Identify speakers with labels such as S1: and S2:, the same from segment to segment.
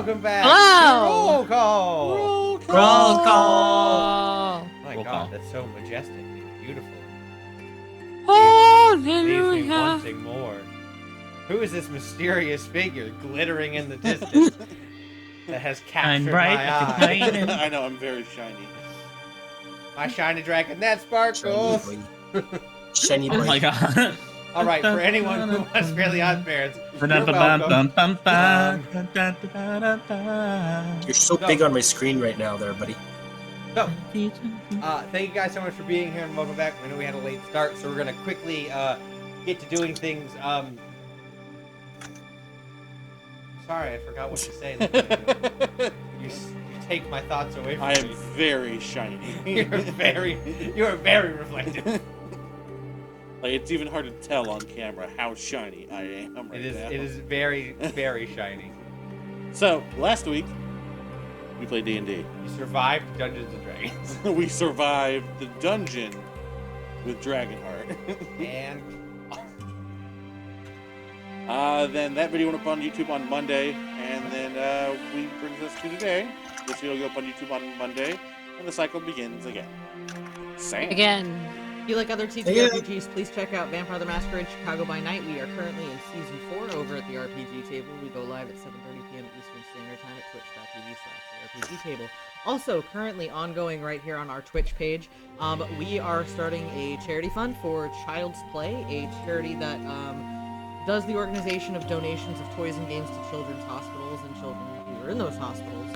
S1: welcome back.
S2: Hello.
S1: Roll call.
S3: Roll call.
S2: Roll call.
S1: Oh my
S3: Roll
S1: God,
S3: call.
S1: that's so majestic and beautiful. Leaves me
S2: Hallelujah.
S1: wanting more. Who is this mysterious figure glittering in the distance that has captured
S3: bright
S1: my
S3: like a
S1: eye?
S3: diamond.
S4: I know, I'm very shiny.
S1: My shiny dragon that sparkles.
S5: Shiny boy. Shiny
S3: Oh
S5: boy.
S3: my god.
S1: All right, for anyone who wants Fairly Odd Parents, you're welcome.
S5: You're so big on my screen right now there, buddy.
S1: So, thank you guys so much for being here and welcome back. I know we had a late start, so we're gonna quickly get to doing things. Sorry, I forgot what to say. You take my thoughts away from
S4: I am
S1: me.
S4: very shiny.
S1: You are very reflective.
S4: Like, it's even hard to tell on camera how shiny I am right now.
S1: It is very, very shiny.
S4: So, last week, we played D&D.
S1: You survived Dungeons and Dragons.
S4: We survived the dungeon with Dragonheart.
S1: And
S4: Then that video went up on YouTube on Monday, and then we brings us to today. This video will go up on YouTube on Monday, and the cycle begins again. Same.
S2: Again.
S6: If you like other TTRPGs, please check out Vampire the Masquerade Chicago by Night. We are currently in Season 4 over at the RPG Table. We go live at 7:30 p.m. Eastern Standard Time at twitch.tv/RPG Table. Also, currently ongoing right here on our Twitch page, we are starting a charity fund for Child's Play, a charity that does the organization of donations of toys and games to children's hospitals and children who are in those hospitals.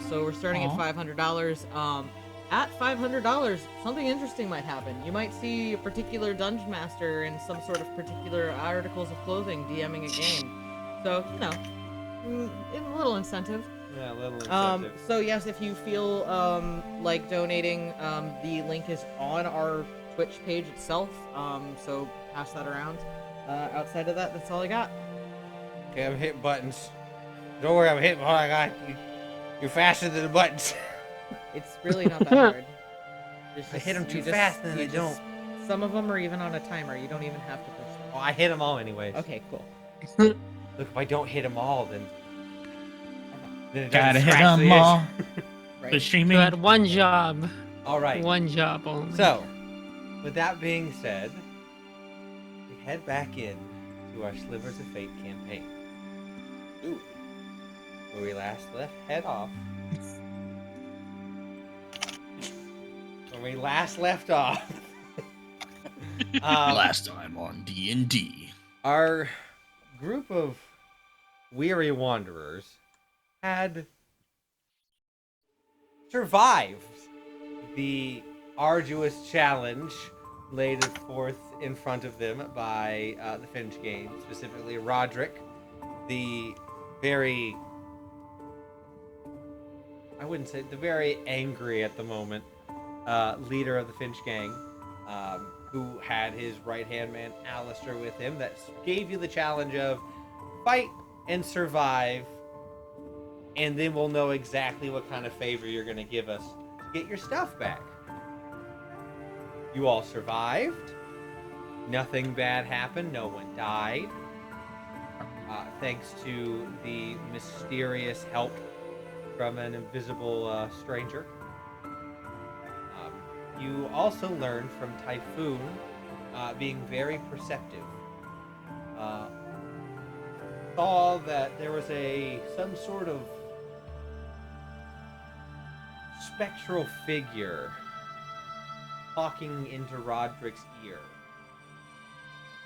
S6: So we're starting at $500. At $500, something interesting might happen. You might see a particular dungeon master in some sort of particular articles of clothing DMing a game. So, you know, a little incentive.
S1: yeah, a little incentive.
S6: So yes, if you feel like donating, the link is on our Twitch page itself. So pass that around. Outside of that, that's all I got.
S1: Okay, I'm hitting buttons. Don't worry, I'm hitting. Oh my God, you're faster than the buttons.
S6: It's really not that hard.
S1: I hit them too fast, and they don't.
S6: Some of them are even on a timer. You don't even have to push them.
S1: Oh, I hit them all anyways.
S6: Okay, cool.
S1: Look, if I don't hit them all, then it doesn't
S3: Gotta hit
S1: scratch the
S3: them all.
S6: Right.
S3: The
S2: You
S3: streaming.
S2: had one job.
S1: itch. All right.
S2: One job only.
S1: So, with that being said, we head back in to our Slivers of Fate campaign,
S4: Ooh.
S1: where we last left head off. When we last left off.
S3: Last time on D&D.
S1: Our group of weary wanderers had survived the arduous challenge laid forth in front of them by the Finch gang, specifically Roderick, the very, I wouldn't say, the very angry at the moment leader of the Finch gang, who had his right-hand man Alistair with him, that gave you the challenge of fight and survive, and then we'll know exactly what kind of favor you're going to give us to get your stuff back. You all survived. Nothing bad happened. No one died. Thanks to the mysterious help from an invisible stranger. You also learned from Typhoon being very perceptive. Saw that there was some sort of spectral figure talking into Roderick's ear.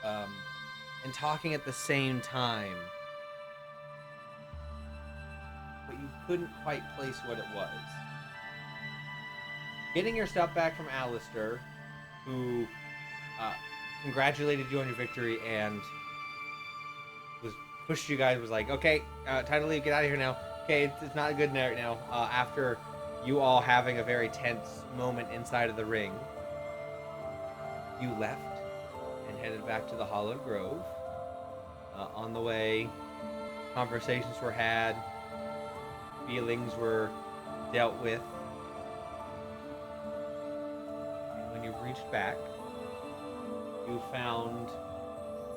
S1: And talking at the same time. But you couldn't quite place what it was. Getting your stuff back from Alistair, who congratulated you on your victory and pushed you guys, was like, okay, time to leave, get out of here now. Okay, it's not good right now. After you all having a very tense moment inside of the ring, you left and headed back to the Hollowed Grove. On the way, conversations were had, feelings were dealt with. And when you reached back, you found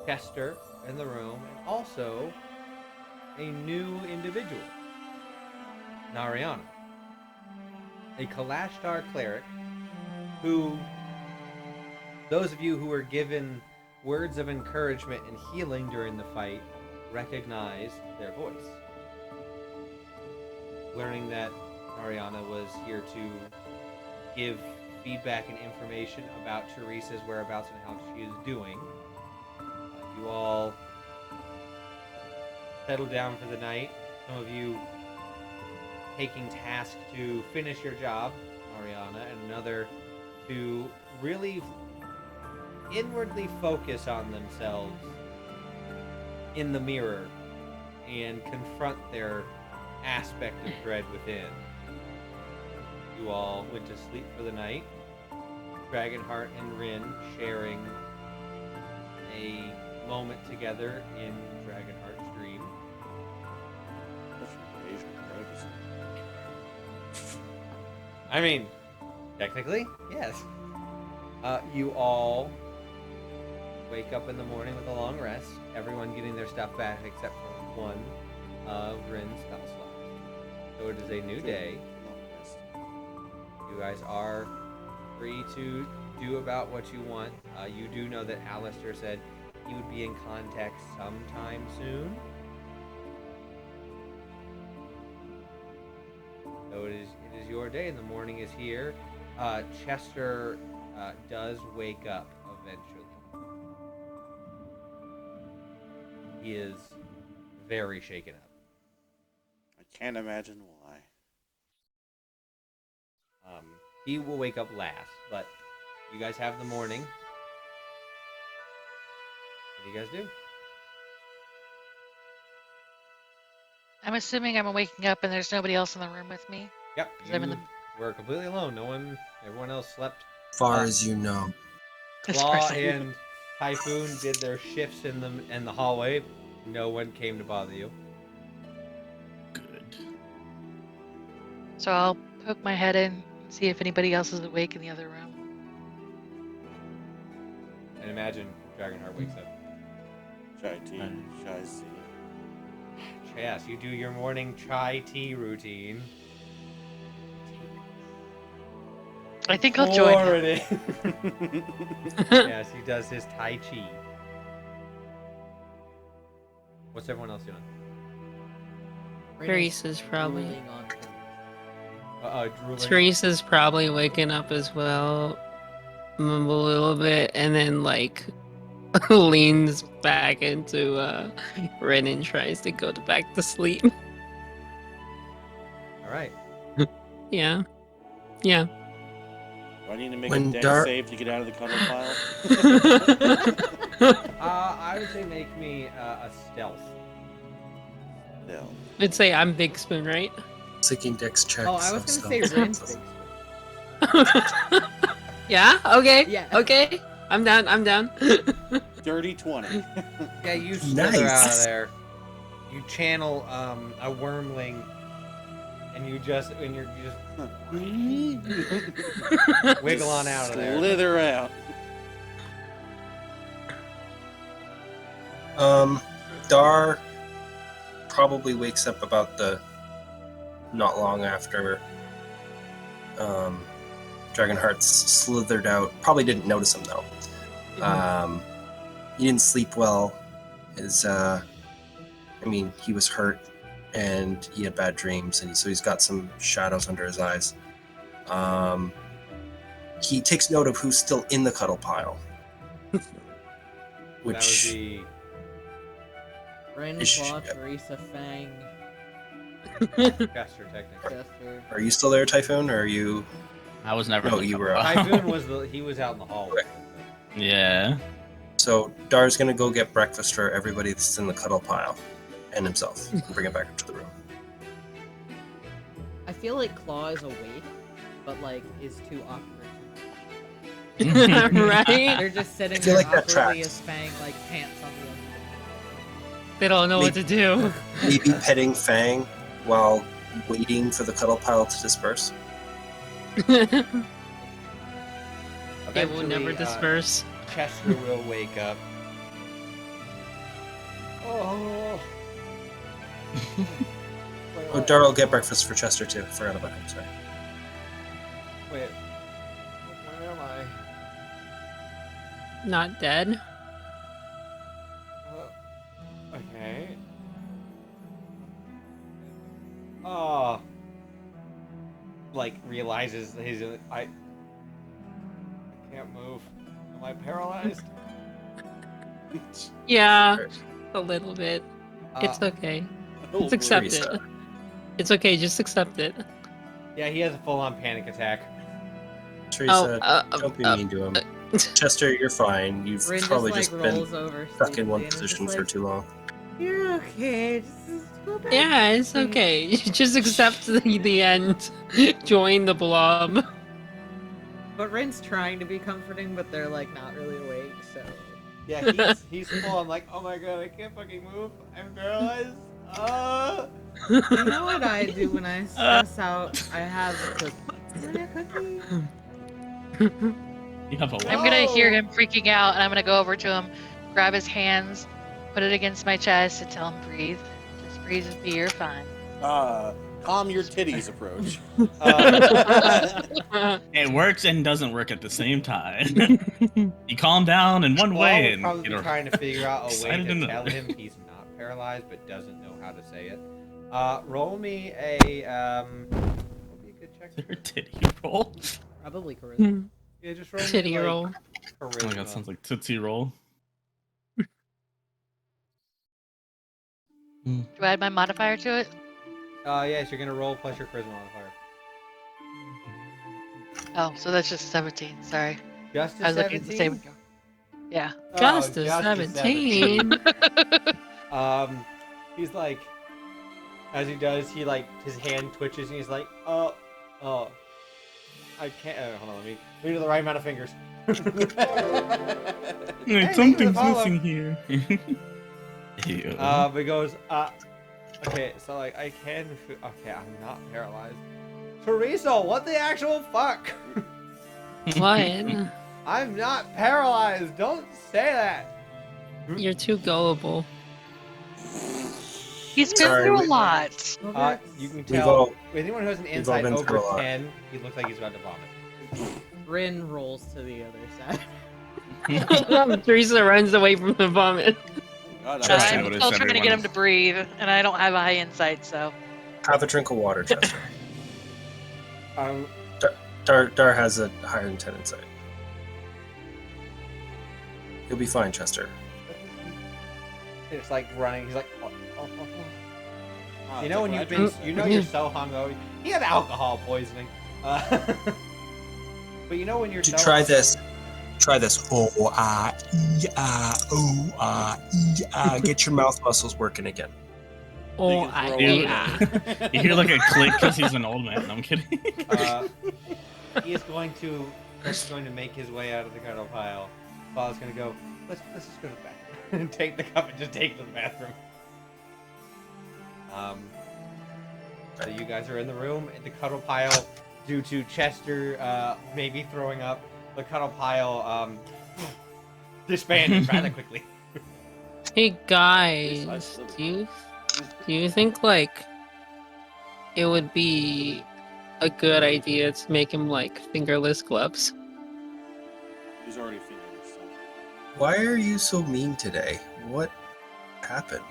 S1: Chester in the room and also a new individual. Nariana, a Kalashtar cleric who, those of you who were given words of encouragement and healing during the fight recognize their voice. Learning that Nariana was here to give feedback and information about Teresa's whereabouts and how she is doing, you all settled down for the night. Some of you taking task to finish your job, Nariana, and another to really inwardly focus on themselves in the mirror and confront their aspect of dread within. You all went to sleep for the night. Dragonheart and Rin sharing a moment together in Dragonheart's dream. I mean, technically, yes. You all wake up in the morning with a long rest. Everyone getting their stuff back except for one of Rin's spell slots. So it is a new day. You guys are free to do about what you want. You do know that Alistair said he would be in contact sometime soon. So it is your day, and the morning is here. Chester does wake up eventually. He is very shaken up.
S4: I can't imagine why.
S1: He will wake up last, but you guys have the morning. What do you guys do?
S7: I'm assuming I'm waking up and there's nobody else in the room with me.
S1: Yep,
S7: 'Cause I'm in
S1: you were completely alone. Everyone else slept.
S5: Far as you know.
S7: As
S1: Claw
S7: far as I-
S1: and Typhoon did their shifts in the hallway. No one came to bother you.
S3: Good.
S7: So I'll poke my head in, see if anybody else is awake in the other room.
S1: And imagine Dragonheart wakes up.
S4: Chai tea, chai tea.
S1: Yes, you do your morning chai tea routine.
S7: I think I'll join
S1: Pour
S7: him.
S1: it in. Yes, he does his Tai Chi. What's everyone else doing?
S2: Teresa's probably.
S6: Drooling on pillows.
S1: Drooling.
S2: Teresa's probably waking up as well. Mumble a little bit and then like leans back into Ren and tries to go back to sleep.
S1: All right.
S2: Yeah. Yeah.
S4: Do I need to make
S5: When
S4: a deck
S5: dark-
S4: save to get out of the cuddle pile?
S1: I would say make me a stealth.
S4: No.
S2: I'd say I'm Big Spoon, right?
S5: Taking Dex checks.
S6: Oh, I was
S5: so-
S6: gonna say Rin's big.
S2: Yeah? Okay.
S6: Yeah.
S2: Okay. I'm down. I'm down.
S4: Dirty 20.
S1: Yeah, you slither out of
S5: Nice.
S1: there. You channel a wormling, and you just wiggle on out of there.
S4: Slither out.
S5: Dar probably wakes up about not long after Dragonheart's slithered out. Probably didn't notice him though. He didn't sleep well. He was hurt and he had bad dreams, and so he's got some shadows under his eyes. He takes note of who's still in the cuddle pile.
S1: That would
S5: Which
S1: be
S6: Rin,
S5: Is
S6: Claw,
S5: she-
S6: Teresa, Fang,
S1: Chester, technically.
S6: Chester.
S5: are you still there, Typhoon? Or are you?
S3: I was never.
S5: No,
S3: in the
S5: you were
S3: cuddle.
S1: Typhoon was out in the hallway.
S3: Yeah.
S5: So Dar's gonna go get breakfast for everybody that's in the cuddle pile, and himself, and bring it back up to the room.
S6: I feel like Claw is awake, but like is too awkward.
S2: Right?
S6: They're just sitting
S5: I feel
S6: there
S5: like that
S6: awkwardly
S5: tracks.
S6: as Fang like pants on the end.
S2: They don't know what to do.
S5: Maybe petting Fang while waiting for the cuddle pile to disperse.
S2: They will
S1: Eventually,
S2: never disperse.
S1: Chester will wake up. Oh.
S5: Oh, Dar will get breakfast for Chester too. Forgot about him. Sorry.
S1: Wait. Where am I?
S2: Not dead.
S1: Okay. Oh. Like realizes he's in. I can't move. Am I paralyzed?
S2: Yeah, a little bit. It's
S1: Uh,
S2: okay.
S4: Oh,
S2: It's accepted.
S5: Teresa.
S2: It's okay. Just accept it.
S1: Yeah, he has a full-on panic attack.
S5: Teresa,
S2: Oh,
S5: don't be mean to him. Chester, you're fine. You've
S6: Rin
S5: probably
S6: just
S5: just
S6: like
S5: been
S6: rolls over
S5: stuck in one
S6: sleepily and is
S5: position
S6: just
S5: for
S6: like,
S5: too long.
S6: You're okay. Just go back.
S2: Yeah, it's
S6: to sleep."
S2: okay. Just accept the end. Join the blob.
S6: But Rin's trying to be comforting, but they're like not really awake. So
S1: Yeah, he's full. I'm like, oh my god, I can't fucking move. I'm paralyzed.
S6: you know what I do when I stress out? I have a cookie. You want a cookie?
S3: You have a
S7: I'm
S3: what?
S7: gonna hear him freaking out, and I'm gonna go over to him, grab his hands, put it against my chest, and tell him breathe. Just breathe with me. You're fine.
S4: Calm your titties approach.
S3: It works and doesn't work at the same time. You calm down in one way and
S1: probably
S3: get
S1: be trying to figure out a way
S3: excited
S1: to
S3: in
S1: tell
S3: another.
S1: him he's not paralyzed but doesn't know how to say it. Roll me a What would be a good check?
S3: Is there a titty roll?
S6: Probably charisma.
S1: Yeah, just roll me,
S2: Titty
S1: like,
S2: roll.
S3: Oh
S1: Charisma.
S3: my god, sounds like Tootsie Roll.
S7: Do I add my modifier to it?
S1: Yes, you're gonna roll plus your charisma modifier.
S7: Oh, so that's just 17. Sorry.
S1: Just
S7: I
S1: a
S7: was looking at the
S1: 17?
S7: same. Yeah.
S2: Just a
S1: just
S2: 17.
S1: He's like, as he does, he like his hand twitches and he's like, oh, I can't. Hold on, let me do the right amount of fingers.
S3: Wait,
S1: Hey,
S3: something's
S1: Apollo.
S3: missing here. Ew.
S1: But he goes, okay, so like I can. Okay, I'm not paralyzed. Teresa, what the actual fuck?
S2: What?
S1: I'm not paralyzed. Don't say that.
S2: You're too gullible.
S7: He's been
S5: Sorry,
S7: through a
S5: we-
S7: lot.
S1: You can
S5: We've
S1: tell.
S5: all-
S1: Anyone who has an
S5: all
S1: insight
S5: been through
S1: over
S5: a lot.
S1: 10, he looks like he's about to vomit.
S6: Rin rolls to the other side.
S2: Teresa runs away from the vomit.
S4: God,
S3: Trust
S7: I'm
S3: me, what
S7: still
S3: is
S7: trying to get
S3: everyone-
S7: him to breathe, and I don't have a high insight, so.
S5: Have a drink of water, Chester.
S1: Um,
S5: Dar has a higher than 10 insight. You'll be fine, Chester.
S1: it's like running. He's like, oh.
S4: Ah,
S1: You know when you've been, you know you're so hungover. He had alcohol poisoning. But you know when you're so
S5: Try this.
S1: hungover-
S5: Try this. Get your mouth muscles working again.
S2: Oh,
S4: can
S2: I
S4: throw
S3: it.
S2: yeah.
S3: You hear like a click because he's an old man. No, I'm kidding.
S1: He is going to make his way out of the cuddle pile. Paul's gonna go. Let's just go to the bathroom and take the cup and just take it to the bathroom. So you guys are in the room in the cuddle pile. Due to Chester maybe throwing up, the cuddle pile disbanded rather quickly.
S2: Hey guys, do you think like it would be a good idea to make him like fingerless gloves?
S4: He's already fingerless. So.
S5: Why are you so mean today? What happened?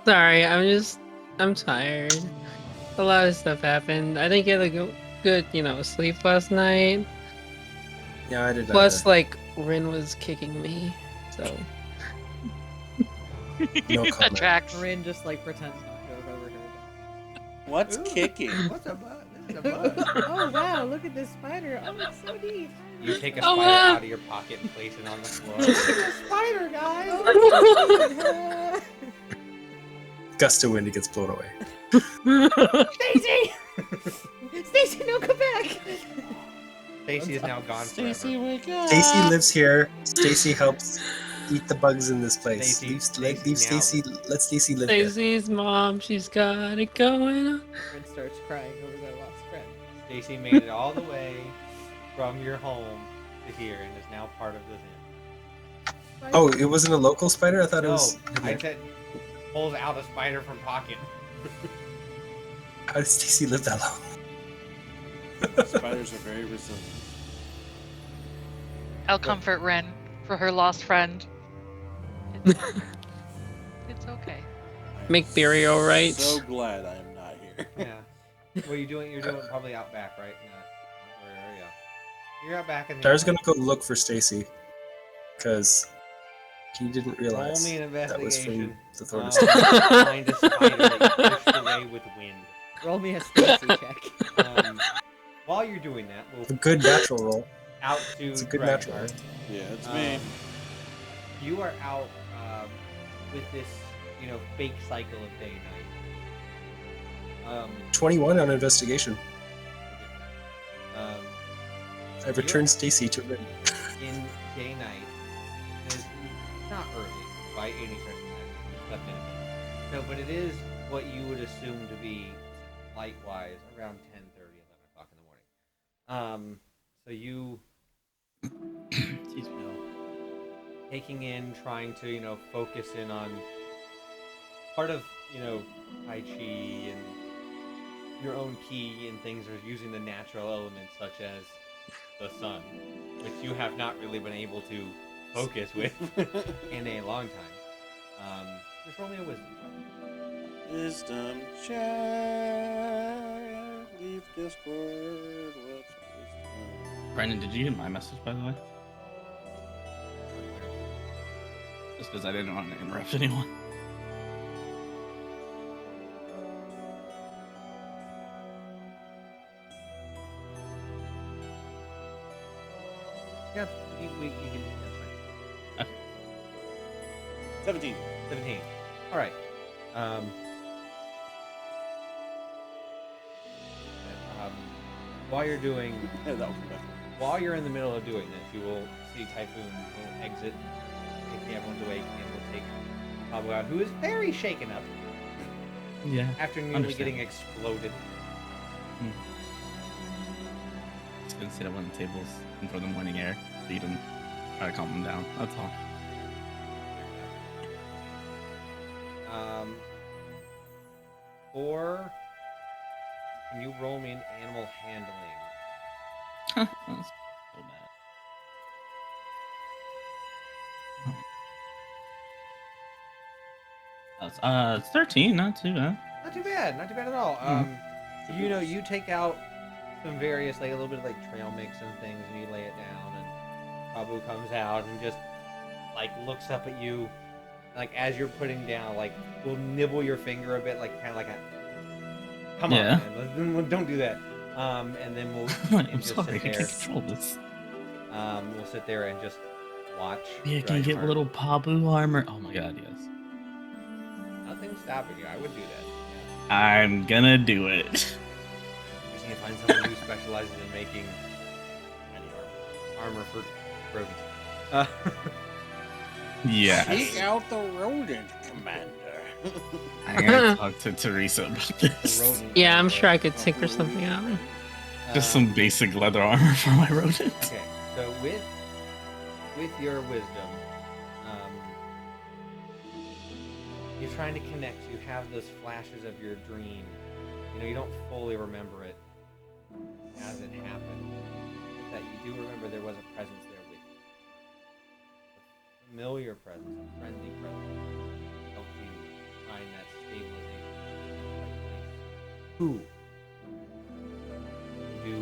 S2: Sorry, I'm tired. A lot of stuff happened. I didn't get a good, sleep last night.
S5: Yeah, I did.
S2: Plus, like, Rin was kicking me, so.
S5: No
S7: That
S5: comment.
S7: tracks.
S6: Rin just like pretends not to have overheard.
S4: What's kicking?
S1: What's a bug? This is a bug.
S6: Oh wow, look at this spider. Oh, it's so neat.
S1: You take a
S2: Oh,
S1: spider
S2: wow.
S1: out of your pocket and place it on the floor.
S6: It's a spider, guys.
S5: Gust of wind, it gets blown away.
S6: Stacy! Stacy, no, come back!
S1: Stacy is now gone
S4: Stacy,
S1: forever.
S4: wake up.
S5: Stacy lives here. Stacy helps eat the bugs in this place.
S1: Stacy
S5: Leave Stacy. Let Stacy live here.
S2: Stacey's mom, she's got it going on.
S6: Rin starts crying over their lost friend.
S1: Stacy made it all the way from your home to here and is now part of this inn.
S5: Oh, it wasn't a local spider? I thought it
S1: No,
S5: was.
S1: I said pulls out a spider from pocket.
S5: How did Stacy live that long?
S4: Spiders are very resilient.
S7: I'll comfort Ren for her lost friend. It's, it's okay.
S4: I am
S2: Make burial rites.
S4: So glad I am not here.
S1: Yeah. What are you doing? You're doing probably out back, right? Where are you? You're out back, and
S5: Dar's gonna go look for Stacy, because he didn't
S1: roll
S5: realize
S1: me an
S5: that was
S1: investigation.
S5: from the Thornton.
S1: Find a spider that you pushed away with wind.
S6: Roll me a Stacy check.
S1: While you're doing that,
S5: A
S1: we'll
S5: good natural roll.
S1: out to
S5: It's a good natural roll.
S1: Dragonheart.
S4: Yeah, it's me.
S1: You are out with this, fake cycle of day and night.
S5: 21 on investigation.
S1: Um,
S5: I returned Stacy to Rin.
S1: in day night is not early by any stretch of the imagination. It's left in a bit. No, but it is what you would assume to be light-wise around 10:30, 11 o'clock in the morning. So you, taking in, trying to, focus in on part of, Tai Chi and your own ki and things are using the natural elements such as the sun, which you have not really been able to focus with in a long time. Just roll me a wisdom check.
S4: Wisdom check. Leave Discord. What's wisdom?
S3: Brandon, did you get my message, by the way? Just because I didn't want to interrupt anyone.
S1: Yeah, you can. That's
S4: 17.
S1: fine. 17. All right. While you're doing,
S4: Yeah, that was better.
S1: while you're in the middle of doing this, you will see Typhoon will exit, taking everyone's awake, and will take Pablo out, who is very shaken up
S3: Yeah.
S1: after nearly
S3: Understand.
S1: getting exploded.
S3: Just gonna sit at one of the tables, enjoy the morning air, feed him, try to calm him down. That's all.
S1: Or can you roll me an animal handling?
S3: That's so bad. It's 13, not too bad.
S1: Not too bad, not too bad at all. You take out some various, a little bit of trail mix and things, and you lay it down, and Babu comes out and just looks up at you, as you're putting down, will nibble your finger a bit, kind of like a, come
S3: Yeah.
S1: on, man, don't do that. And then we'll
S3: I'm
S1: just
S3: sorry, I
S1: sit there.
S3: can't control this.
S1: We'll sit there and just watch.
S3: Yeah, can you get
S1: Dragonheart.
S3: little Pabu armor? Oh my god, yes.
S1: Nothing's stopping you. I would do that.
S3: I'm gonna do it.
S1: Yeah. Just need to find someone who specializes in making any armor for rodents.
S3: Yes.
S4: Take out the rodent, Commander.
S3: I'm gonna talk to Teresa about this.
S1: Rodent
S2: Yeah, I'm
S1: armor.
S2: sure I could tinker something out.
S3: Just some basic leather armor for my rodent.
S1: Okay, so with your wisdom, you're trying to connect. You have those flashes of your dream. You don't fully remember it as it happened, but that you do remember there was a presence there with you. A familiar presence, a friendly presence, helped you find that stabilization. That place. Who? You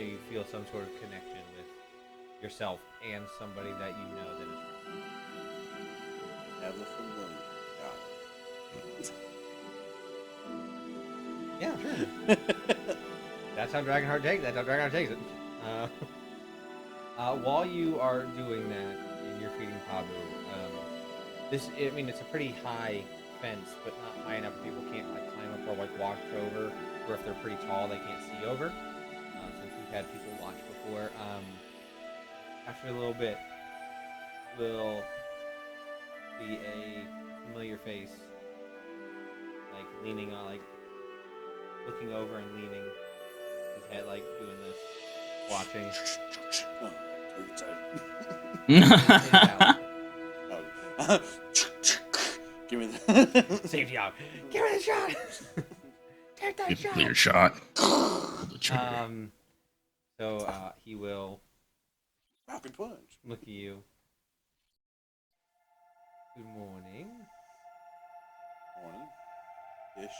S1: you feel some sort of connection with yourself and somebody that you know that is friendly.
S4: Have the familiar.
S1: Yeah, sure. That's how Dragonheart takes. That's how Dragonheart takes it. While you are doing that and you're feeding Pabu, it's a pretty high fence, but not high enough where people can't climb up or walk over, or if they're pretty tall, they can't see over. Since we've had people watch before, after a little bit, will be a familiar face, leaning on, looking over and leaning his head, doing this, watching.
S4: Oh, turkey
S1: His
S4: time.
S1: out.
S4: Oh. Give me that.
S1: Safety off. Give me the shot. Take that shot.
S3: Clear shot. Pull the trigger.
S1: So he will
S4: Falcon punch.
S1: look at you. Good morning.
S4: Morning. Ish.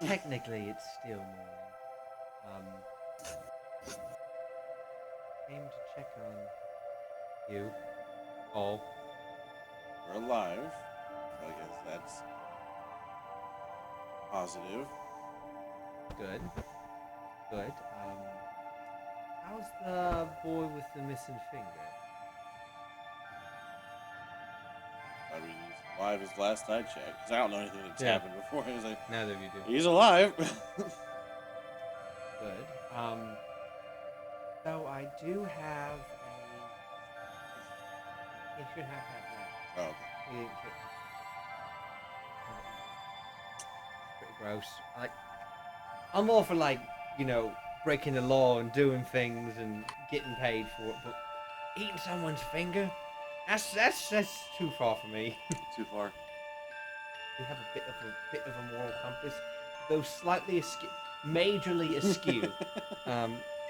S1: Technically, it's still morning. Came to check on you all.
S4: We're alive. I guess that's positive.
S1: Good. Good. How's the boy with the missing finger?
S4: I mean, he's alive as last I checked. Because I don't know anything that's
S1: Yeah.
S4: happened before. He was like,
S1: Neither of you do.
S4: he's alive.
S1: Good. So I do have a. You should have that now.
S4: Oh, okay.
S1: Pretty gross. I'm all for breaking the law and doing things and getting paid for it, but eating someone's finger, that's too far for me.
S4: Too far.
S1: You have a bit of a moral compass, though slightly askew, majorly askew.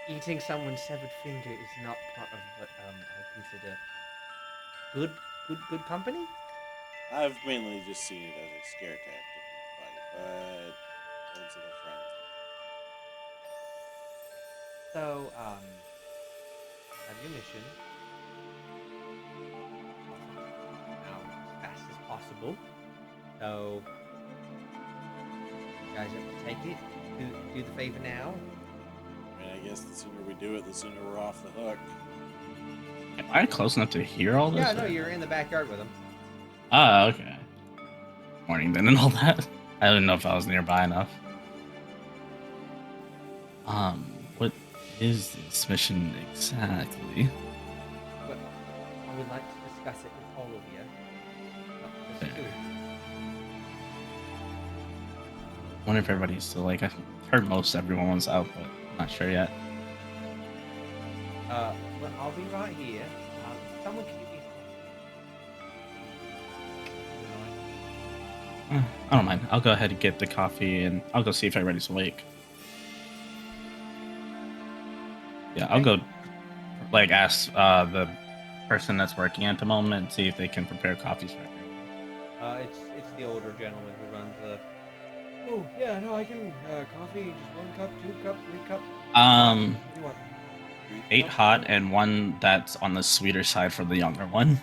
S1: Eating someone's severed finger is not part of what I consider good company.
S4: I've mainly just seen it as a scare tactic in the fight, but those are the friends.
S1: So, have your mission now as fast as possible. So, you guys have to take it. Do the favor now.
S4: I mean, I guess the sooner we do it, the sooner we're off the hook.
S3: Am I close enough to hear all this?
S1: Yeah, no, you're in the backyard with them.
S3: Oh, okay. Morning then and all that. I didn't know if I was nearby enough. What is this mission exactly?
S1: But I would like to discuss it with all of you. Not just two.
S3: I wonder if everybody's still like, I heard most everyone was out, but I'm not sure yet.
S1: Well, I'll be right here. Someone can give me
S3: I don't mind. I'll go ahead and get the coffee and I'll go see if everybody's awake. Yeah, I'll go ask the person that's working at the moment, see if they can prepare coffees for everyone.
S1: It's the older gentleman who runs the. Oh yeah, no, I can coffee, just 1 cup, 2 cup, 3 cup. What do you want?
S3: 8 hot and 1 that's on the sweeter side for the younger one.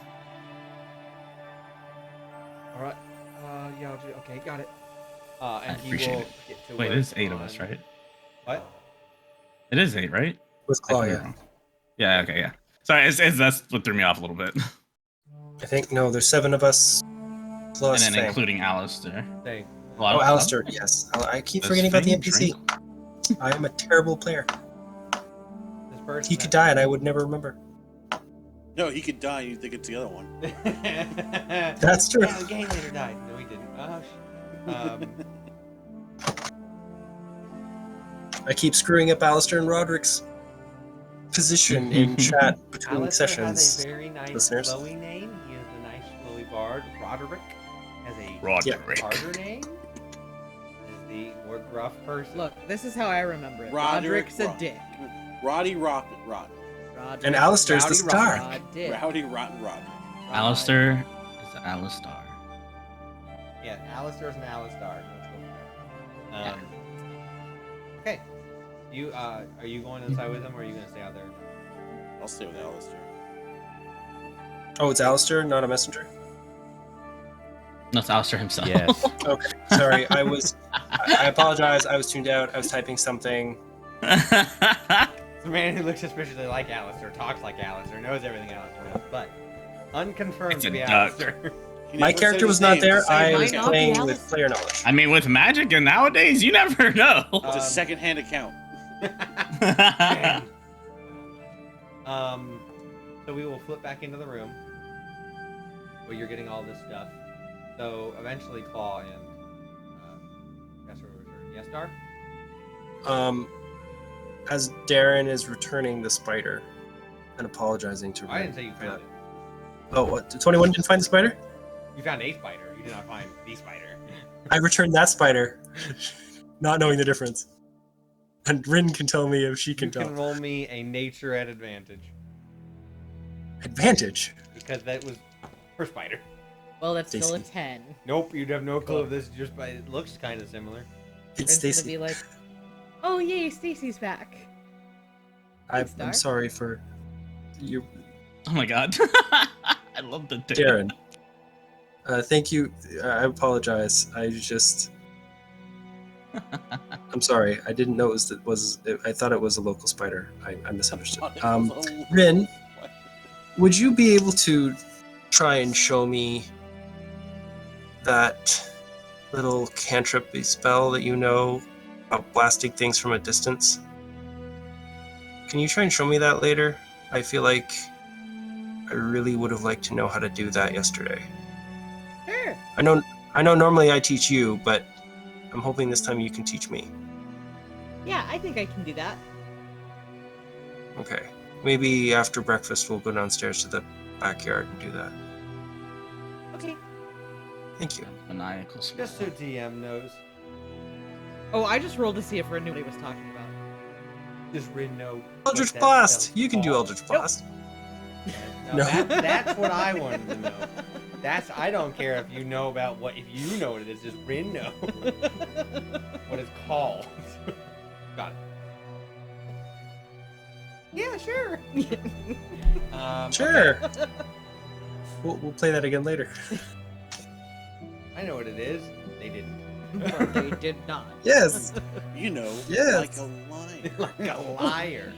S1: All right. Yeah, I'll do. Okay, got it. And he
S3: appreciate
S1: will
S3: it.
S1: get to
S3: Wait,
S1: work
S3: it is 8 of
S1: on-
S3: us, right?
S1: What?
S3: It is 8, right?
S5: With
S3: I could be
S5: Claudia.
S3: wrong. Yeah, okay, yeah. Sorry, that's what threw me off a little bit.
S5: I think, no, there's 7 of us. Plus
S3: And then
S5: Fang.
S3: including Alistair.
S1: Say,
S5: Oh, Alistair, yes. I keep
S3: Does
S5: forgetting about the
S3: Fang
S5: NPC. I am a terrible player.
S1: this person.
S5: He could die and I would never remember.
S4: No, he could die. You think it's the other one?
S5: That's true.
S1: Yeah, the game leader died. No, he didn't.
S5: I keep screwing up Alistair and Roderick's position in chat between
S1: Alistair
S5: sessions.
S1: has a very nice
S5: listeners.
S1: flowy name. He is a nice flowy bard. Roderick has a
S3: Roderick.
S1: harder name. Is the more gruff person.
S6: Look, this is how I remember it.
S4: Roderick
S6: Roderick's a
S4: Rod.
S6: dick.
S4: Roddy Rocket Rod.
S6: Roderick,
S5: And Alistair's the
S1: Rowdy
S5: star.
S6: Rod dick.
S4: Rowdy Rotten Rod.
S6: Rod.
S3: Alistair is Alistar.
S1: Yeah, Alistair's an Alistar. Let's go with that. Okay. You are you going inside with him, or are you gonna stay out there?
S4: I'll stay with Alistair.
S5: Oh, it's Alistair, not a messenger?
S3: No, it's Alistair himself.
S1: Yes.
S5: Okay, sorry. I apologize. I was tuned out. I was typing something.
S1: The man who looks suspiciously like Alistair, talks like Alistair, knows everything Alistair knows, but unconfirmed
S3: It's
S1: to
S3: a
S1: be
S3: duck.
S1: Alistair.
S4: He
S5: My
S4: never
S5: character
S4: said
S5: was
S4: his
S5: not
S4: name,
S5: there.
S4: it's a
S5: I
S4: second
S5: was
S6: Might not
S4: account.
S6: be
S5: playing with
S6: Alistair.
S5: player knowledge.
S3: I mean, with magic and nowadays, you never know.
S4: It's a second-hand account.
S1: So we will flip back into the room where you're getting all this stuff. So eventually, Claw and Jester will return. Yes, Dar?
S5: As Darren is returning the spider and apologizing to
S1: I
S5: Ren.
S1: didn't say you found it.
S5: Oh, what? 21 didn't find the spider?
S1: You found a spider. You did not find the spider.
S5: I returned that spider, not knowing the difference. And Rin can tell me if she
S1: You
S5: can
S1: can
S5: tell.
S1: roll me a nature at advantage
S5: Advantage.
S1: because that was her spider.
S6: Well, that's still a
S5: Stacy.
S6: 10.
S1: Nope, you'd have no clue of this just by it looks kind of similar.
S5: It's
S6: Rin's gonna
S5: Stacy.
S6: be like, oh yay, Stacy's back.
S5: I'm
S6: Star.
S5: sorry for you,
S3: Oh my god. I love the
S5: Darren. Thank you. I apologize. I'm sorry. I didn't know it was. I thought it was a local spider. I misunderstood. Rin, would you be able to try and show me that little cantrip spell that you know about blasting things from a distance? Can you try and show me that later? I feel like I really would have liked to know how to do that yesterday.
S6: Sure.
S5: I know normally I teach you, but I'm hoping this time you can teach me.
S6: Yeah, I think I can do that.
S5: Okay. Maybe after breakfast we'll go downstairs to the backyard and do that.
S6: Okay.
S5: Thank you.
S3: Maniacal smile.
S1: Just so DM knows.
S6: Oh, I just rolled to see if Rin knew what he was talking about.
S1: Does Rin know?
S5: Eldritch
S1: what that
S5: Blast!
S1: spell's
S5: You can do
S1: called?
S5: Eldritch Blast.
S1: No,
S5: No.
S1: that's what I wanted to know. I don't care if you know about if you know what it is. Does Rin know what it's called? Got it. Yeah, sure.
S5: Sure.
S1: Okay.
S5: We'll play that again later.
S1: I know what it is. They didn't.
S6: But they did not.
S5: Yes.
S4: You know,
S5: Yes.
S4: like a lion.
S1: Like a liar.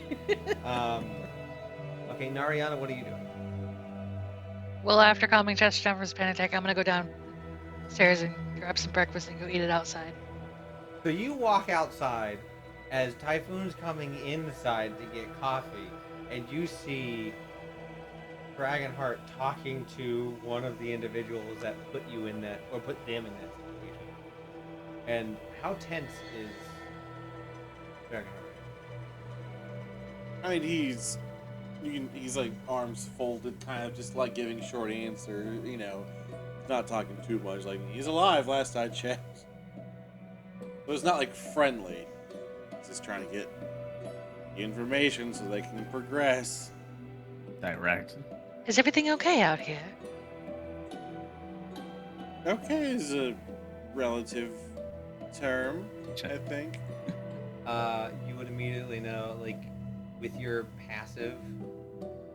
S1: Okay, Nariana, what are you doing?
S7: Well, after calming Chester down from his panic attack, I'm gonna go downstairs and grab some breakfast and go eat it outside.
S1: So you walk outside as Typhoon's coming inside to get coffee, and you see Dragonheart talking to one of the individuals that put you in that, or put them in that situation. And how tense is Dragonheart?
S4: I mean, he's like arms folded, kind of just like giving short answer. You know, not talking too much. Like he's alive. Last I checked, but it's not like friendly. He's just trying to get the information so they can progress.
S3: Direct.
S7: Is everything okay out here?
S4: Okay is a relative term,
S3: Check.
S4: I think.
S1: You would immediately know, like, with your passive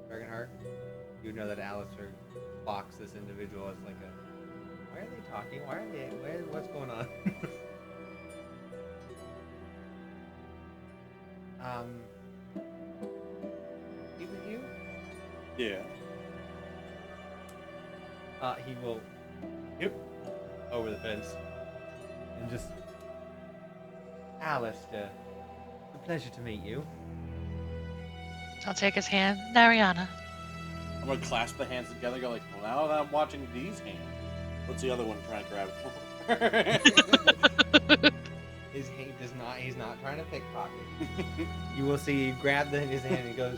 S1: Dragonheart, you would know that Alistair clocks this individual as like why are they talking? What's going on? He with you?
S4: Yeah.
S1: He will hip over the fence and just, Alistair, it's a pleasure to meet you.
S7: I'll take his hand. Nariana.
S4: I'm gonna clasp the hands together. Go like, well, now that I'm watching these hands, what's the other one trying to grab for?
S1: He's not trying to pickpocket. You will see you grab his hand and he goes,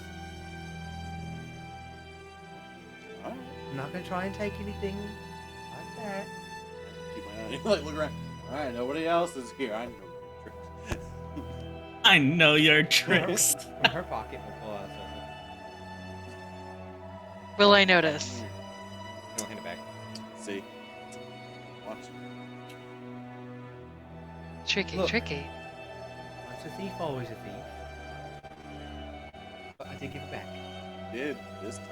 S4: Alright.
S1: I'm not gonna try and take anything like that.
S4: Keep my eye. Like, look around. Alright, nobody else is here. I know.
S3: I know your tricks.
S1: From her pocket will pull out something.
S7: Will I notice?
S1: Don't hand it back.
S4: See. Watch.
S7: Tricky,
S1: Look.
S7: tricky.
S1: Once a thief, always a thief. But I did give it back.
S4: Did this time.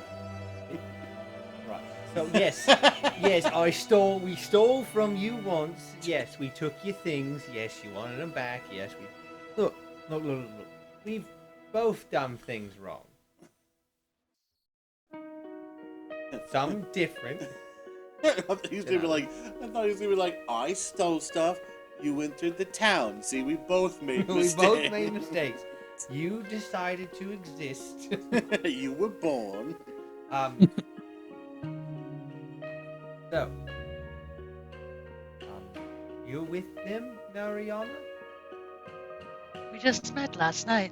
S1: Right. So yes, yes, we stole from you once. Yes, we took your things. Yes, you wanted them back. Yes, we look. We've both done things wrong. Some different.
S4: I thought he was gonna be like, I stole stuff. You entered the town. See, we both made
S1: We
S4: mistakes.
S1: both made mistakes. You decided to exist.
S4: You were born.
S1: So, you're with them, Nariana?
S7: We just met last night.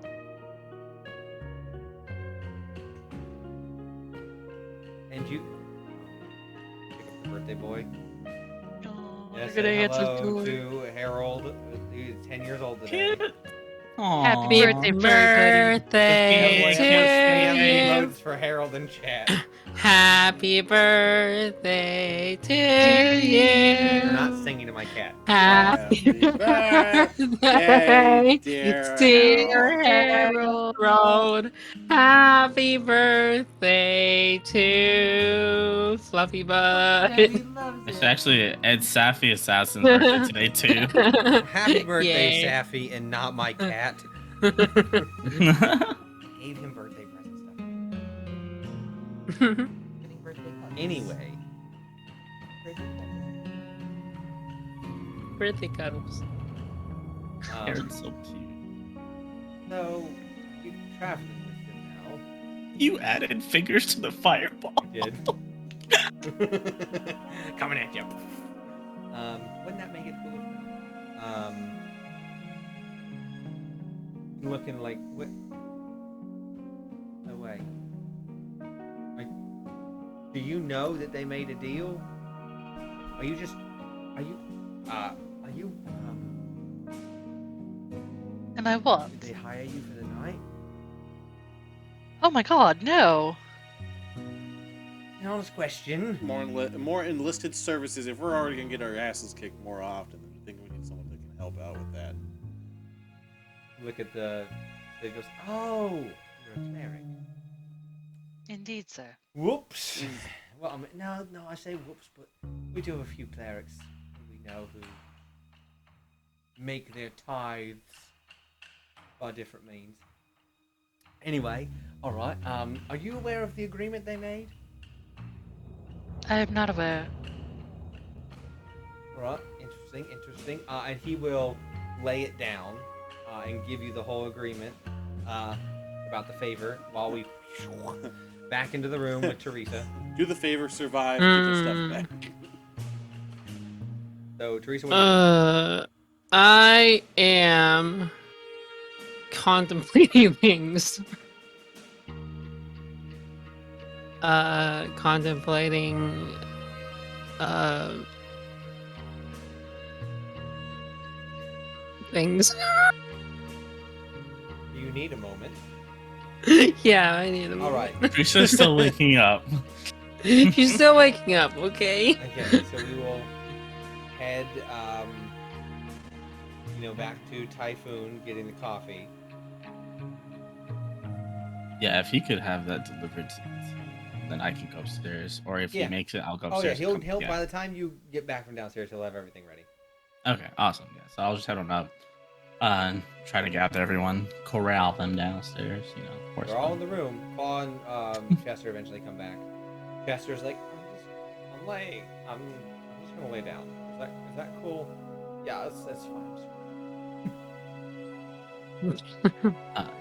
S1: And you pick up the birthday boy.
S7: Oh,
S1: Yeah,
S7: we're
S1: say
S7: gonna get
S1: hello
S7: some toy.
S1: to Harold, who's 10 years old today.
S7: Happy birthday, furry
S2: birthday
S1: We have
S2: to you.
S1: emotes for Harold in chat.
S2: Happy birthday to
S1: I'm not
S2: you.
S1: singing to my cat.
S2: Happy
S4: Happy
S2: birthday,
S4: dear
S2: dear
S7: Harold.
S2: Harold. Happy birthday to Fluffy Bud.
S1: Daddy loves
S3: It's
S1: it.
S3: actually Ed Safi Assassin's birthday today too.
S1: Happy birthday,
S2: Yay.
S1: Safi, and not my cat.
S3: Yeah,
S1: Gave him birthday present stuff.
S6: Getting birthday hugs.
S1: Anyway,
S2: Birthday cuddles.
S3: Harold's so cute.
S1: so you're traveling with him now.
S3: You added fingers to the fireball.
S1: Did. Coming at you. Wouldn't that make it cool? Looking like what? No way. Do you know that they made a deal? Are you?
S7: Am I what?
S1: Did they hire you for the night?
S7: Oh my god, no.
S1: An honest question.
S4: More enlisted services. If we're already gonna get our asses kicked more often, then I think we need someone that can help out with that.
S1: Look at the. It goes. Oh, you're a cleric.
S7: Indeed, sir.
S1: Whoops. Well, I mean, no, I say whoops, but we do have a few clerics who we know who make their tithes by different means. Anyway, all right. Are you aware of the agreement they made?
S7: I am not aware.
S1: All right. Interesting. And he will lay it down and give you the whole agreement about the favor while we back into the room with Teresa.
S4: Do the favor, survive, get the stuff back.
S1: So Teresa, what
S2: I am contemplating things. Contemplating things.
S1: do you need a moment?
S2: Yeah, I need them.
S1: All right.
S3: Teresa's still waking up.
S2: She's still waking up, okay?
S1: Okay, so we will head, back to Typhoon, getting the coffee.
S3: Yeah, if he could have that delivered to me, then I can go upstairs. Or if
S1: Yeah.
S3: he makes it, I'll go
S1: Oh yeah,
S3: upstairs.
S1: he'll. By the time you get back from downstairs, he'll have everything ready.
S3: Okay, awesome. Yeah, so I'll just head on up and try to gather everyone, corral them downstairs. Of course.
S1: They're all in the room. Paul and Chester eventually come back. Chester's like, I'm laying. I'm just gonna lay down. Is that cool? Yeah, that's fine.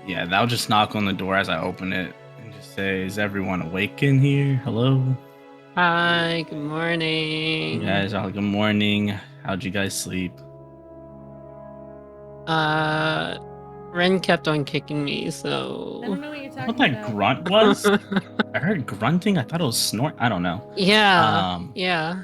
S3: Yeah, they'll just knock on the door as I open it and just say, "Is everyone awake in here? Hello."
S2: Hi, good morning.
S3: You guys all good morning. How'd you guys sleep?
S2: Ren kept on kicking me,
S6: I
S2: so
S6: don't know what you're talking
S3: What that
S6: about.
S3: grunt was? I heard grunting. I thought it was snort. I don't know.
S2: yeah, yeah.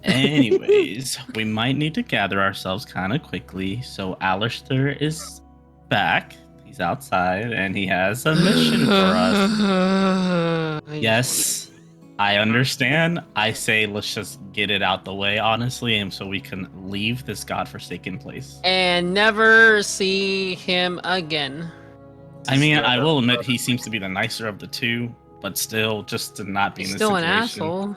S3: Anyways, we might need to gather ourselves kind of quickly. So Alistair is back. He's outside and he has a mission for us. Yes, I understand. I say let's just get it out the way, honestly, and so we can leave this godforsaken place.
S2: And never see him again.
S3: I mean, I will admit he seems to be the nicer of the two, but still, just to not be
S2: He's
S3: in this
S2: still
S3: situation.
S2: an asshole.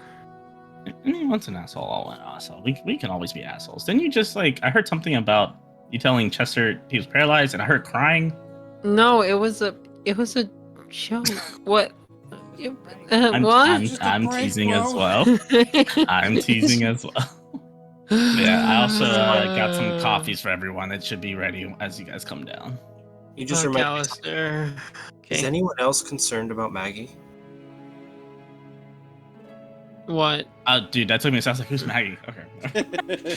S3: I mean, once an asshole, all an asshole. We can always be assholes. Didn't you just I heard something about you telling Chester he was paralyzed, and I heard crying.
S2: No, it was a joke. What?
S3: I'm
S2: What?
S3: teasing as well. I'm teasing as well. Yeah, I also got some coffees for everyone. It should be ready as you guys come down.
S5: You just
S2: Fuck
S5: remind me.
S2: Alistair.
S5: Is
S2: Okay.
S5: anyone else concerned about Maggie?
S2: What?
S3: Dude, that took me a second. Like, who's Maggie? Okay.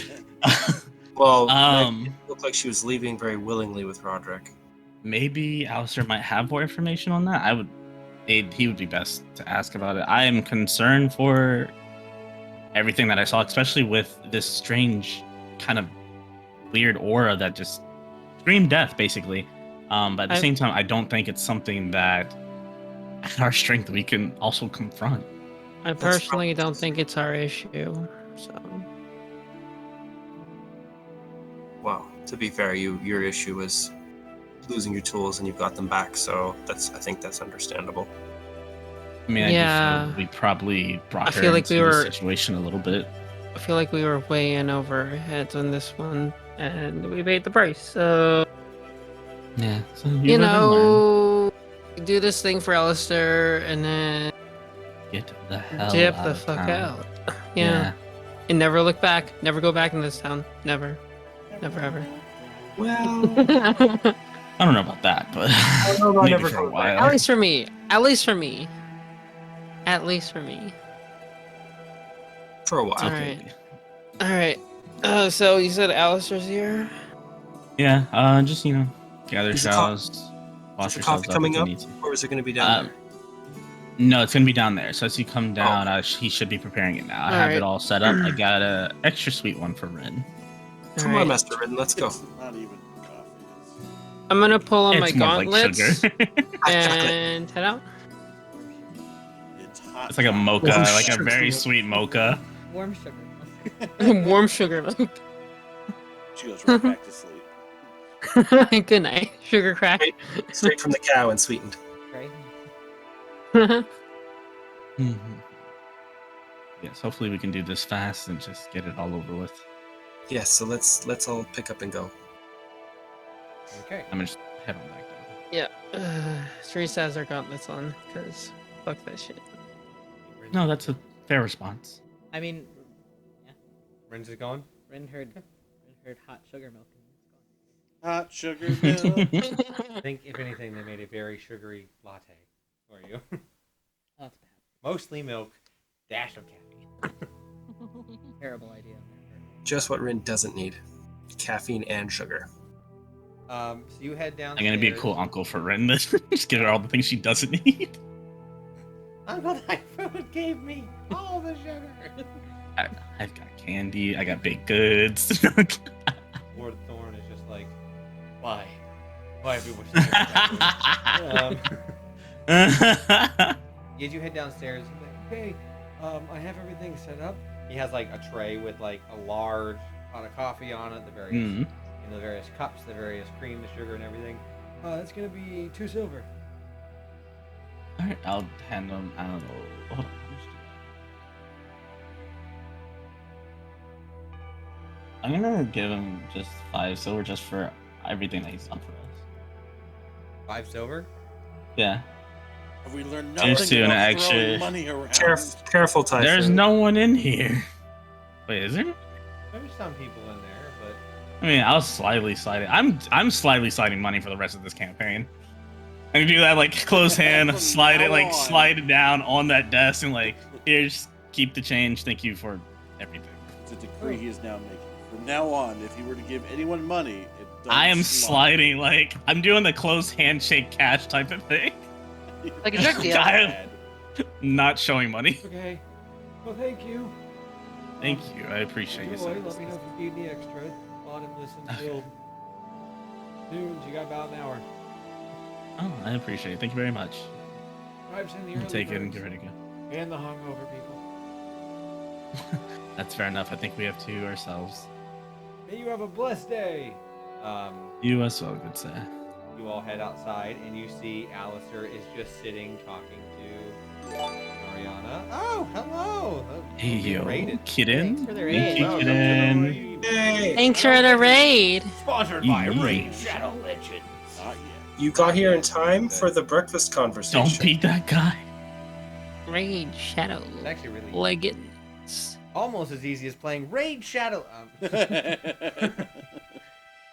S5: Well,
S3: Um,
S5: Maggie looked like she was leaving very willingly with Roderick.
S3: maybe Alistair might have more information on that. He would be best to ask about it. I am concerned for everything that I saw, especially with this strange kind of weird aura that just screamed death, basically. But at the same time, I don't think it's something that at our strength we can also confront.
S2: I personally don't think it's our issue. So.
S5: Well, to be fair, your issue was losing your tools and you've got them back, so I think that's understandable.
S3: I mean, I do feel we probably brought her into the situation a little bit.
S2: I feel like we were way in over our heads on this one, and we paid the price. So
S3: yeah, so
S2: you know, do this thing for Alistair, and then
S3: get the hell
S2: dip
S3: out
S2: the
S3: of
S2: fuck
S3: town.
S2: out. Yeah, and never look back. Never go back in this town. Never, never ever.
S5: Well,
S3: I don't know about that, but
S5: I don't know,
S3: maybe
S5: never
S3: for a
S5: go back.
S3: while.
S2: At least for me. At least for me. At least for me.
S5: For a while.
S2: All right. All right. So you said Alistair's here?
S3: Yeah. Just gather
S5: Is the
S3: showers, wash
S5: Is the
S3: yourselves
S5: coffee
S3: up
S5: coming
S3: if you
S5: up,
S3: need to.
S5: or is it going to be down there?
S3: No, it's gonna be down there. So as you come down, he should be preparing it now. I have it all set up. I got a extra sweet one for Rin.
S5: Come on, Master Ridden, let's go.
S4: It's not even coffee.
S2: I'm gonna pull on my
S3: It's more like
S2: gauntlets
S3: sugar.
S2: and head out.
S4: It's hot.
S3: It's like a mocha, like a very sweet mocha.
S6: Warm sugar.
S2: Warm sugar milk.
S4: She goes right back to sleep.
S2: Good night, sugar crack.
S5: Straight from the cow and sweetened.
S6: Right?
S3: Yes, hopefully we can do this fast and just get it all over with.
S5: Yes, so let's all pick up and go.
S1: Okay.
S3: I'm gonna just head on back down.
S2: Yeah. Therese has her gauntlets on, because fuck that shit.
S3: No, that's a fair response.
S6: I mean,
S1: Rin's is going?
S6: Rin heard hot sugar milk.
S4: Hot sugar milk.
S1: I think, if anything, they made a very sugary latte for you.
S6: That's bad.
S1: Mostly milk, dash of caffeine.
S6: Terrible idea.
S5: Just what Rin doesn't need. Caffeine and sugar.
S1: So you head down.
S3: I'm gonna be a cool uncle for Rin. Just give her all the things she doesn't need.
S1: Uncle Typhoon gave me all the sugar.
S3: I've got candy. I got baked goods.
S1: Lord Thorn is just like, why? Why have we wished Did you head downstairs? He's like, okay, I have everything set up. He has like a tray with like a large pot of coffee on it, the various, the various cups, the various cream, the sugar, and everything. It's gonna be 2 silver.
S3: All right, I'll hand him. I don't know. Hold on. I'm gonna give him just 5 silver just for everything that he's done for us.
S1: 5 silver?
S3: Yeah.
S4: Have we learned
S3: Just
S4: nothing
S3: doing
S4: about
S3: extra-
S4: throwing money around?
S5: Careful, Typhoon.
S3: There's no one in here. Wait, is there?
S1: There's some people in there, but
S3: I mean, I was slightly sliding. I'm slightly sliding money for the rest of this campaign. I can do that, like close hand,
S4: From
S3: slide it,
S4: now
S3: like
S4: on.
S3: slide it down on that desk, and like here, just keep the change. Thank you for everything.
S4: It's a decree he is now making. From now on, if he were to give anyone money, it does
S3: I am
S4: slide.
S3: sliding, like I'm doing the close handshake cash type of thing.
S7: Like a drug deal.
S3: I am not showing money.
S1: okay. Well, thank you.
S3: Thank you. I appreciate you.
S1: Joy,
S3: saying
S1: let me know
S3: this.
S1: if you need any extra. Bottom listen
S3: Okay.
S1: till noon. You got about an hour.
S3: Oh, I appreciate it. Thank you very much.
S1: Tribes in the
S3: I'll
S1: early
S3: take it and
S1: birds.
S3: get ready to go.
S1: And the hungover people.
S3: That's fair enough. I think we have 2 ourselves.
S1: May you have a blessed day.
S3: You as well, good sir.
S1: You all head outside, and you see Alistair is just sitting talking to Mariana. Oh, hello.
S3: Hey,
S1: You're
S3: yo,
S1: raided.
S3: kitten.
S6: Thanks for the
S3: Thank
S6: raid.
S3: you,
S1: Welcome to the
S3: kitten.
S1: raid.
S5: Hey,
S2: Thanks for the raid.
S1: Sponsored by
S3: Yeah.
S1: Raid Shadow Legends.
S4: Not yet.
S5: you got here in time for the breakfast conversation.
S3: Don't beat that guy.
S2: Raid Shadow
S1: It's actually really
S2: Legends.
S1: almost as easy as playing Raid Shadow.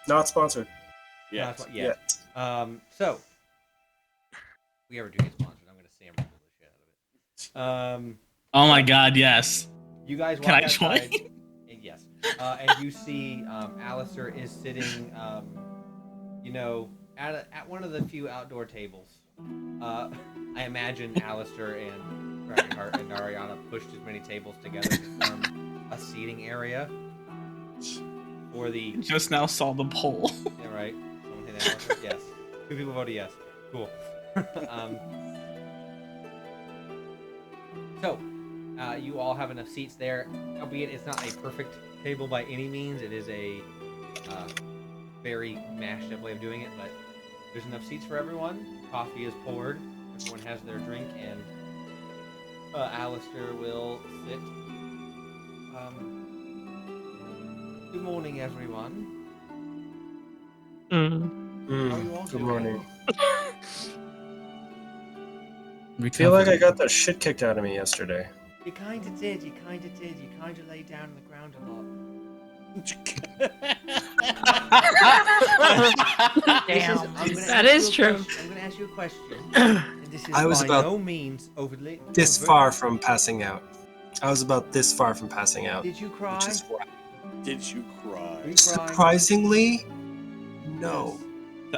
S5: Not sponsored.
S4: Yeah.
S1: Yeah. So, if we ever do get sponsored, I'm gonna Sam Rumble the shit out of it.
S3: Oh my god, yes.
S1: You guys walk
S3: Can I
S1: outside.
S3: join?
S1: Yes. And you see Alistair is sitting, at one of the few outdoor tables. I imagine Alistair and Dragonheart and Ariana pushed as many tables together to form a seating area for the.
S3: Just now saw the poll.
S1: Yeah, right. Someone hit Alistair? Yes. 2 people voted yes. Cool. So, you all have enough seats there, albeit it's not a perfect table by any means. It is a very mashed up way of doing it, but there's enough seats for everyone. Coffee is poured. Everyone has their drink, and Alistair will sit. Good morning, everyone. How are you all
S5: Good
S1: doing?
S5: morning. I feel like I got the shit kicked out of me yesterday.
S1: You kinda did. You kinda laid down on the ground a lot.
S7: Damn.
S2: That is true.
S1: I'm gonna ask you a question. And this is
S5: I was
S1: by
S5: about
S1: no means overly.
S5: This far from passing out. I was about this far from passing out.
S1: Did you cry?
S5: Which is why.
S4: Did you
S1: Were
S4: cry?
S1: you crying?
S5: Surprisingly, no.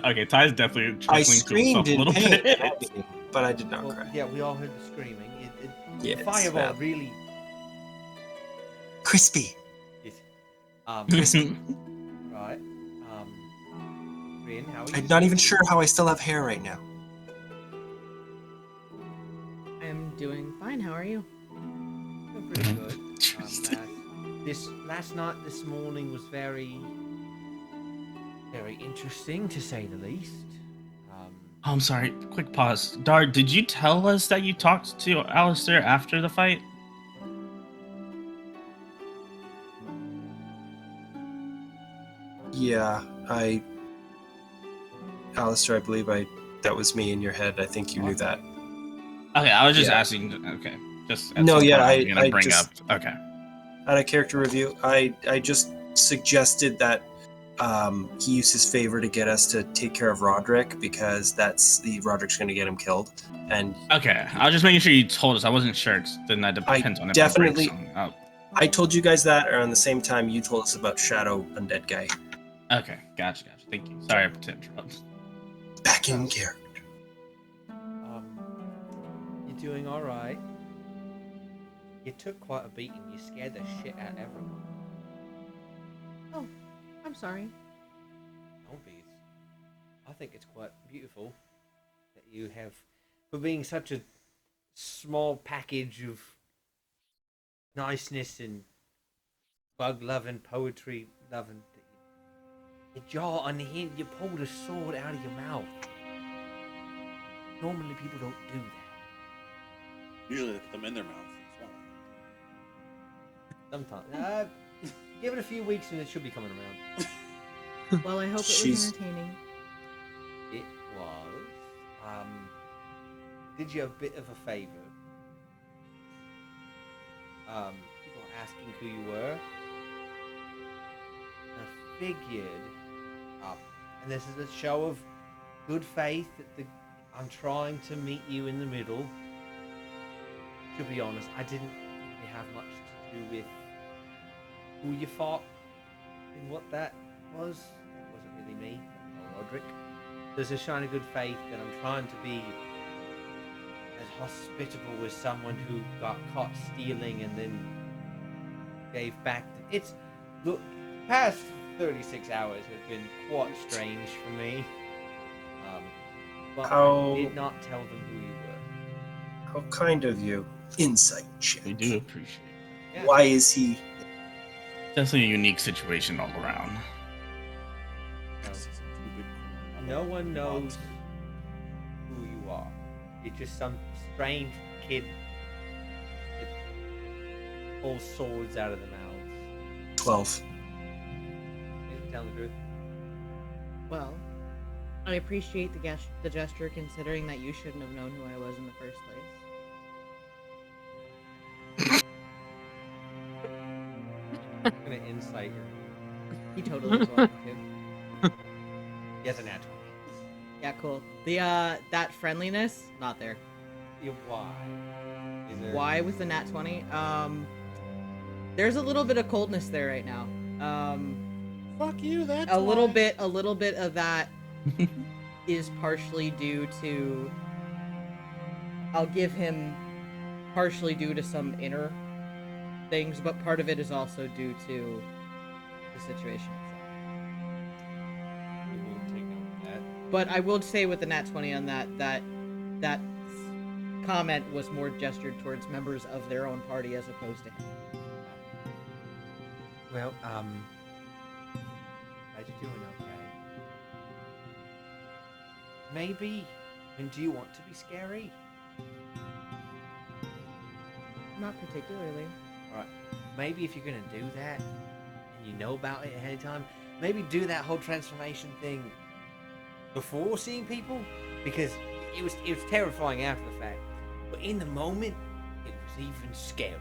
S3: Okay, Ty's definitely
S5: I
S3: chuckling to
S5: screamed
S3: himself a
S5: in
S3: little
S5: pain,
S3: bit.
S5: but I did not
S1: Well,
S5: cry.
S1: yeah, we all heard the screaming.
S5: Yes,
S1: the fireball
S5: ma'am.
S1: really.
S5: Crispy.
S3: Crispy.
S1: Right. Rin, how are you?
S5: I'm not even sure how I still have hair right now.
S6: I'm doing fine. How are you?
S1: Doing pretty good. This morning was very interesting to say the least.
S3: Oh, I'm sorry. Quick pause. Dar, did you tell us that you talked to Alistair after the fight?
S5: Yeah, Alistair, I believe that was me in your head. I think you knew that.
S3: Okay, I was just
S5: Yeah.
S3: asking. Okay, just
S5: No,
S3: some
S5: yeah,
S3: point I'm
S5: I
S3: gonna bring
S5: just-
S3: up. Okay.
S5: At a character review, I just suggested that he used his favor to get us to take care of Roderick because Roderick's going to get him killed. And
S3: Okay, I was just making sure you told us. I wasn't sure. 'Cause then that depends on if
S5: definitely-
S3: I break something up.
S5: I told you guys that around the same time you told us about Shadow Undead Guy.
S3: Okay, gotcha. Thank you. Sorry to interrupt.
S5: Back in character.
S1: You're doing all right. You took quite a beating. You scared the shit out of everyone.
S6: Oh, I'm sorry.
S1: Don't be. I think it's quite beautiful that you have, for being such a small package of niceness and bug loving, poetry loving. Your jaw unhinged. You pulled a sword out of your mouth. Normally people don't do that.
S4: Usually they put them in their mouths.
S1: Sometimes. Give it a few weeks and it should be coming around.
S6: Well, I hope it was
S5: She's-
S6: entertaining.
S1: It was. Did you a bit of a favor? People asking who you were. I figured, and this is a show of good faith that I'm trying to meet you in the middle. To be honest, I didn't really have much to do with who you fought and what that was. It wasn't really me or Roderick. There's a shine of good faith that I'm trying to be as hospitable as someone who got caught stealing and then gave back. It's the past 36 hours have been quite strange for me. But
S5: How-
S1: I did not tell them who you were.
S5: How kind of you. Insight check.
S3: We do appreciate it.
S1: Yeah.
S5: Why is he?
S3: Definitely a unique situation all around.
S1: No one knows who you are. You're just some strange kid that pulls swords out of their mouths.
S5: 12.
S1: You tell the truth.
S6: Well, I appreciate the gesture considering that you shouldn't have known who I was in the first place.
S1: I'm gonna insight you.
S6: He totally is going to.
S1: Yes, an natural.
S6: Yeah, cool. The that friendliness, not there.
S1: Why? Is there...
S6: Why with the nat 20? There's a little bit of coldness there right now.
S4: Fuck you. That's
S6: a little
S4: why.
S6: bit of that is partially due to. I'll give him partially due to some inner things, but part of it is also due to the situation itself.
S1: We won't take note of that.
S6: But I will say with the nat 20 on that comment was more gestured towards members of their own party as opposed to him.
S1: Well, glad you're doing okay. Maybe, and do you want to be scary?
S6: Not particularly.
S1: Alright, maybe if you're gonna do that, and you know about it ahead of time, maybe do that whole transformation thing before seeing people, because it was terrifying after the fact, but in the moment, it was even scarier.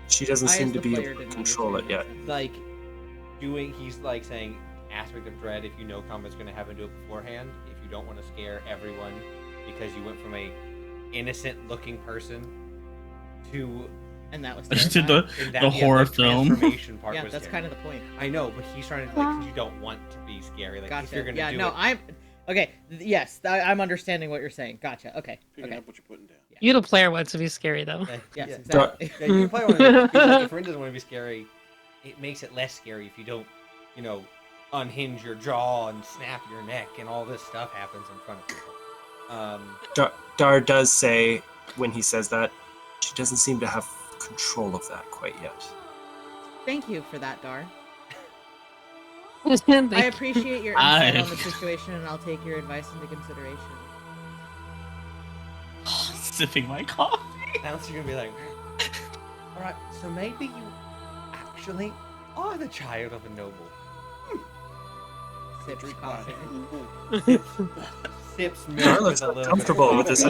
S5: She doesn't
S6: I,
S5: seem
S6: as
S5: to
S6: the
S5: be
S6: player,
S5: able to
S6: didn't
S5: control it
S6: understand
S5: yet.
S6: that.
S1: Like, he's like saying aspect of dread if you know combat's gonna happen, do it beforehand. If you don't want to scare everyone because you went from a innocent looking person to
S6: And that was
S3: To
S6: terrifying.
S3: the horror film.
S1: transformation part
S6: Yeah,
S1: was
S6: that's
S1: scary.
S6: kind of the point.
S1: I know, but he's trying to like 'cause you don't want to be scary. Like if
S6: Gotcha.
S1: you're gonna
S6: Yeah,
S1: do
S6: no,
S1: it,
S6: I'm okay. Yes, I'm understanding what you're saying. Gotcha. Okay.
S4: Picking
S6: Okay.
S4: up what you're putting down.
S2: You the player wants to be scary though.
S6: Yes,
S1: yeah.
S6: exactly.
S1: Yeah, you can play one. Like, if Rin doesn't want to be scary, it makes it less scary if you don't, unhinge your jaw and snap your neck and all this stuff happens in front of people.
S5: Dar does say, when he says that, she doesn't seem to have control of that quite yet.
S6: Thank you for that, Dar.
S2: Thank
S6: I
S2: you.
S6: appreciate your insight on the situation, and I'll take your advice into consideration.
S3: Sipping my coffee.
S1: Now you're gonna be like, all right, so maybe you actually are the child of a noble.
S6: Sips
S4: Drink
S6: coffee.
S1: Sips
S5: Dar
S1: milk
S5: looks
S1: with a little
S5: uncomfortable with this.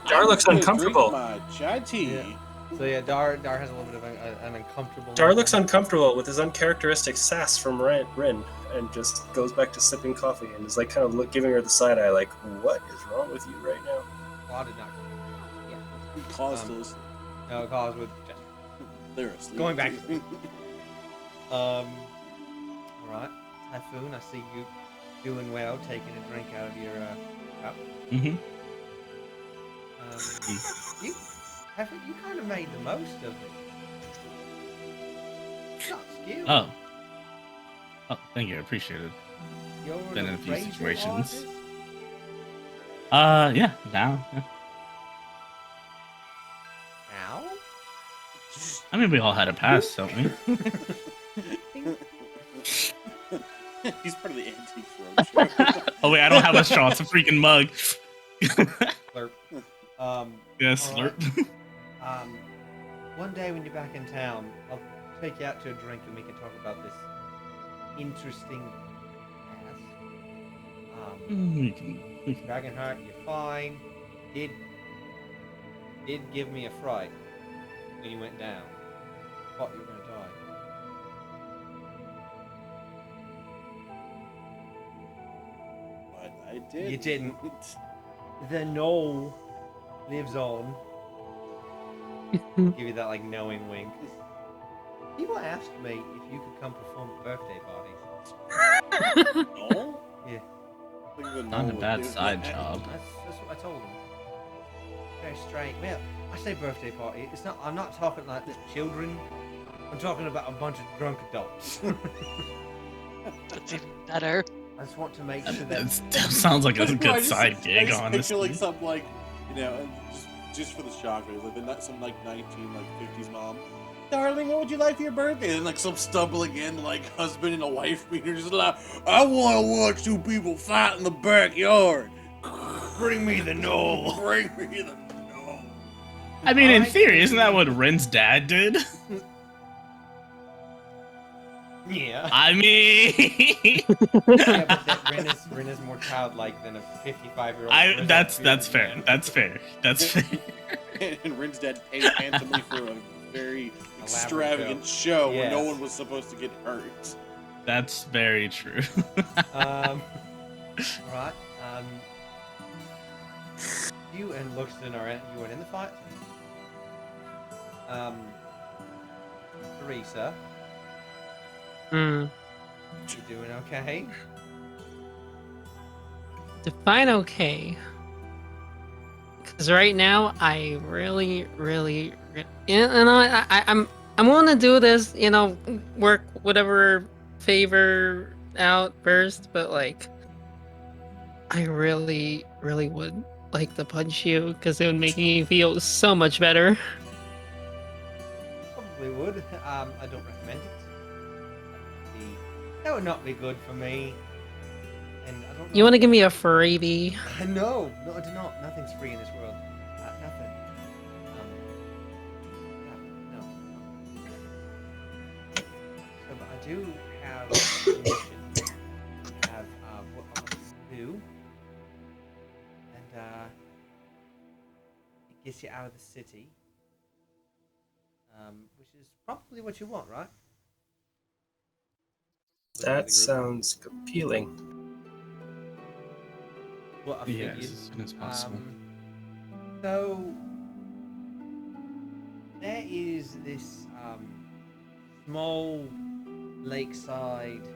S5: Dar looks uncomfortable.
S4: My chai tea.
S1: Yeah. So yeah, Dar has a little bit of an uncomfortable.
S5: Dar looks uncomfortable with his uncharacteristic sass from Rin, and just goes back to sipping coffee and is like kind of giving her the side eye, like, "What is wrong with you right now?"
S1: Claw did not.
S4: Cause to listen.
S1: No, Claws with just.
S4: They're asleep.
S1: Going back to all right, Typhoon. I see you doing well, taking a drink out of your cup.
S3: Mm-hmm.
S1: You kind of made the most of it. It's not skill.
S3: Oh, thank you. I appreciate it.
S1: You're
S3: been
S1: an
S3: in a few
S1: appraisal
S3: situations.
S1: artist?
S3: Yeah, now. Yeah.
S1: Now?
S3: I mean, we all had a past, don't we?
S4: He's part of the antique throw show.
S3: Oh wait, I don't have a straw. It's a freaking mug.
S1: Slurp.
S3: Yes,
S1: Alright.
S3: slurp.
S1: One day when you're back in town, I'll take you out to a drink and we can talk about this interesting past.
S3: We can-
S1: Dragonheart, you're fine. Did give me a fright when you went down. Thought you were gonna die.
S4: But I did.
S1: You didn't. The no lives on. Give you that like knowing wink. People ask me if you could come perform at birthday parties.
S4: No?
S1: Yeah.
S4: I think the
S3: Not
S4: no
S3: a
S4: would
S3: bad
S4: do
S3: side
S4: that.
S3: job.
S1: That's what I told them. Very strange. Well, I say birthday party. It's not. I'm not talking like the children. I'm talking about a bunch of drunk adults.
S7: That's even better.
S1: I just want to make sure that.
S3: That sounds like a
S4: No, I
S3: good
S4: just-
S3: side
S4: I
S3: gig,
S4: just picture
S3: honestly.
S4: like some like, just for the shock value, like some like 1950s mom. Darling, what would you like for your birthday? And like some stumbling in like husband and a wife meeting, just like, I want to watch two people fight in the backyard.
S1: Bring me the no.
S4: Bring me the no.
S3: I mean, in
S1: I
S3: theory, isn't that
S1: think-
S3: what Ren's dad did?
S1: Yeah.
S3: I mean,
S1: Yeah, but that Ren is more childlike than a 55-year-old.
S3: that's fair. That's fair. That's fair.
S4: And Rin's dad paid handsomely for a very extravagant show where no
S1: Yes.
S4: one was supposed to get hurt.
S3: That's very true.
S1: Right. You and Luxton you weren't in the fight. Teresa,
S2: Hmm.
S1: you doing okay?
S2: Define okay. Because right now, I and I'm willing to do this, work whatever favor out first, but like, I really would like to punch you because it would make me feel so much better.
S1: Probably would. I don't recommend it. That would not be good for me. And I don't know.
S2: You want to give me a freebie?
S1: No, I do not. Nothing's free in this world. Nothing. No. So, but I do have a mission. I have what I want to do, and it gets you out of the city, which is probably what you want, right?
S5: That sounds appealing.
S1: What I
S3: Yes,
S1: figured.
S3: as soon as possible.
S1: So there is this small lakeside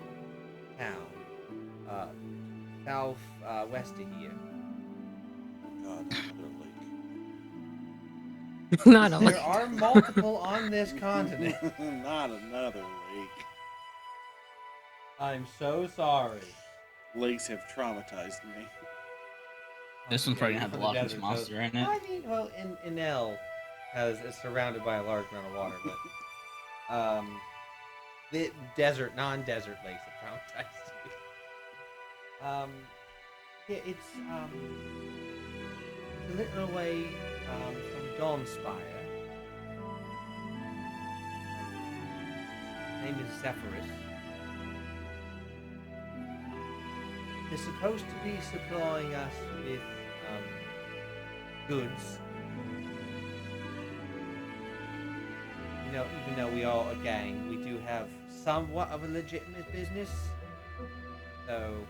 S1: town, south west of here.
S4: Oh God, another
S2: Not a
S1: There are multiple on this continent.
S4: lake. Not another lake.
S1: I'm so sorry.
S4: Lakes have traumatized me.
S3: This one's probably gonna have the
S1: For the
S3: Loch Ness
S1: desert,
S3: monster in
S1: so-
S3: it.
S1: I mean, well, in L, has it's surrounded by a large amount of water, but the non-desert lakes have traumatized me. Yeah, it's a little away from Dawnspire. Name is Zephyrus. They're supposed to be supplying us with goods. Even though we are a gang, we do have somewhat of a legitimate business. So,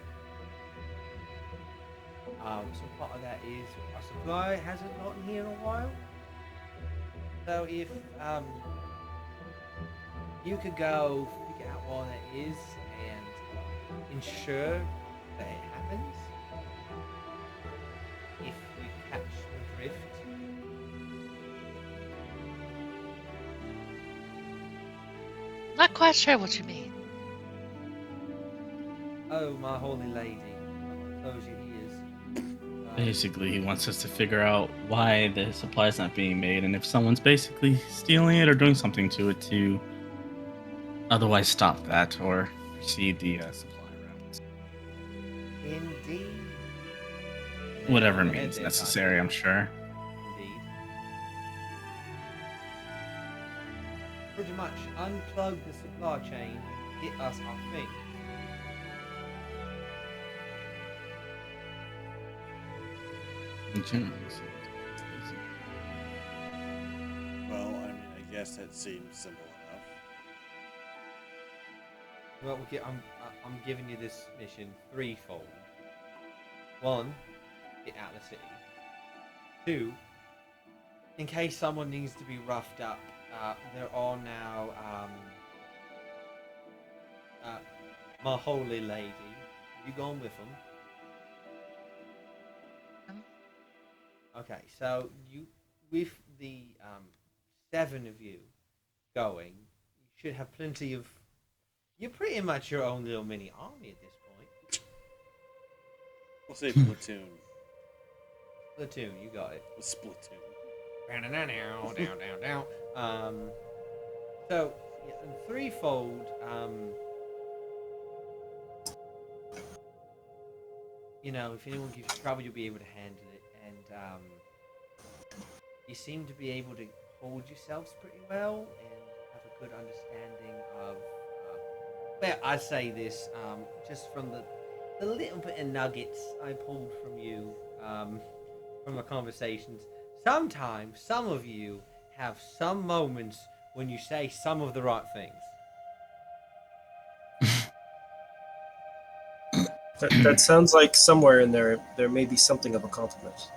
S1: some part of that is our supply hasn't gotten here in a while. So if you could go figure out what that is and ensure that it happens, if you catch the drift.
S7: Not quite sure what you mean.
S1: Oh, my holy lady, close your ears.
S3: Basically, he wants us to figure out why the supply's not being made, and if someone's basically stealing it or doing something to it to otherwise stop that or proceed the supply routes.
S1: Indeed.
S3: Whatever
S1: Go ahead
S3: means
S1: there,
S3: necessary, I'm sure.
S1: Indeed. Pretty much unplug the supply chain, get us our thing.
S3: Generally,
S4: Well, I mean, I guess that seems simple enough.
S1: Well, I'm giving you this mission threefold. One, get out of the city. Two, in case someone needs to be roughed up, there are now my holy lady. You gone with them? Okay, so you, with the 7 of you going, you should have plenty of. You're pretty much your own little mini army at this point.
S4: We'll say platoon.
S1: Platoon, you got it.
S4: A splatoon.
S1: Down. So, yeah, and threefold. If anyone gives you trouble, you'll be able to handle it, and you seem to be able to hold yourselves pretty well and have a good understanding of. Well, I say this just from the little bit of nuggets I pulled from you from the conversations. Sometimes some of you have some moments when you say some of the right things.
S5: That sounds like somewhere in there may be something of a compliment.
S1: Just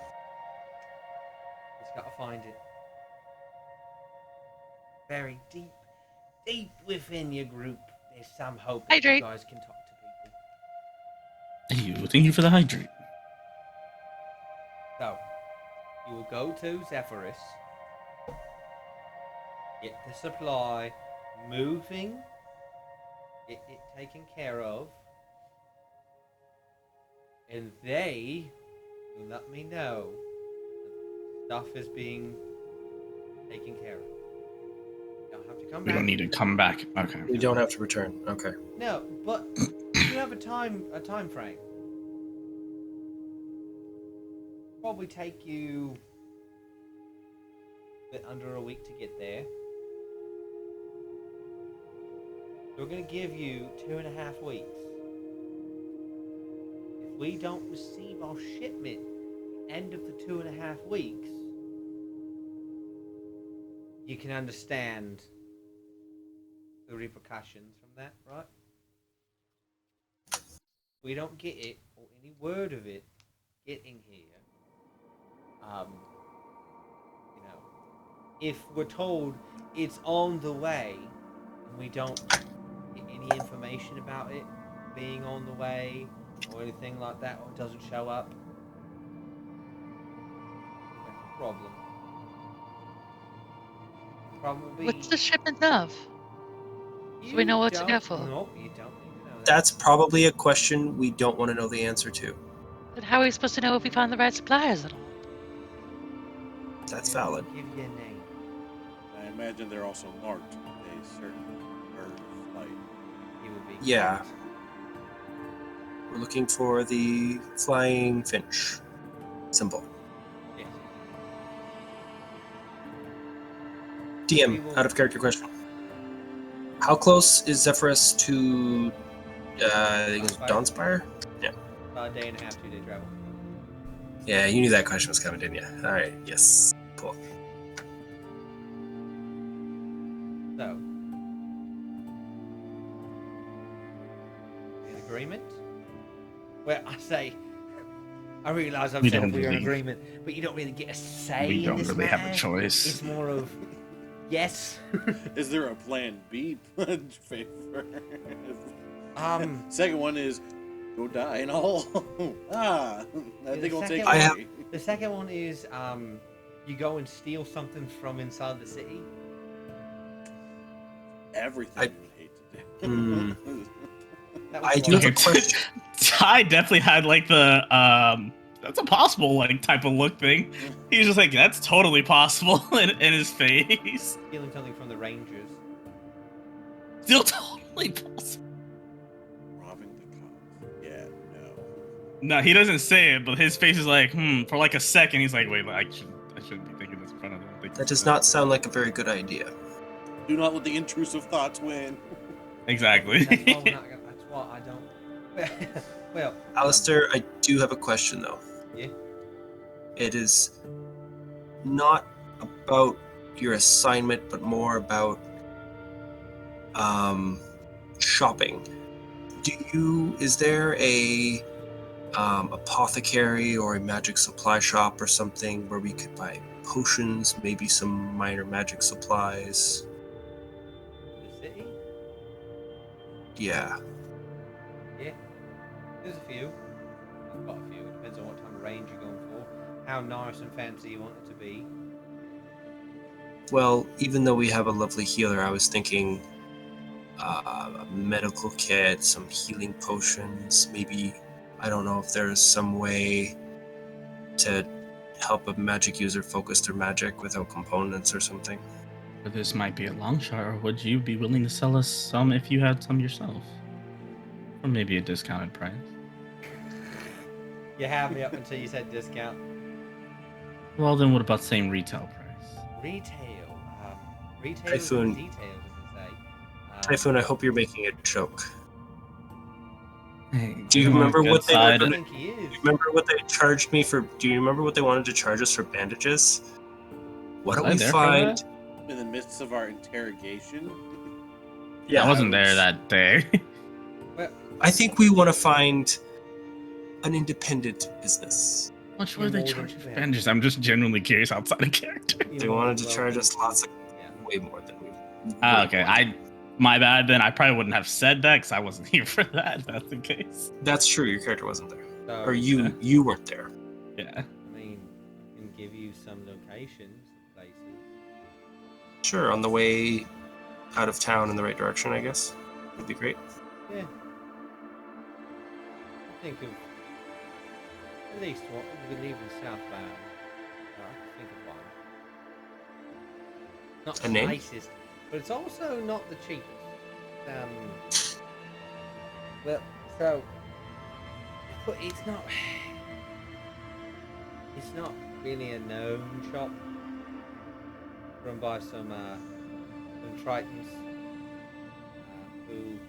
S1: gotta find it. Very deep within your group, there's some hope that you
S7: Hydrate.
S1: guys can talk to people.
S3: thank you for the hydrate.
S1: So, you will go go to Zephyrus, get the supply moving, get it taken care of, and they will let me know that stuff is being taken care of. You don't have to come
S3: We
S1: back.
S3: don't need to come back. Okay.
S5: We don't have to return. Okay.
S1: No, but you have a time frame. Probably take you a bit under a week to get there. We're going to give you 2.5 weeks. If we don't receive our shipment at the end of the 2.5 weeks, you can understand the repercussions from that, right? If we don't get it, or any word of it getting here, you know, if we're told it's on the way, and we don't get any information about it being on the way, or anything like that, or it doesn't show up, that's a problem. The problem will be,
S7: What's the shipment of? So we know what to go for.
S1: No, you don't need to know that.
S5: That's probably a question we don't want to know the answer to.
S7: But how are we supposed to know if we found the right suppliers at all?
S5: That's
S1: They won't
S5: valid.
S1: give you a name.
S4: I imagine they're also marked with a certain bird flight.
S1: It would be
S5: Yeah. We're looking for the flying finch symbol.
S1: Yes.
S5: DM, out of character question. How close is Zephyrus to I think it's Dawnspire?
S1: About a day and a half, 2-day travel.
S5: Yeah, you knew that question was coming, didn't you? Alright, yes. Cool.
S1: So, in agreement? Well, I realise I've
S3: We
S1: said
S3: don't
S1: we're in
S3: really-
S1: agreement, but you don't really get a say
S3: We
S1: in
S3: don't
S1: this
S3: really have a
S1: matter.
S3: choice.
S1: It's more of yes.
S4: Is there a plan B pledge favor? Second one is go die in a hole. I think I'll take
S5: I have-
S4: it.
S1: The second one is you go and steal something from inside the city.
S4: Everything
S5: I-
S4: I would hate to do.
S1: That was
S5: I
S1: one.
S5: do have a question.
S3: Ty definitely had like the that's a possible like type of look thing. He's just like, that's totally possible in his face.
S1: Stealing something from the Rangers.
S3: Still totally possible.
S4: Robbing the cops. Yeah, no.
S3: No, he doesn't say it, but his face is like, for like a second. He's like, wait, I shouldn't be thinking this in front of him.
S5: That does not sound like a very good idea.
S4: Do not let the intrusive thoughts win.
S3: Exactly.
S1: That's why we're not gonna, that's why I don't. Well,
S5: Alistair, I do have a question though.
S1: Yeah.
S5: It is not about your assignment, but more about shopping. Is there a apothecary or a magic supply shop or something where we could buy potions, maybe some minor magic supplies?
S1: the city.
S5: Yeah.
S1: Yeah, there's a few. There's quite a few. It depends on what type of range you're going for, how nice and fancy you want it to be.
S5: Well, even though we have a lovely healer, I was thinking a medical kit, some healing potions, maybe, I don't know if there's some way to help a magic user focus their magic without components or something.
S3: But this might be a long shot, or would you be willing to sell us some if you had some yourself? Or maybe a discounted price.
S1: You had me up until you said discount.
S3: Well, then what about same retail price?
S1: Retail. Retail.
S5: Typhoon.
S1: Details, as they say.
S5: Typhoon, I hope you're making a joke.
S3: Hey,
S5: Do you
S3: come on,
S5: remember
S3: good
S5: what they were
S3: side.
S1: I
S5: gonna-
S1: think he is.
S5: Remember what they charged me for? Do you remember what they wanted to charge us for bandages? Why don't
S3: Was I
S5: we
S3: there for
S5: find?
S3: that?
S4: In the midst of our interrogation.
S5: Yeah,
S3: I wasn't there that day.
S1: Well,
S5: I think we want to find an independent business.
S3: How much
S1: You're
S3: were they
S1: more than
S3: charging for
S1: fair.
S3: bandages? I'm just genuinely curious outside of character.
S1: you're
S5: They
S1: more
S5: wanted
S1: than
S5: to charge
S1: welcome.
S5: us lots of,
S1: Yeah.
S5: way more than we.
S3: Okay. My bad then. I probably wouldn't have said that because I wasn't here for that, if that's the case.
S5: That's true. Your character wasn't there,
S1: So,
S5: or you weren't there.
S3: Yeah.
S1: I mean, you can give you some locations of places.
S5: Sure, on the way out of town in the right direction, I guess. Would be great.
S1: Yeah. I think of at least what we leave in southbound. I can think of one. Not
S5: A
S1: the
S5: name?
S1: nicest, but it's also not the cheapest. Well, so it's not. It's not really a known shop. Run by some Tritons who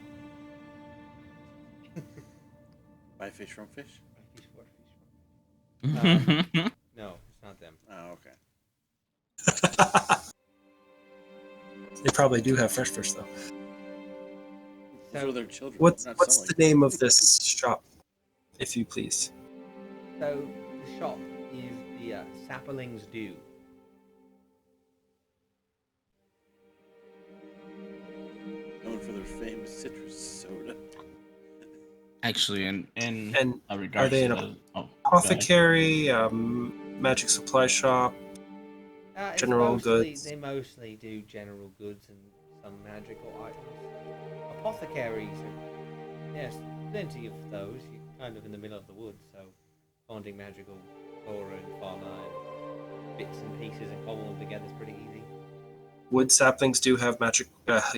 S4: Buy fish from fish?
S1: fish for fish. No, it's not them.
S4: Oh, okay.
S5: They probably do have fresh fish, though.
S4: Those are their children.
S5: What's
S4: not
S5: the
S4: selling.
S5: name of this shop, if you please?
S1: So the shop is the Sapperling's Dew.
S4: Known for their famous citrus soda.
S3: Actually, in
S5: And
S3: regards
S5: are they
S3: to
S5: in a
S3: the,
S5: apothecary, magic supply shop?
S1: It's
S5: General
S1: mostly,
S5: goods.
S1: They mostly do general goods and some magical items. Apothecaries are, yes, plenty of those. You're kind of in the middle of the woods, so finding magical flora and fauna and bits and pieces and cobble them together is pretty easy.
S5: Wood saplings do have magic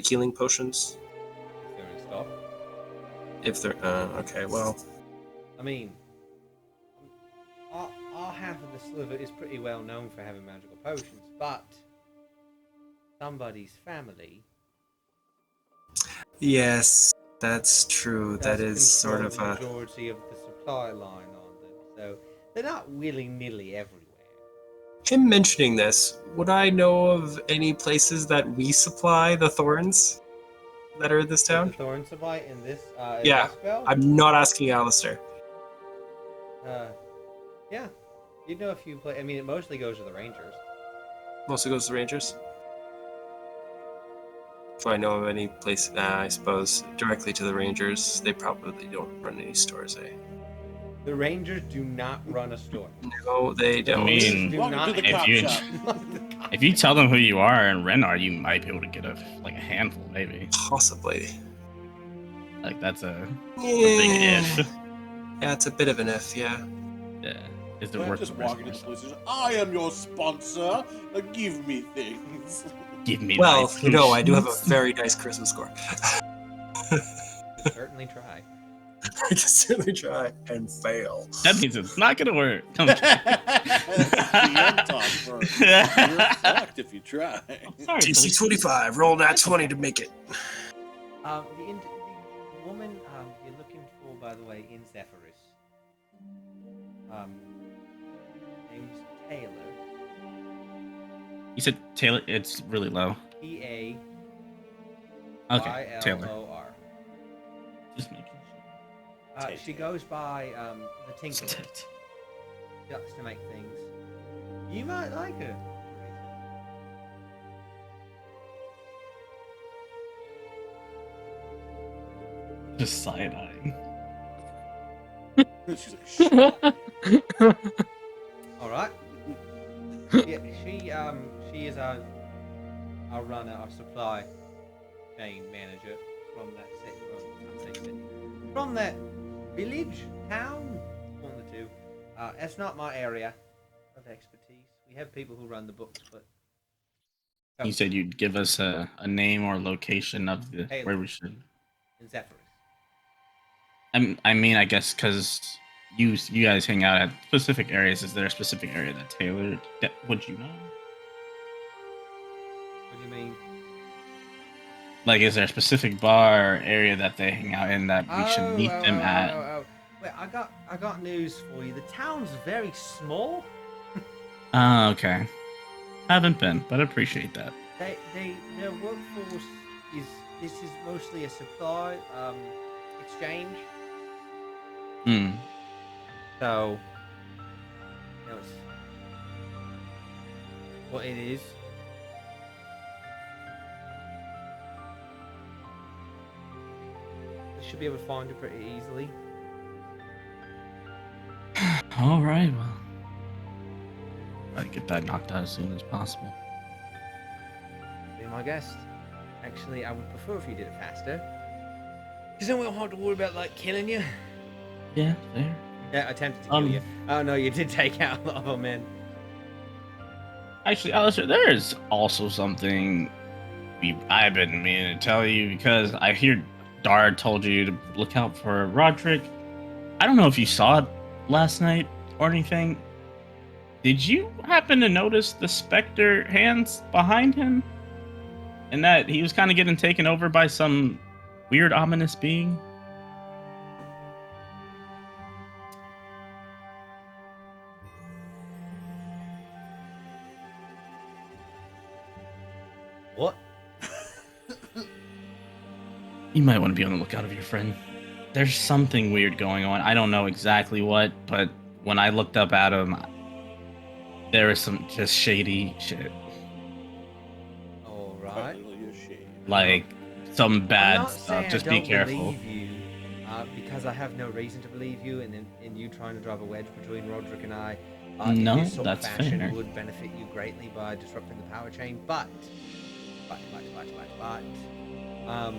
S5: healing potions.
S1: If they're in stock.
S5: If they're okay, well,
S1: I mean, our half of the sliver is pretty well known for having magical potions, but somebody's family
S5: yes, that's true. That
S1: does
S5: is sort
S1: control
S5: of
S1: the
S5: a.
S1: majority of the supply line on them, so they're not willy-nilly everywhere.
S5: Him mentioning this, would I know of any places that we supply the thorns that are in this
S1: The
S5: town?
S1: thorn supply in this
S5: Yeah,
S1: Westbell?
S5: I'm not asking Alistair.
S1: Yeah, you know a few places. I mean, it mostly goes to the Rangers.
S5: Mostly goes to Rangers. If I know of any place, I suppose directly to the Rangers, they probably don't run any stores, eh?
S1: The Rangers do not run a store.
S5: No, they
S1: The
S5: don't.
S1: Rangers
S3: mean,
S1: do
S4: Welcome
S1: not
S4: to the
S3: if
S4: cop
S3: you-
S4: shop.
S3: if you tell them who you are and Renar, you might be able to get a handful, maybe.
S5: Possibly.
S3: Like that's a
S5: Yeah.
S3: big if.
S5: Yeah, it's a bit of an if, yeah.
S3: Yeah. Is the
S4: Don't
S3: worth
S4: just
S3: the risk?
S4: walk into the police station. I am your sponsor. Give me things.
S3: Give me.
S5: Well,
S3: life.
S5: you know, I do have a very nice charisma score.
S1: Certainly try.
S5: I can certainly try and fail.
S3: That means it's not gonna work. Come
S4: That's DM talk for you're fucked if you try.
S3: Sorry,
S5: DC 25, roll that 20 to make it.
S1: The woman you're looking for, by the way, in Zephyrus, name's Taylor.
S3: You said Taylor. It's really low.
S1: Taylor.
S3: Okay, Taylor. Just making sure.
S1: She goes by the Tinker. She likes to make things. You might like her.
S3: Just side-eyeing.
S4: She's like, shit.
S1: All right. Yeah, she is our runner, our supply chain manager from that city, from that village, town, one of the two. That's not my area of expertise. We have people who run the books, but
S3: You said you'd give us a name or location of the
S1: Taylor.
S3: where we should.
S1: in Zephyrus.
S3: I mean, I guess because you guys hang out at specific areas. Is there a specific area that Taylor would you know?
S1: What do you mean?
S3: Like, is there a specific bar or area that they hang out in that we should meet them at?
S1: Wait, I got news for you. The town's very small.
S3: Oh, okay. Haven't been, but I appreciate that.
S1: Their workforce is mostly a supply exchange.
S3: Hmm.
S1: So, it's what it is. They should be able to find it pretty easily.
S3: All right. Well, try to get that knocked out as soon as possible.
S1: Be my guest. Actually, I would prefer if you did it faster. Because then we don't have to worry about, like, killing you.
S3: Yeah, fair.
S1: Yeah, attempted to kill you. Oh, no, you did take out a lot of them, man.
S3: Actually, Alistair, there is also something I've been meaning to tell you, because I hear Dard told you to look out for Roderick. I don't know if you saw it last night or anything. Did you happen to notice the specter hands behind him? And that he was kind of getting taken over by some weird, ominous being?
S1: What?
S3: You might want to be on the lookout of your friend. There's something weird going on. I don't know exactly what, but when I looked up at him, there was some just shady shit.
S1: Alright.
S3: Like, some
S1: I'm
S3: bad
S1: not
S3: stuff.
S1: saying
S3: Just
S1: I
S3: be
S1: don't
S3: careful.
S1: believe you, because I have no reason to believe you, and in you trying to drive a wedge between Roderick and I,
S3: No,
S1: in this sort
S3: that's
S1: of fashion
S3: fair.
S1: would benefit you greatly by disrupting the power chain, but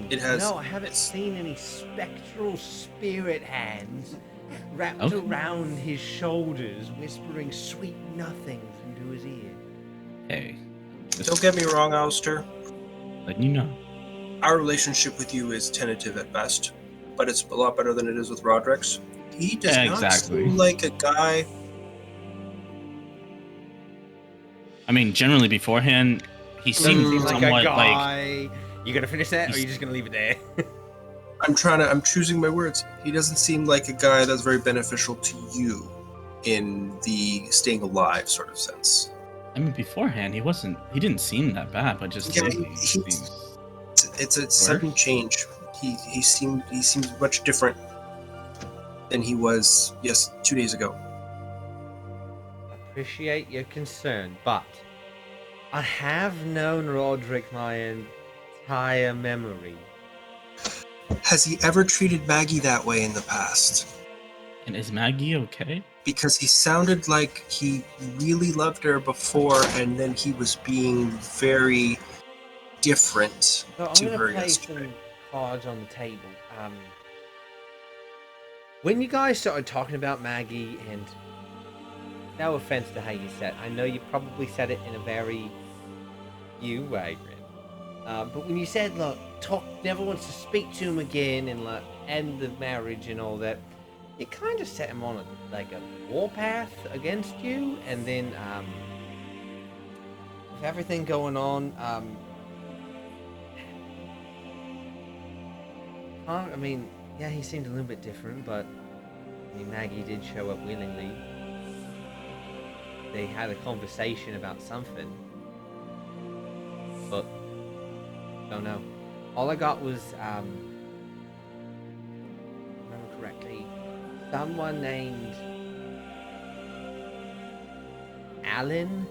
S5: It has-
S1: no, I haven't seen any spectral spirit hands wrapped
S3: Okay.
S1: around his shoulders, whispering sweet nothings into his ear.
S3: Hey, just
S5: Don't get me wrong, Alistair.
S3: letting you know.
S5: Our relationship with you is tentative at best, but it's a lot better than it is with Roderick's. He does
S3: Yeah,
S5: not
S3: exactly.
S5: seem like a guy.
S3: I mean, generally beforehand, he
S1: Doesn't
S3: seemed
S1: seem like a
S3: somewhat like
S1: guy. You gonna finish that, or are you just gonna leave it there?
S5: I'm choosing my words. He doesn't seem like a guy that's very beneficial to you in the staying alive sort of sense.
S3: I mean, beforehand, he didn't seem that bad, but just
S5: Yeah,
S3: lately,
S5: he-
S3: seems
S5: It's a sudden change. He seems much different than he was 2 days ago.
S1: Appreciate your concern, but I have known Roderick my entire memory.
S5: Has he ever treated Maggie that way in the past?
S3: And is Maggie okay?
S5: Because he sounded like he really loved her before, and then he was being very different
S1: So I'm
S5: to
S1: gonna
S5: her
S1: play
S5: yesterday.
S1: some cards on the table. When you guys started talking about Maggie, and no offense to how you said, I know you probably said it in a very you way, Grin. But when you said, look, never wants to speak to him again, and like end the marriage and all that, it kind of set him on a warpath against you, and then with everything going on, I mean, yeah, he seemed a little bit different, but I mean, Maggie did show up willingly. They had a conversation about something, but don't know. All I got was, if I remember correctly, someone named Alan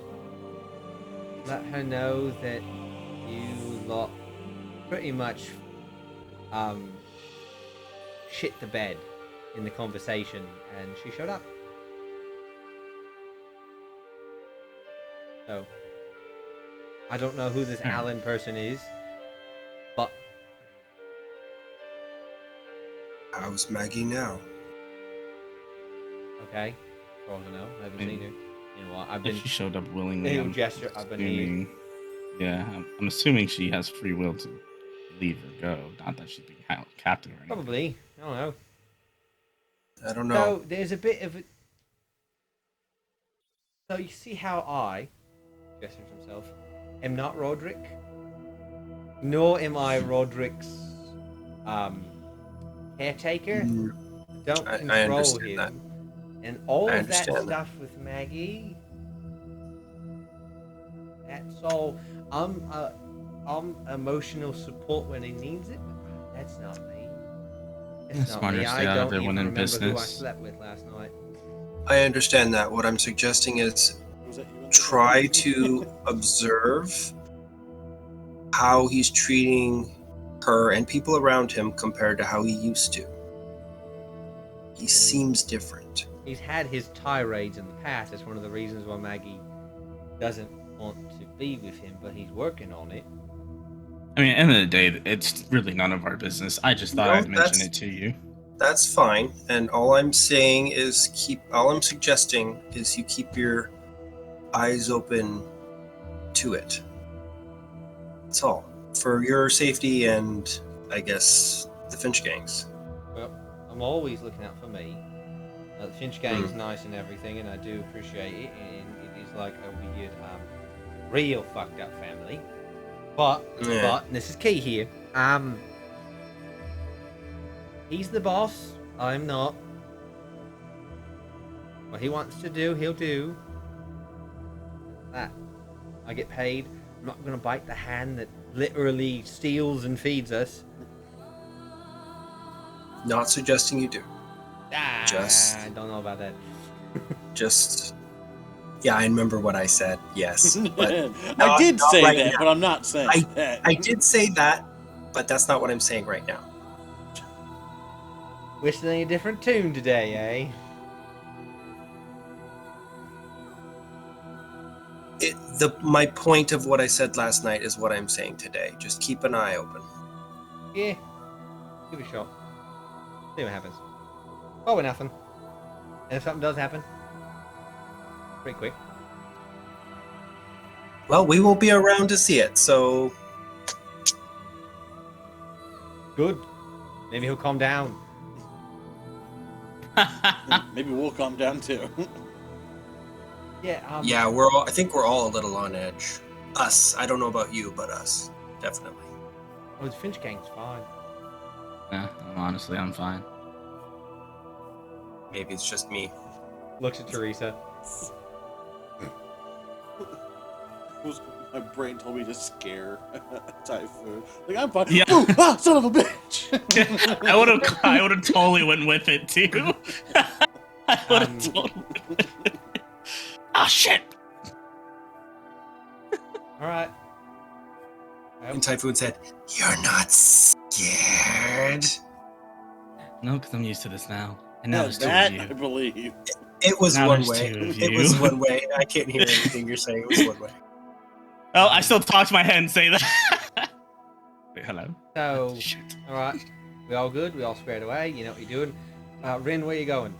S1: let her know that you lot pretty much shit the bed in the conversation, and she showed up. So I don't know who this Alan person is, but
S5: How's Maggie now?
S1: okay. For all I know, I haven't seen her. You know what? I've
S3: If
S1: been
S3: she showed up willingly,
S1: little
S3: I'm
S1: gesture. I've been here.
S3: assuming. Yeah, I'm assuming she has free will to leave or go. Not that she's being held captive or anything.
S1: Probably. I don't know.
S5: I don't know.
S1: So there's a bit of it. So you see how I, gestures himself, am not Roderick, nor am I Roderick's caretaker. Don't
S5: I
S1: control
S5: understand
S1: him.
S5: that.
S1: And all
S5: I
S1: of that
S5: understand that.
S1: stuff with Maggie. That's all. I'm emotional support when he needs it. But that's not me. That's not
S3: Smarter
S1: me.
S3: to
S1: I
S3: stay out of
S1: don't
S3: it when
S1: even
S3: in
S1: remember who I
S3: business.
S1: slept with last night.
S5: I understand that. What I'm suggesting is try to observe how he's treating her and people around him compared to how he used to. He seems different.
S1: He's had his tirades in the past. That's one of the reasons why Maggie doesn't want to be with him, but he's working on it.
S3: I mean, at the end of the day, it's really none of our business. I just thought
S5: No,
S3: I'd mention
S5: that's-
S3: it to you.
S5: That's fine. And all I'm saying is all I'm suggesting is you keep your eyes open to it. That's all. For your safety and, I guess, the Finch gang's.
S1: Well, I'm always looking out for me. The Finch gang's nice and everything, and I do appreciate it, and it is like a weird, real fucked up family. But, and this is key here, he's the boss, I'm not. What he wants to do, he'll do. That. I get paid. I'm not gonna bite the hand that literally steals and feeds us.
S5: Not suggesting you do.
S1: I don't know about that.
S5: Yeah, I remember what I said. Yes, but
S4: I did
S5: not
S4: say
S5: right
S4: that,
S5: now.
S4: but I'm not saying that.
S5: I did say that, but that's not what I'm saying right now.
S1: Whistling a different tune today, eh?
S5: My point of what I said last night is what I'm saying today. Just keep an eye open.
S1: Yeah. Give it a shot. See what happens. Probably nothing. And if something does happen, pretty quick.
S5: Well, we won't be around to see it, so
S1: Good. Maybe he'll calm down.
S4: Maybe we'll calm down too.
S1: Yeah.
S5: yeah, I think we're all a little on edge. Us. I don't know about you, but us. Definitely.
S1: Oh, the Finch gang's fine.
S3: Yeah, honestly, I'm fine.
S5: Maybe it's just me.
S1: Looks at Teresa.
S4: My brain told me to scare Typhoon. Like, I'm fine.
S3: Yeah.
S4: Ooh, son of a bitch!
S3: I would have totally went with it too. I would have totally. Oh shit!
S1: All right.
S5: And Typhoon said, "You're not scared."
S3: No, because I'm used to this now. And now
S4: Yeah,
S3: there's two
S4: that
S3: of
S4: I
S3: you.
S4: believe.
S5: It was
S3: Now
S5: one
S3: there's
S5: way.
S3: two of
S5: It
S3: you.
S5: was one way. I can't hear anything you're saying. It was one way.
S3: Oh, I still talk to my head and say that. Wait, hello.
S1: So,
S3: Shoot.
S1: all right. We all good? We all squared away? You know what you're doing? Rin, where you going?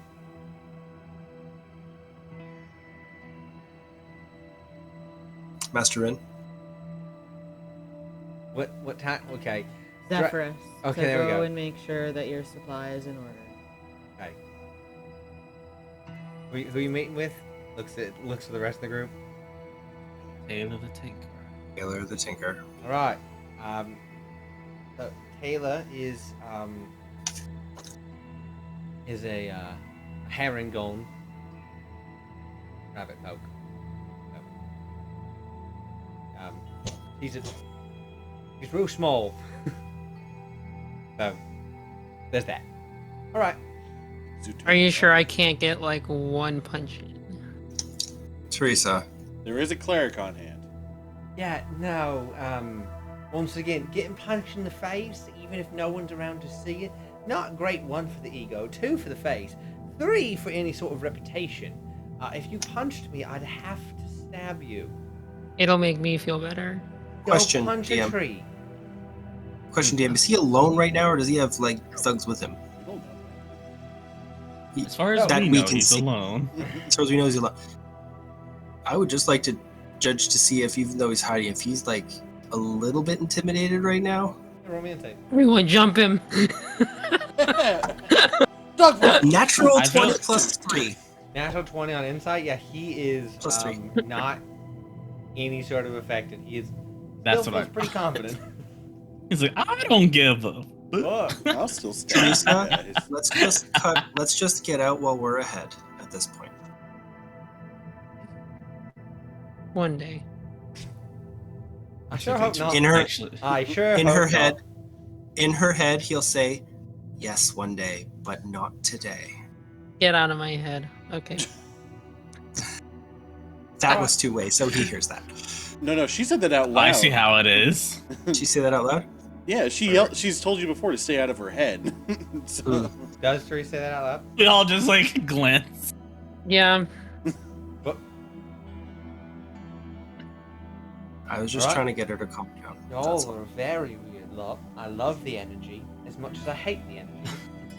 S5: Master Rin.
S1: What time? Okay.
S6: Zephyrus.
S1: Okay,
S6: to
S1: there we
S6: go
S1: go.
S6: and make sure that your supply is in order.
S1: Okay. Who you meeting with? Looks at the rest of the group.
S3: Taylor the Tinker.
S5: Taylor the Tinker.
S1: All right. So Taylor is a herringbone rabbit folk. He's real small. So there's that. All right.
S2: Are you sure I can't get like one punch in?
S5: Teresa.
S4: There is a cleric on hand.
S1: Yeah. No. Once again, getting punched in the face, even if no one's around to see it, not great. 1 for the ego, 2 for the face, 3 for any sort of reputation. If you punched me, I'd have to stab you.
S2: It'll make me feel better.
S1: Go
S5: Question,
S1: punch a
S5: DM.
S1: tree.
S5: Question, DM. Is he alone right now, or does he have like thugs with him?
S4: I don't know.
S3: As far as
S5: That
S3: we
S5: we
S3: know,
S5: can
S3: he's
S5: see.
S3: alone.
S5: As far as we know, he's alone. I would just like to judge to see if, even though he's hiding, if he's like a little bit intimidated right now.
S1: Romantic.
S2: Everyone jump him.
S5: Natural
S3: I feel-
S5: 20 plus 3.
S1: Natural 20 on insight. Yeah, he is
S5: Plus 3.
S1: not any sort of affected. He is
S3: That's
S1: still
S3: what
S1: feels pretty confident.
S3: He's like, I don't give a.
S1: Fuck.
S4: I'll still stab
S5: Teresa,
S4: you guys.
S5: let's just get out while we're ahead at this point.
S2: One day.
S1: I sure hope not.
S5: In her-
S3: Actually,
S1: I sure
S5: In
S1: hope
S5: her
S1: not.
S5: head, he'll say, "Yes, one day, but not today."
S2: Get out of my head. Okay.
S5: That was 2 ways, so he hears that.
S4: No, she said that out loud.
S3: I see how it is.
S5: Did she say that out loud?
S4: Yeah, she's told you before to stay out of her head. So,
S1: Does Teresa say that out loud?
S3: We all just like glance.
S2: Yeah.
S1: But
S5: I was just
S1: Alright.
S5: trying to get her to calm down.
S1: Y'all
S5: That's all.
S1: are a very weird lot. I love the energy as much as I hate the energy.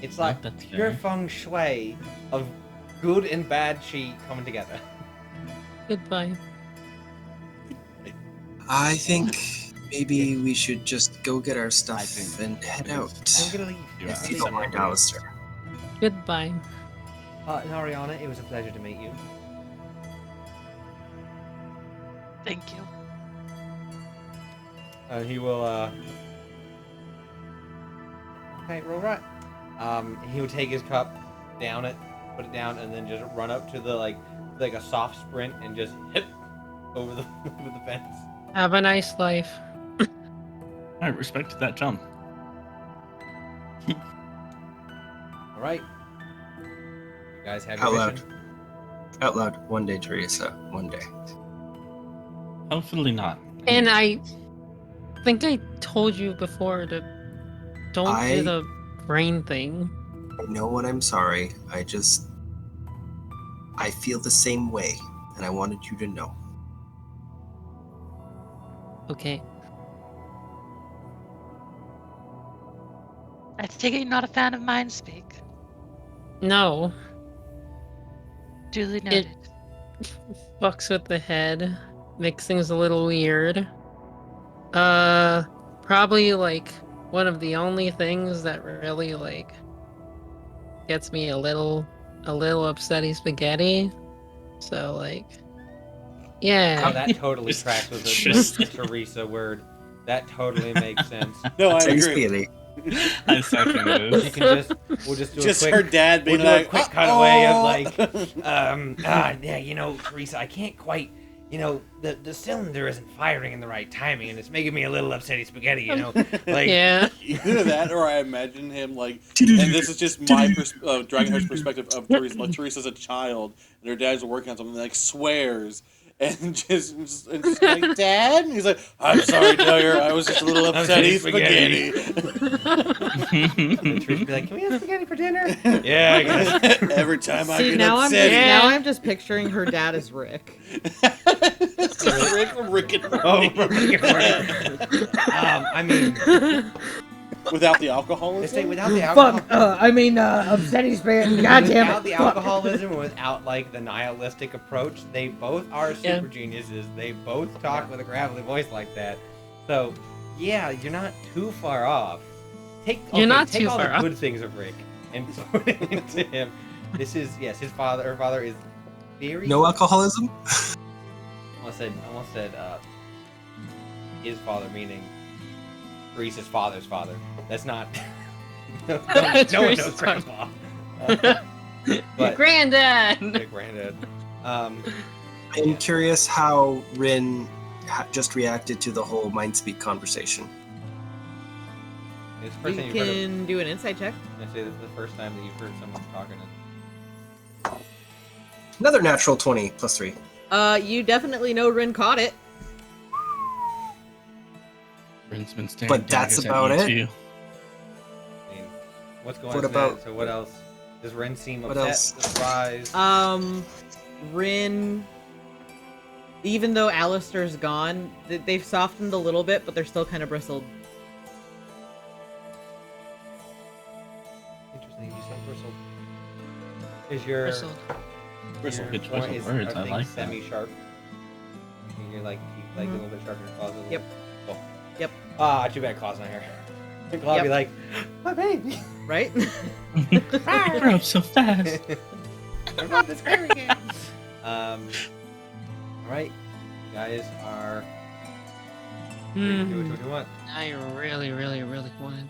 S1: It's like
S3: That's
S1: pure
S3: fair.
S1: feng shui of good and bad chi coming together.
S2: Goodbye.
S5: I think maybe we should just go get our stuff
S3: think
S5: and head
S3: it
S5: out.
S3: is.
S1: I'm gonna leave.
S3: Yeah.
S1: Yes,
S5: If you
S1: leave.
S5: don't mind, Alistair.
S2: Goodbye.
S1: Nariana, it was a pleasure to meet you.
S7: Thank you.
S1: He will, okay, roll right. He would take his cup, down it, put it down, and then just run up to the, like a soft sprint and just hit over the, over the fence.
S2: Have a nice life.
S3: I respected that jump.
S1: Alright. You guys have your
S5: Out loud.
S1: mission.
S5: Out loud. One day, Teresa. One day.
S3: Hopefully not.
S2: And I think I told you before to don't
S5: I-
S2: do the brain thing.
S5: I know when I'm sorry. I feel the same way, and I wanted you to know.
S2: Okay.
S7: I take it you're not a fan of mind speak.
S2: No.
S7: Duly noted.
S2: Fucks with the head. Makes things a little weird. Probably like one of the only things that really like gets me a little upsetty spaghetti. So like, yeah.
S1: Oh, that totally tracks with the Teresa word. That totally makes sense.
S4: No, I
S5: Thanks,
S4: agree.
S5: Bailey.
S3: I second
S1: You
S3: this.
S1: can we'll just do
S4: Just
S1: a quick,
S4: her dad being
S1: we'll do a
S4: like,
S1: quick cutaway of like, yeah, you know, Teresa, I can't quite, you know, the cylinder isn't firing in the right timing, and it's making me a little upsetty spaghetti, you know, like,
S2: Yeah.
S4: Either that, or I imagine him like, and this is just my Dragonheart's perspective of Teresa. Like Teresa's a child, and her dad's working on something, like swears, and just like, Dad, and he's like, I'm sorry, Duggar, I was just a little upsetty spaghetti.
S1: and Teresa would be like, can we have spaghetti for dinner? Yeah, I guess.
S4: Every time I
S6: See,
S4: get
S6: now
S4: upset,
S6: now I'm just picturing her dad as Rick.
S4: Rick from Rick and Morty.
S1: Oh, Rick and Morty. I mean,
S4: Without the alcoholism.
S1: they say without the alcohol.
S6: upsetting spaghetti.
S1: Without the alcoholism and without like the nihilistic approach, they both are
S2: Yeah.
S1: super geniuses. They both talk with a gravelly voice like that. So, yeah, you're not too far off. Take
S2: not
S1: take
S2: too
S1: all
S2: far
S1: the
S2: off.
S1: good things of Rick and put it into him. This is her father is very
S5: No alcoholism?
S1: almost said his father, meaning Teresa's father's father. That's not no one knows
S2: Teresa's
S1: grandpa. But
S2: Granddad.
S1: yeah, granddad.
S5: I'm curious how Rin just reacted to the whole Mindspeak conversation.
S1: It's the first
S6: You
S1: time you've heard of,
S6: can do an insight check.
S1: I say this is the first time that you've heard someone talking.
S5: Another natural 20 plus 3.
S6: You definitely know Rin caught it.
S3: Rin's been staring
S5: But that's
S3: daggers at
S5: about
S3: you
S5: it?
S3: too.
S1: I mean, what's going
S5: What
S1: on?
S5: about-
S1: So what else? Does Ren seem
S5: What
S1: upset,
S5: else?
S1: surprised?
S6: Rin, even though Alistair's gone, they've softened a little bit, but they're still kind of bristled.
S1: Interesting. You said bristled. Is your
S2: Bristled.
S4: Bristle.
S3: Good choice of words, I like that.
S1: Semi-sharp. You're like a little bit sharp in your claws. A little.
S6: Yep.
S1: Cool.
S6: Yep.
S1: Ah, too bad Claw's not here. Claw be like, my baby.
S6: Right?
S3: Grow up so fast.
S1: I love this fairy game. All right, you guys are free to do what you want.
S2: I really wanted.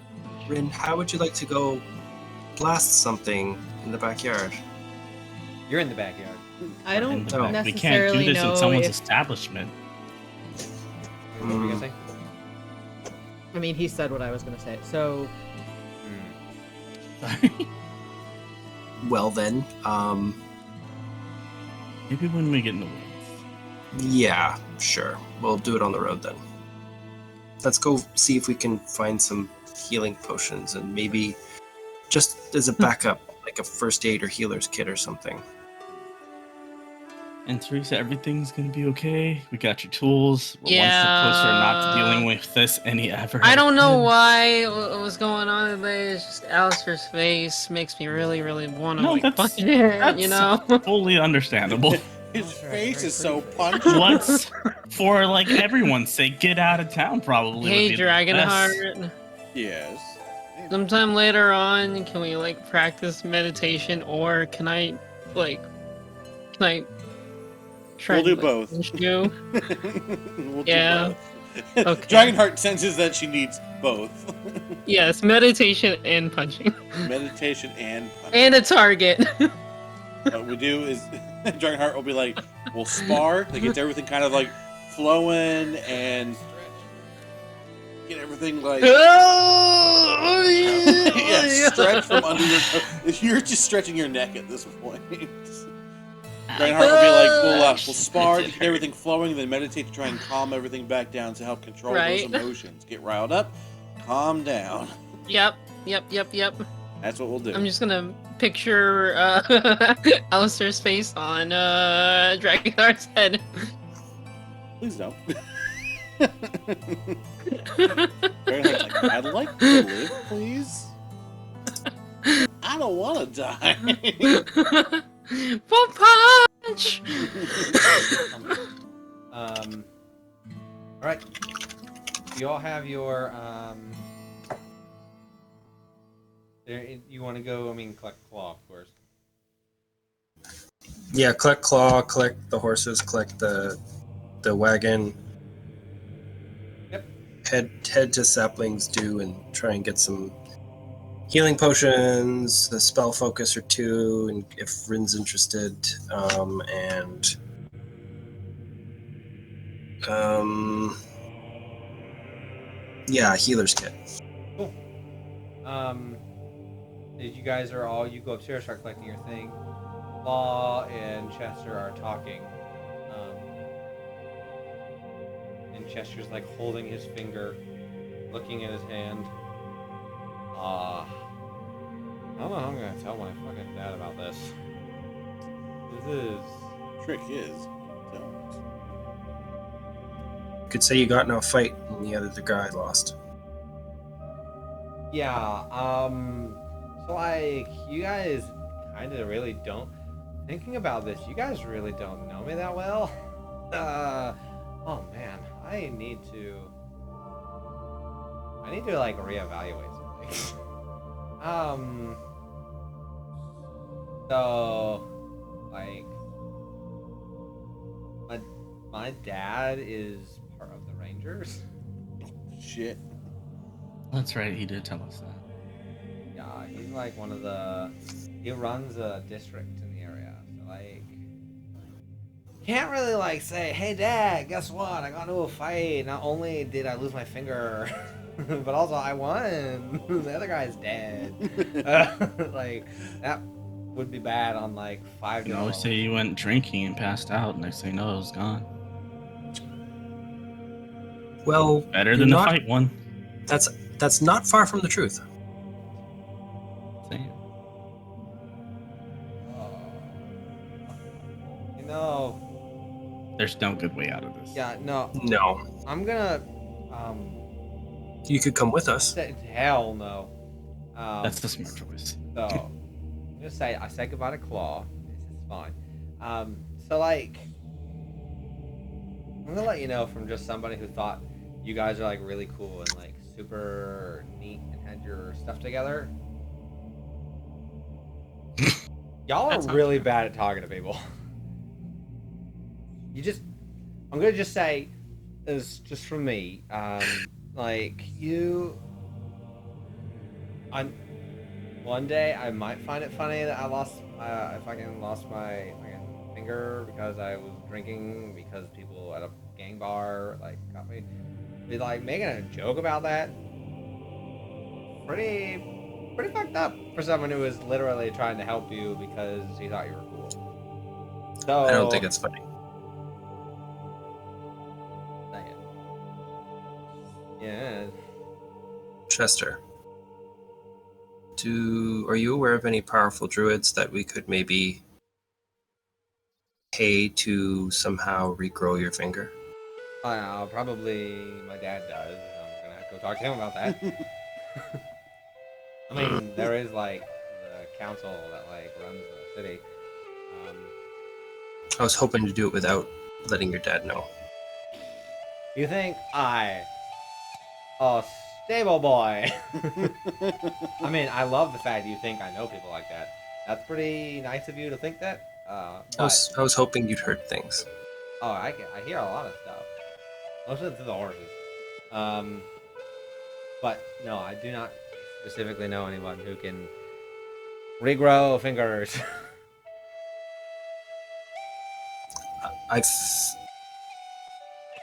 S5: Rin, how would you like to go blast something in the backyard?
S1: You're in the backyard.
S6: I don't
S3: In the back. We can't do
S6: necessarily
S3: this in
S6: know
S3: someone's
S6: if...
S3: establishment.
S1: What were you gonna say?
S6: I mean, he said what I was going to say. So,
S3: Sorry.
S5: Well then,
S3: Maybe when we get in the woods.
S5: yeah, sure. We'll do it on the road then. Let's go see if we can find some healing potions and maybe just as a backup, like a first aid or healer's kit or something.
S3: And Teresa, everything's gonna be okay. We got your tools. We're one step closer not dealing with this any ever.
S2: I don't know
S3: again.
S2: why what was going on today. It's just Alistair's face makes me really, really want to
S3: No,
S2: like
S3: that's-
S2: punch it,
S3: That's
S2: you know?
S3: fully understandable.
S4: His
S1: Alistair,
S4: face
S1: very
S4: is so
S1: pretty.
S4: punchy.
S3: What's for like everyone's sake? Get out of town, probably.
S2: Hey,
S3: would be the best.
S2: Dragonheart.
S4: Yes.
S2: Sometime later on, can we like practice meditation, or can I try
S4: We'll do
S2: to,
S4: both.
S2: punch you?
S4: We'll
S2: Yeah.
S4: do both.
S2: Okay.
S4: Dragonheart senses that she needs both.
S2: Yes, meditation and punching,
S4: Meditation and punch.
S2: and a target.
S4: What we do is Dragonheart will be like, we'll spar. That gets everything kind of like flowing and get everything like yeah, stretch from under your. You're just stretching your neck at this point. Dragonheart will be like, we'll spar to get everything flowing, then meditate to try and calm everything back down to help control
S2: Right.
S4: those emotions. Get riled up, calm down.
S2: Yep.
S4: That's what we'll do.
S2: I'm just gonna picture Alistair's face on Dragonheart's head.
S4: Please don't. Dragonheart's like, I'd like to live, please. I don't want to die.
S2: Full punch!
S1: All right. You all have your you want to go? I mean, collect claw, of course.
S5: Yeah, collect claw, collect the horses, collect the wagon.
S1: Yep.
S5: Head to Sapling's Dew and try and get some healing potions, a spell focus or two, and if Rin's interested, yeah, healer's kit.
S1: Cool. You guys are all, you go upstairs, start collecting your thing. Law and Chester are talking. And Chester's like holding his finger, looking at his hand. I don't know how I'm gonna tell my fucking dad about this. This is...
S4: Trick is, don't.
S5: Could say you got in a fight and the other guy lost.
S1: Yeah, so like, you guys kind of really don't... Thinking about this, you guys really don't know me that well. Oh man, I need to like reevaluate something. So like my dad is part of the Rangers.
S4: Shit.
S3: That's right. He did tell us that.
S1: Yeah, he's like he runs a district in the area. So like, can't really like say, hey dad, guess what? I got into a fight. Not only did I lose my finger, but also I won. The other guy's dead. Like, that would be bad on like 5
S3: You
S1: days.
S3: always say you went drinking and passed out. Next thing you know, it was gone.
S5: Well,
S3: Better than the fight one.
S5: That's not far from the truth.
S3: Same.
S1: You know,
S3: There's no good way out of this.
S1: yeah, no,
S5: No,
S1: I'm gonna,
S5: you could come with us.
S1: hell no.
S3: That's the smart choice.
S1: So, I'm gonna say I said goodbye to Claw. It's fine. So like, I'm gonna let you know from just somebody who thought you guys are like really cool and like super neat and had your stuff together. Y'all
S2: That
S1: are
S2: sounds
S1: really
S2: true.
S1: bad at talking to people. I'm gonna just say, is just from me. Like you. One day I might find it funny that I lost my fucking finger because I was drinking, because people at a gang bar like got me. Be like making a joke about that. Pretty fucked up for someone who was literally trying to help you because he thought you were cool. So
S5: I don't think it's funny.
S1: Dang it. Yeah.
S5: Chester, are you aware of any powerful druids that we could maybe pay to somehow regrow your finger?
S1: Probably my dad does. I'm gonna have to go talk to him about that. I mean, there is like the council that like runs the city.
S5: I was hoping to do it without letting your dad know.
S1: You think a stable boy? I mean, I love the fact you think I know people like that. That's pretty nice of you to think that.
S5: I was hoping you'd heard things.
S1: Oh, I hear a lot of stuff. Most of it through the horses. But no, I do not specifically know anyone who can regrow fingers.
S5: I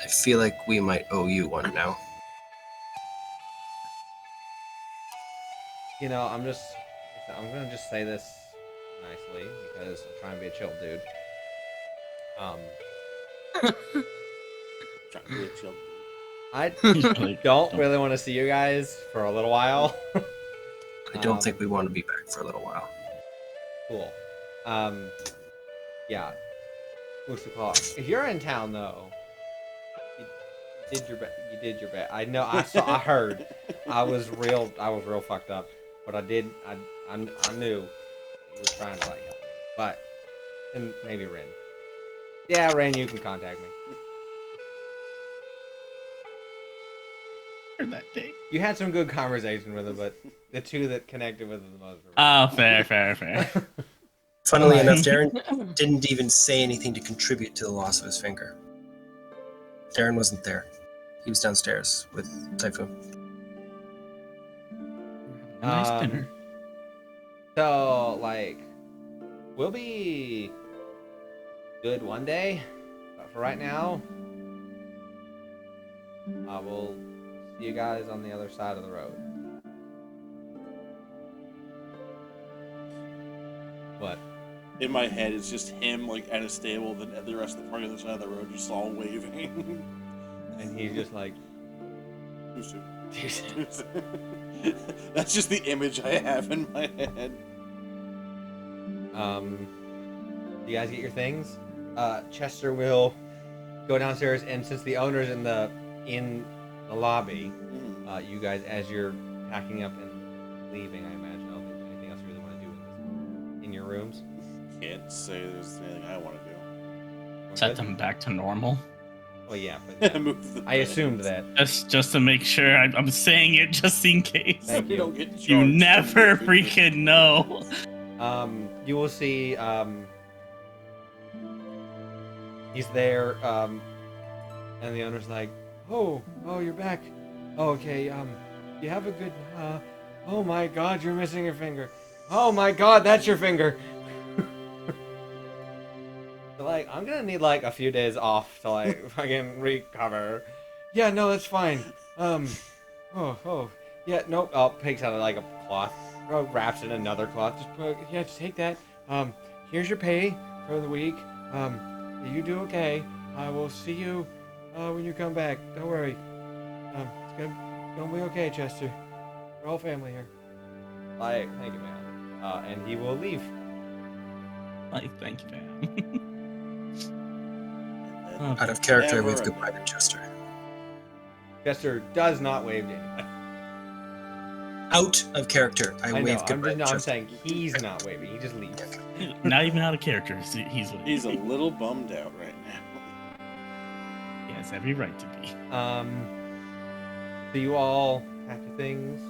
S5: feel like we might owe you one now.
S1: You know, I'm gonna just say this nicely because I'm trying to be a chill dude.
S4: Trying to be a chill.
S1: I
S3: Like,
S1: don't really want to see you guys for a little while.
S5: I don't think we want to be back for a little while.
S1: Cool. Yeah. What's the call? If you're in town though, you did your bet. You did your bet. I know. I saw. I heard. I was real fucked up. But I did. I knew you were trying to like help me. But and maybe Ren. Yeah, Ren, you can contact me.
S3: that day.
S1: You had some good conversation with him, but the two that connected with him the most were
S3: Oh, fair.
S5: Funnily
S1: Right.
S5: enough, Darren didn't even say anything to contribute to the loss of his finger. Darren wasn't there. He was downstairs with Typhoon.
S3: Nice dinner.
S1: So, like, we'll be good one day, but for right now, we'll see you guys on the other side of the road. What?
S4: In my head, it's just him like at a stable, then the rest of the party on the side of the road just all waving.
S1: And he's just like,
S4: Too soon. That's just the image I have in my head.
S1: you guys get your things? Chester will go downstairs, and since the owner's in the lobby, you guys, as you're packing up and leaving, I imagine, I don't think there's anything else you really want to do in your rooms.
S4: Can't say there's anything I want to do.
S3: Set them back to normal.
S1: Well, yeah, but
S4: Move the
S1: I assumed
S4: beds.
S1: that.
S3: Just to make sure I'm saying it just in case.
S1: Thank
S4: We
S1: you.
S4: don't get
S3: You
S4: charged
S3: never
S4: for
S3: freaking know.
S1: You will see, he's there, and the owner's like, oh, you're back. Oh, okay, you have a good, oh my god, you're missing your finger. Oh my god, that's your finger. So, like, I'm gonna need, like, a few days off to, like, fucking recover. Yeah, no, that's fine. Yeah, nope. Oh, takes out, like, a cloth. Wraps in another cloth. Just take that. Here's your pay for the week. You do okay. I will see you when you come back. Don't worry. It's gonna be okay, Chester. We're all family here. Like, thank you, man. And he will leave.
S3: Like, thank you, fam.
S5: Out of character,
S4: Never
S5: we've
S4: again.
S5: goodbye to Chester.
S1: Chester does not wave to anyone.
S5: Out of character, I
S1: I know.
S5: wave goodbye to
S1: I'm
S5: Chester.
S1: saying he's not waving. He just leaves.
S3: Not even out of character. He's
S4: He's a little bummed out right now.
S3: He has every right to be.
S1: So you all pack your things.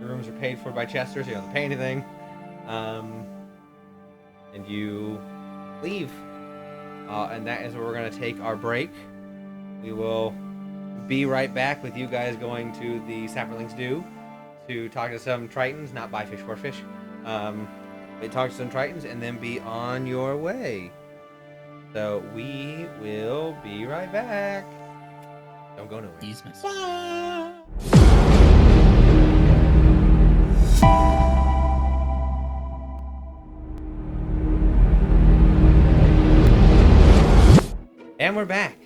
S1: Your rooms are paid for by Chester, so you don't have to pay anything. And you leave. And that is where we're going to take our break. We will be right back with you guys going to the Sapperlings Do to talk to some Tritons, not buy fish for fish. They talk to some Tritons and then be on your way. So we will be right back. Don't go nowhere.
S3: He's missing.
S1: And we're back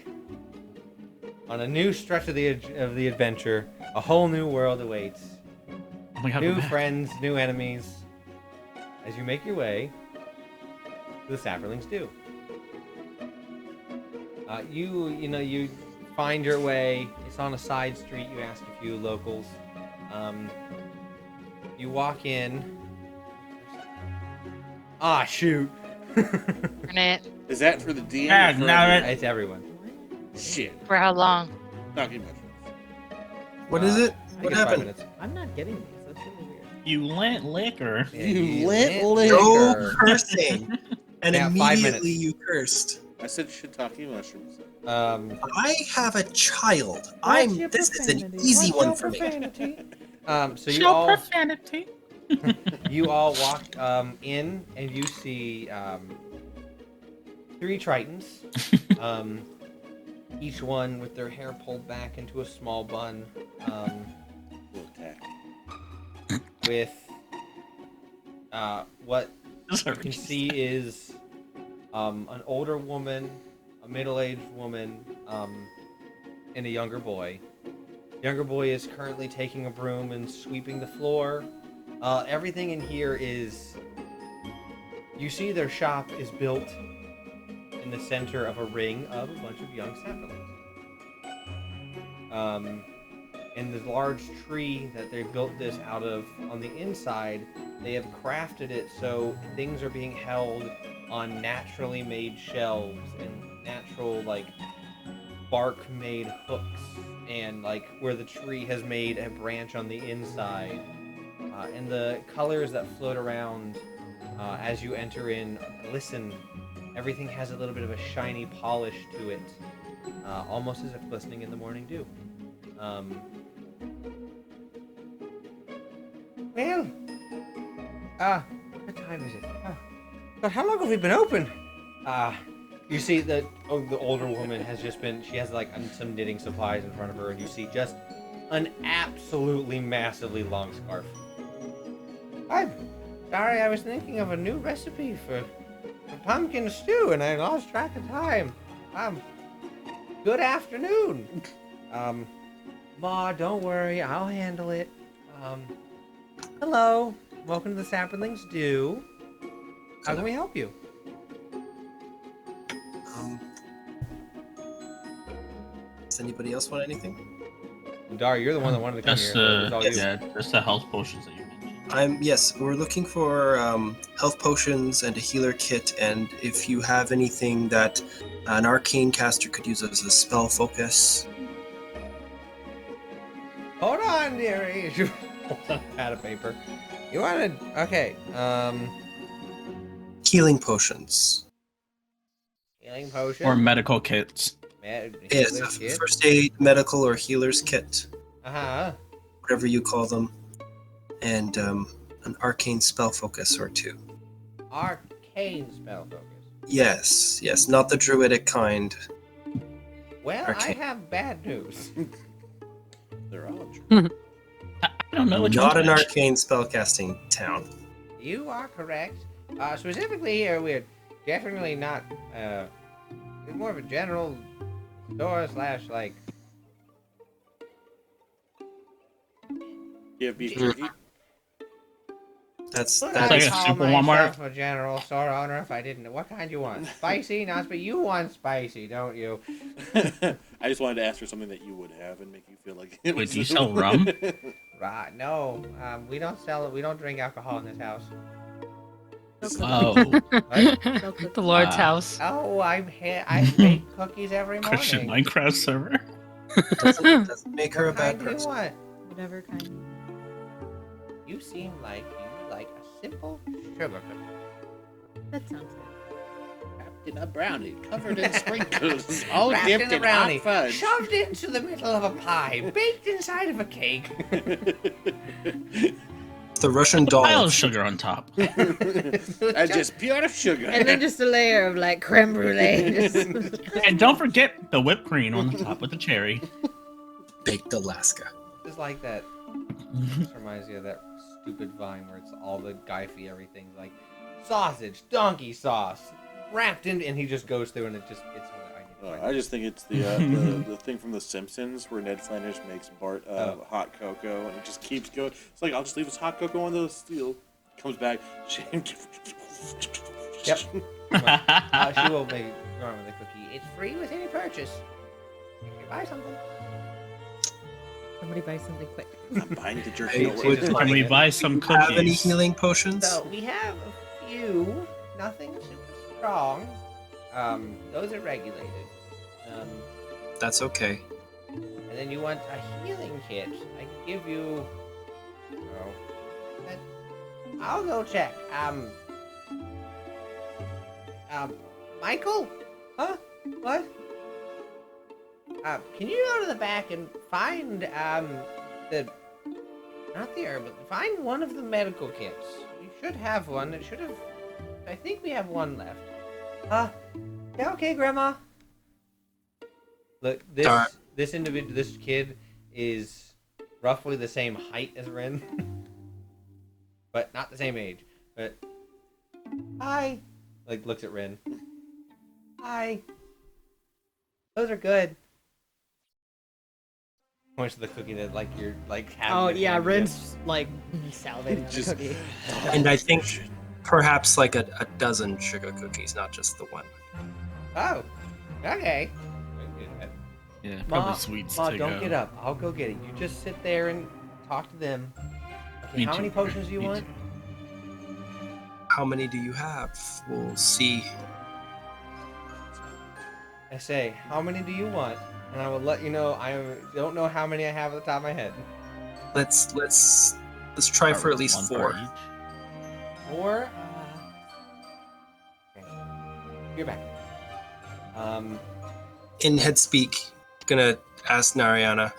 S1: on a new stretch of the adventure. A whole new world awaits.
S3: Oh my god,
S1: New
S3: we're back.
S1: friends, new enemies. As you make your way to the Sapperlings Do. You find your way. It's on a side street. You ask a few locals. You walk in. Ah, shoot.
S7: Darn it.
S4: Is that for the DM?
S3: Ah,
S4: or for
S3: now
S4: everyone?
S1: It's everyone.
S4: Shit.
S7: For how long?
S4: Talking mushrooms.
S5: What is it?
S1: I
S5: What
S1: guess 5
S5: happened?
S1: minutes.
S6: I'm not getting these. That's really weird.
S3: You lent liquor.
S1: Yeah,
S4: You
S1: lit
S4: lit
S5: No
S1: liquor.
S5: cursing. And
S1: Yeah, 5
S5: immediately
S1: minutes.
S5: you cursed.
S4: I said shiitake mushrooms.
S5: I have a child. This is an easy one for me.
S1: So you
S3: Show
S1: all
S3: profanity.
S1: you all walk in and you see 3 Tritons, each one with their hair pulled back into a small bun,
S4: Little tack.
S1: with what you can see is an older woman, a middle-aged woman, and a younger boy. The younger boy is currently taking a broom and sweeping the floor. Everything in here is... You see their shop is built in the center of a ring of a bunch of young saplings. And the large tree that they built this out of, on the inside, they have crafted it so things are being held on naturally made shelves and natural, like, bark made hooks, and like where the tree has made a branch on the inside. And the colors that float around as you enter in, listen, everything has a little bit of a shiny polish to it, almost as if glistening in the morning dew. Well, what time is it? But how long have we been open? You see that the older woman has just been, she has like some knitting supplies in front of her, and you see just an absolutely massively long scarf. I'm sorry, I was thinking of a new recipe for pumpkin stew, and I lost track of time. Good afternoon. Ma, don't worry, I'll handle it. Hello, welcome to the Saplings Stew. How can we help you?
S5: Does anybody else want anything?
S1: Dar, you're the one that wanted to come
S3: Just
S1: here. So it's all you.
S3: yeah, just the health potions that you mentioned.
S5: Yes, we're looking for health potions and a healer kit, and if you have anything that an arcane caster could use as a spell focus.
S1: Hold on, dearie. You hold on a pad of paper. You wanted... Okay,
S5: Healing potions.
S1: healing potion.
S3: Or medical kits.
S5: Yes, a first aid, medical, or healer's kit.
S1: Uh-huh.
S5: Whatever you call them. And an arcane spell focus or 2.
S1: Arcane spell focus.
S5: Yes, not the druidic kind.
S1: Well,
S5: Arcane.
S1: I have bad news.
S4: They're all true.
S3: I don't know what
S5: Not
S3: you
S5: an
S3: mentioned.
S5: arcane spellcasting town.
S1: You are correct. Specifically here, we're definitely not, it's more of a general store / like...
S4: You have beef jerky?
S5: That's
S3: like
S1: I'd
S3: a
S1: call
S3: super
S1: myself
S3: Walmart.
S1: a general store owner if I didn't. What kind you want? Spicy? Not spicy. You want spicy, don't you?
S4: I just wanted to ask for something that you would have and make you feel like it
S3: Wait,
S4: was
S3: do you sell rum?
S1: Right. No. We don't sell it. We don't drink alcohol in this house.
S3: Oh,
S2: The Lord's house.
S1: Oh, I bake cookies every morning.
S3: Christian Minecraft server.
S5: doesn't make her a
S1: What
S5: bad
S1: kind do you
S5: person.
S1: want?
S6: Whatever kind.
S1: You seem like you like a simple sugar cookie.
S6: That sounds good.
S4: Wrapped in a brownie, covered in sprinkles, all
S1: Wrapped
S4: dipped
S1: in a
S4: in
S1: brownie,
S4: hot fudge.
S1: shoved into the middle of a pie, baked inside of a cake.
S5: The Russian doll.
S3: Pile of sugar on top.
S4: And just pure sugar.
S6: And then just a layer of like creme brulee.
S3: And don't forget the whipped cream on the top with the cherry.
S5: Baked Alaska.
S1: Just like that. This reminds me of that stupid Vine where it's all the Guy Fieri everything, like sausage, donkey sauce, wrapped in, and he just goes through and it's
S4: I just think it's the thing from The Simpsons where Ned Flanders makes Bart hot cocoa and it just keeps going. It's like, I'll just leave this hot cocoa on the steel. Comes back,
S1: Yep. She will maybe run with the cookie. It's free with any purchase. If you buy something.
S6: Somebody buy something quick.
S4: I'm buying the jerky.
S1: She-
S4: Don't
S1: she
S4: worry.
S1: just-
S3: Can we buy some
S5: Have any
S3: cookies?
S5: healing potions?
S1: So we have a few. Nothing super strong. Those are regulated.
S5: That's okay.
S1: And then you want a healing kit. I can give you. Oh, I'll go check. Michael? Huh? What? Can you go to the back and find not the herb, but find one of the medical kits. You should have one. It should have. I think we have one left. Yeah, okay, Grandma. Look, this individual, this kid is roughly the same height as Ren, but not the same age. But hi, like looks at Ren. Hi. Those are good. Points to the cookie that like you're like having.
S6: Oh
S1: it
S6: yeah,
S1: handed
S6: Ren's like salivating on the
S4: Just-
S6: cookie.
S5: And I think perhaps like a dozen sugar cookies, not just the one.
S1: in. Oh, okay.
S3: Yeah,
S1: Ma,
S3: probably sweets
S1: Ma,
S3: to
S1: don't
S3: go.
S1: get up. I'll go get it. You just sit there and talk to them. Okay,
S3: Me
S1: how
S3: too.
S1: many potions do you
S3: Me
S1: want?
S3: too.
S5: How many do you have? We'll see.
S1: I say, how many do you want? And I will let you know. Don't know how many I have at the top of my head.
S5: Let's try for at least
S3: One
S5: 4.
S3: each.
S1: 4. Okay. You're back.
S5: In head speak, gonna ask Narayana,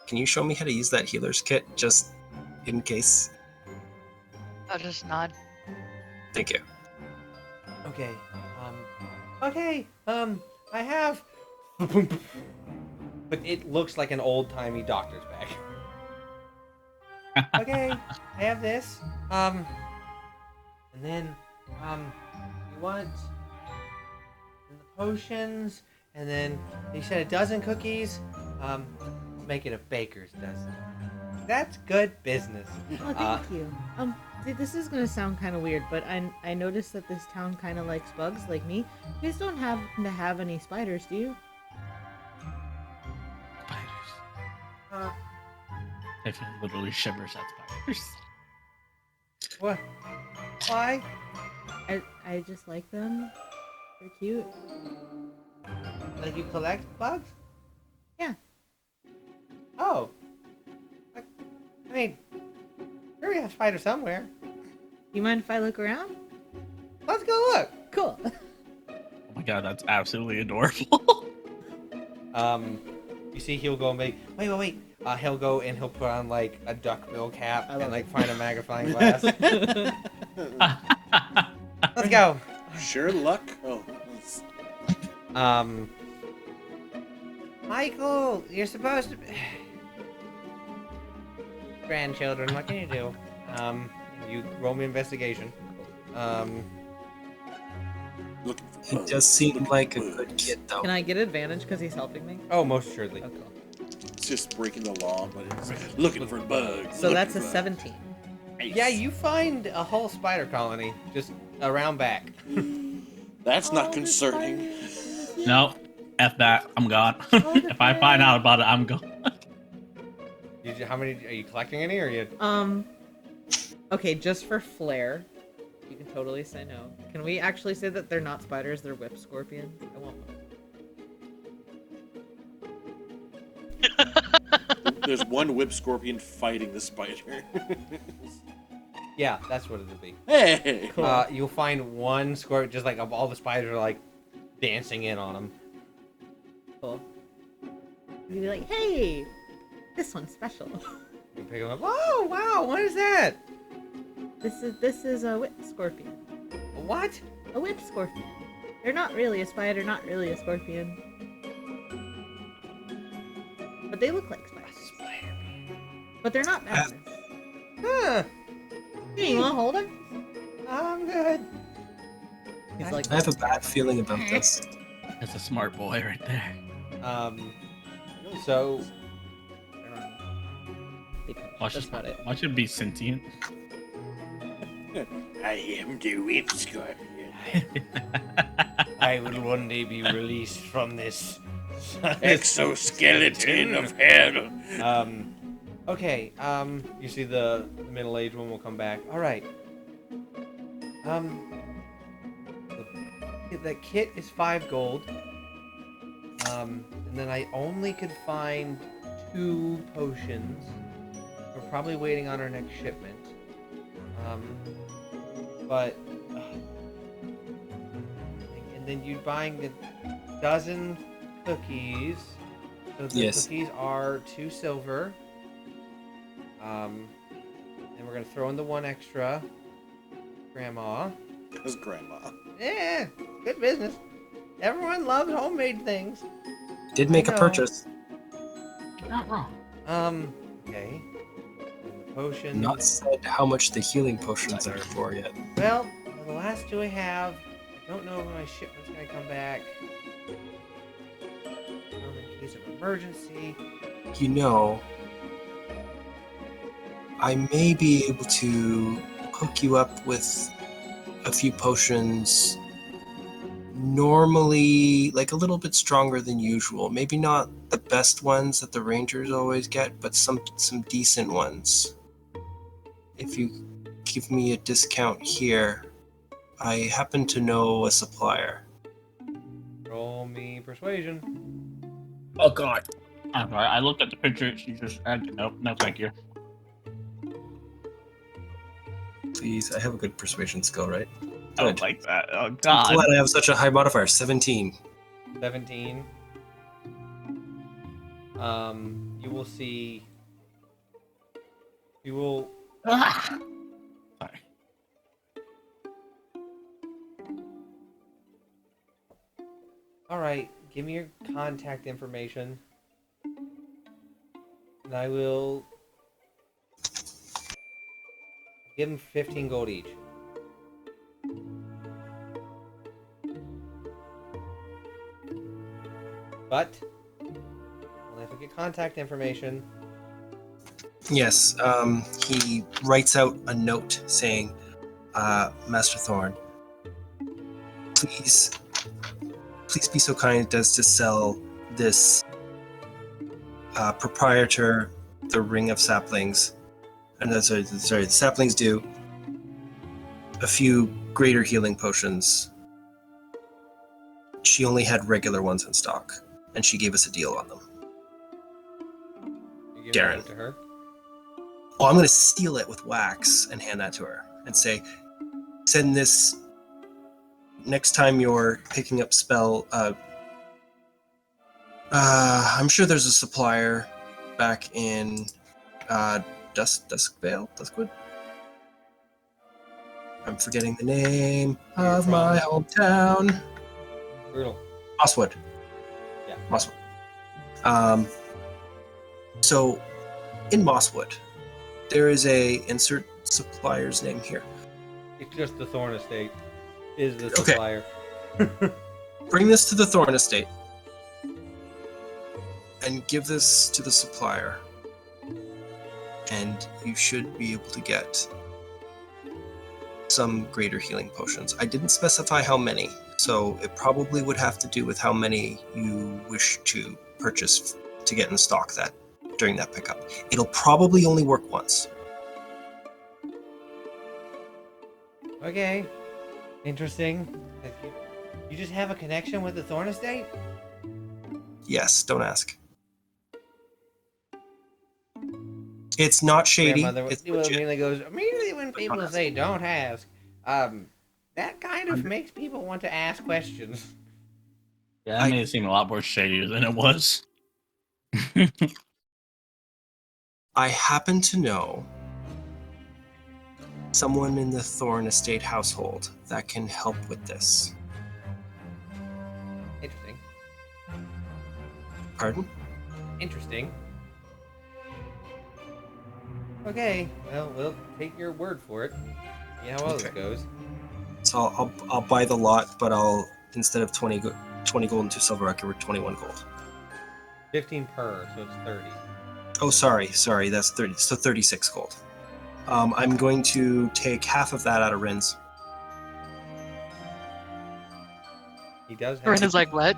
S5: can you show me how to use that healer's kit just in case?
S7: I'll just nod.
S5: Thank you.
S1: Okay. Okay. I have. But it looks like an old-timey doctor's bag. Okay. I have this. And then, you want the potions, and then you said a dozen cookies. Make it a baker's dozen. That's good business.
S6: Oh, thank you. This is gonna sound kind of weird, but I noticed that this town kind of likes bugs, like me. You guys don't happen to have any spiders, do you?
S3: Spiders. If it literally shivers at spiders.
S1: What? Why?
S6: I just like them. They're cute.
S1: Like you collect bugs?
S6: Yeah.
S1: Oh. I mean, sure we have spiders somewhere.
S6: You mind if I look around?
S1: Let's go look.
S6: Cool.
S3: Oh my god, that's absolutely adorable.
S1: You see, he'll go and make. Wait. He'll go and he'll put on like a duckbill cap and like find a magnifying glass. Let's go.
S4: Sure luck. Oh.
S1: Michael, you're supposed to. Grandchildren, what can you do? You roll me investigation.
S4: Looking for
S5: It
S4: bugs,
S5: does seem
S4: looking
S5: like
S4: for
S5: a good
S4: bugs.
S5: kid though.
S6: Can I get advantage because he's helping me?
S1: Oh, most assuredly.
S6: Oh, cool.
S4: It's just breaking the law, but it's looking for bugs.
S6: So
S4: looking
S6: that's a
S4: for bugs.
S6: 17.
S4: Nice.
S1: Yeah, you find a whole spider colony just around back.
S4: That's
S6: Oh,
S4: not
S6: the
S4: concerning.
S3: No, F that. I'm gone. If I find out about it, I'm gone.
S1: How many are you collecting? Any or you?
S6: Okay, just for flair, you can totally say no. Can we actually say that they're not spiders? They're whip scorpions. I want one.
S4: There's one whip scorpion fighting the spider.
S1: Yeah, that's what it'll be.
S4: Hey!
S6: Cool.
S1: You'll find one scorpion, just like all the spiders are like dancing in on him.
S6: Cool. You'd be like, hey, this one's special.
S1: You pick him up. Oh wow, what is that?
S6: This is a whip scorpion.
S1: What?
S6: A whip scorpion. They're not really a spider, not really a scorpion. But they look like spiders. But they're not venomous.
S1: Huh?
S6: Hey, you wanna hold him?
S1: I'm good.
S6: He's like,
S5: I have a bad feeling about this.
S3: That's a smart boy right there.
S1: So
S6: They pinch.
S3: Watch
S6: That's about it.
S3: Watch it be sentient.
S4: I am the Whip Scorpion.
S1: I will one day be released from this
S4: Exoskeleton of hell.
S1: Okay, you see the middle-aged one will come back. All right. The kit is 5 gold. And then I only could find 2 potions. We're probably waiting on our next shipment. But and then you're buying the dozen cookies. So the cookies are 2 silver. And we're gonna throw in the 1 extra. Grandma.
S4: That's Grandma.
S1: Yeah, good business. Everyone loves homemade things.
S5: Did make a purchase.
S3: Not wrong.
S1: Okay. And the potion.
S5: Not said how much the healing potions are for yet.
S1: Well, the last 2 I have, I don't know when my shipment's gonna come back. In case of emergency.
S5: You know, I may be able to hook you up with a few potions. Normally, like a little bit stronger than usual. Maybe not the best ones that the Rangers always get, but some decent ones. If you give me a discount here, I happen to know a supplier.
S1: Roll me persuasion.
S5: Oh God!
S3: I'm sorry. I looked at the picture. She just nope, no, thank you.
S5: Please, I have a good persuasion skill, right?
S3: I don't
S5: Good.
S3: like that. Oh
S5: I'm
S3: God.
S5: glad I have such a high modifier. 17.
S1: 17. You will see. You will.
S3: Ah! Sorry.
S1: All right. Give me your contact information, and I will give them 15 gold each. But I'll have to get contact information.
S5: Yes, he writes out a note saying, Master Thorn, please be so kind as to sell this proprietor the Ring of Saplings. And sorry, the saplings do a few greater healing potions. She only had regular ones in stock, and she gave us a deal on them.
S1: You give
S5: Darren.
S1: that to her.
S5: Oh, I'm going to steal it with wax and hand that to her and say, send this next time you're picking up spell. I'm sure there's a supplier back in Duskwood. I'm forgetting the name of my hometown.
S1: Brutal.
S5: Mosswood.
S1: Yeah.
S5: Mosswood. So, in Mosswood, there is a insert supplier's name here.
S1: It's just the Thorn Estate is the
S5: Okay.
S1: supplier.
S5: Bring this to the Thorn Estate and give this to the supplier, and you should be able to get some greater healing potions. I didn't specify how many, so it probably would have to do with how many you wish to purchase to get in stock that during that pickup. It'll probably only work once.
S1: Okay. Interesting. You just have a connection with the Thorn Estate?
S5: Yes, don't ask. It's not shady.
S1: Grandmother
S5: It's legit.
S1: immediately when people say don't ask, that kind of makes people want to ask questions.
S3: Yeah, that made it seem a lot more shadier than it was.
S5: I happen to know someone in the Thorn Estate household that can help with this.
S1: Interesting.
S5: Pardon?
S1: Interesting. Okay, well, we'll take your word for it. See how else it
S5: Okay.
S1: goes.
S5: So I'll buy the lot, but I'll, instead of 20 gold and 2 silver, I'll give her 21 gold.
S1: 15 per, so it's 30.
S5: Oh, sorry, that's 30. So 36 gold. I'm going to take half of that out of Rin's.
S1: He does have.
S7: Ren is like, what?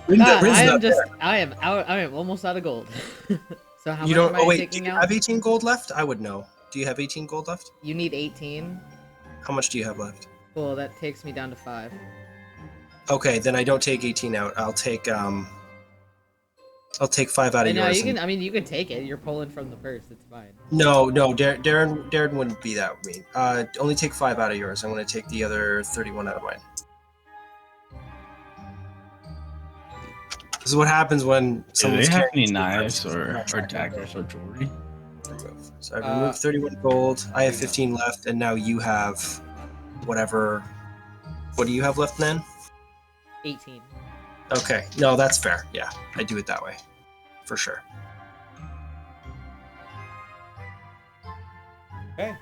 S5: Rin's
S6: God, I am
S5: not
S6: just,
S5: there.
S6: I am out. I am almost out of gold. So how
S5: You
S6: much
S5: don't.
S6: am I
S5: Oh wait, do
S6: taking
S5: you
S6: out?
S5: have 18 gold left? I would know. Do you have 18 gold left?
S6: You need 18.
S5: How much do you have left?
S6: Cool. That takes me down to 5.
S5: Okay, then I don't take 18 out. I'll take 5 out of
S6: No,
S5: yours.
S6: you
S5: and-
S6: can. I mean, you can take it. You're pulling from the purse. It's fine.
S5: No, Darren wouldn't be that mean. Only take 5 out of yours. I'm going to take the other 31 out of mine. This is what happens when
S3: Do
S5: someone's
S3: they have
S5: carrying
S3: any
S5: two
S3: knives
S5: purses.
S3: or
S5: Not trying to
S3: daggers or jewelry?
S5: remove. So I've removed 31 gold. I have 15 left, and now you have whatever. What do you have left, then?
S6: 18.
S5: Okay, no, that's fair. Yeah, I do it that way, for sure.
S1: Okay.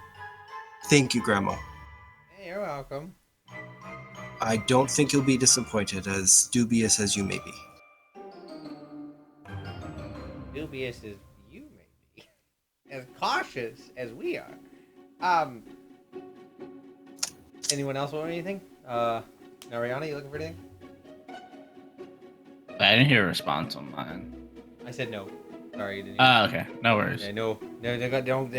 S5: Thank you, Grandma.
S1: Hey, you're welcome.
S5: I don't think you'll be disappointed, as dubious as you may be.
S1: Dubious as you may be, as cautious as we are. Anyone else want anything? Nariana, you looking for anything?
S3: I didn't hear a response on mine.
S1: I said no. Sorry, you didn't.
S3: Okay, no worries.
S1: Yeah, no, they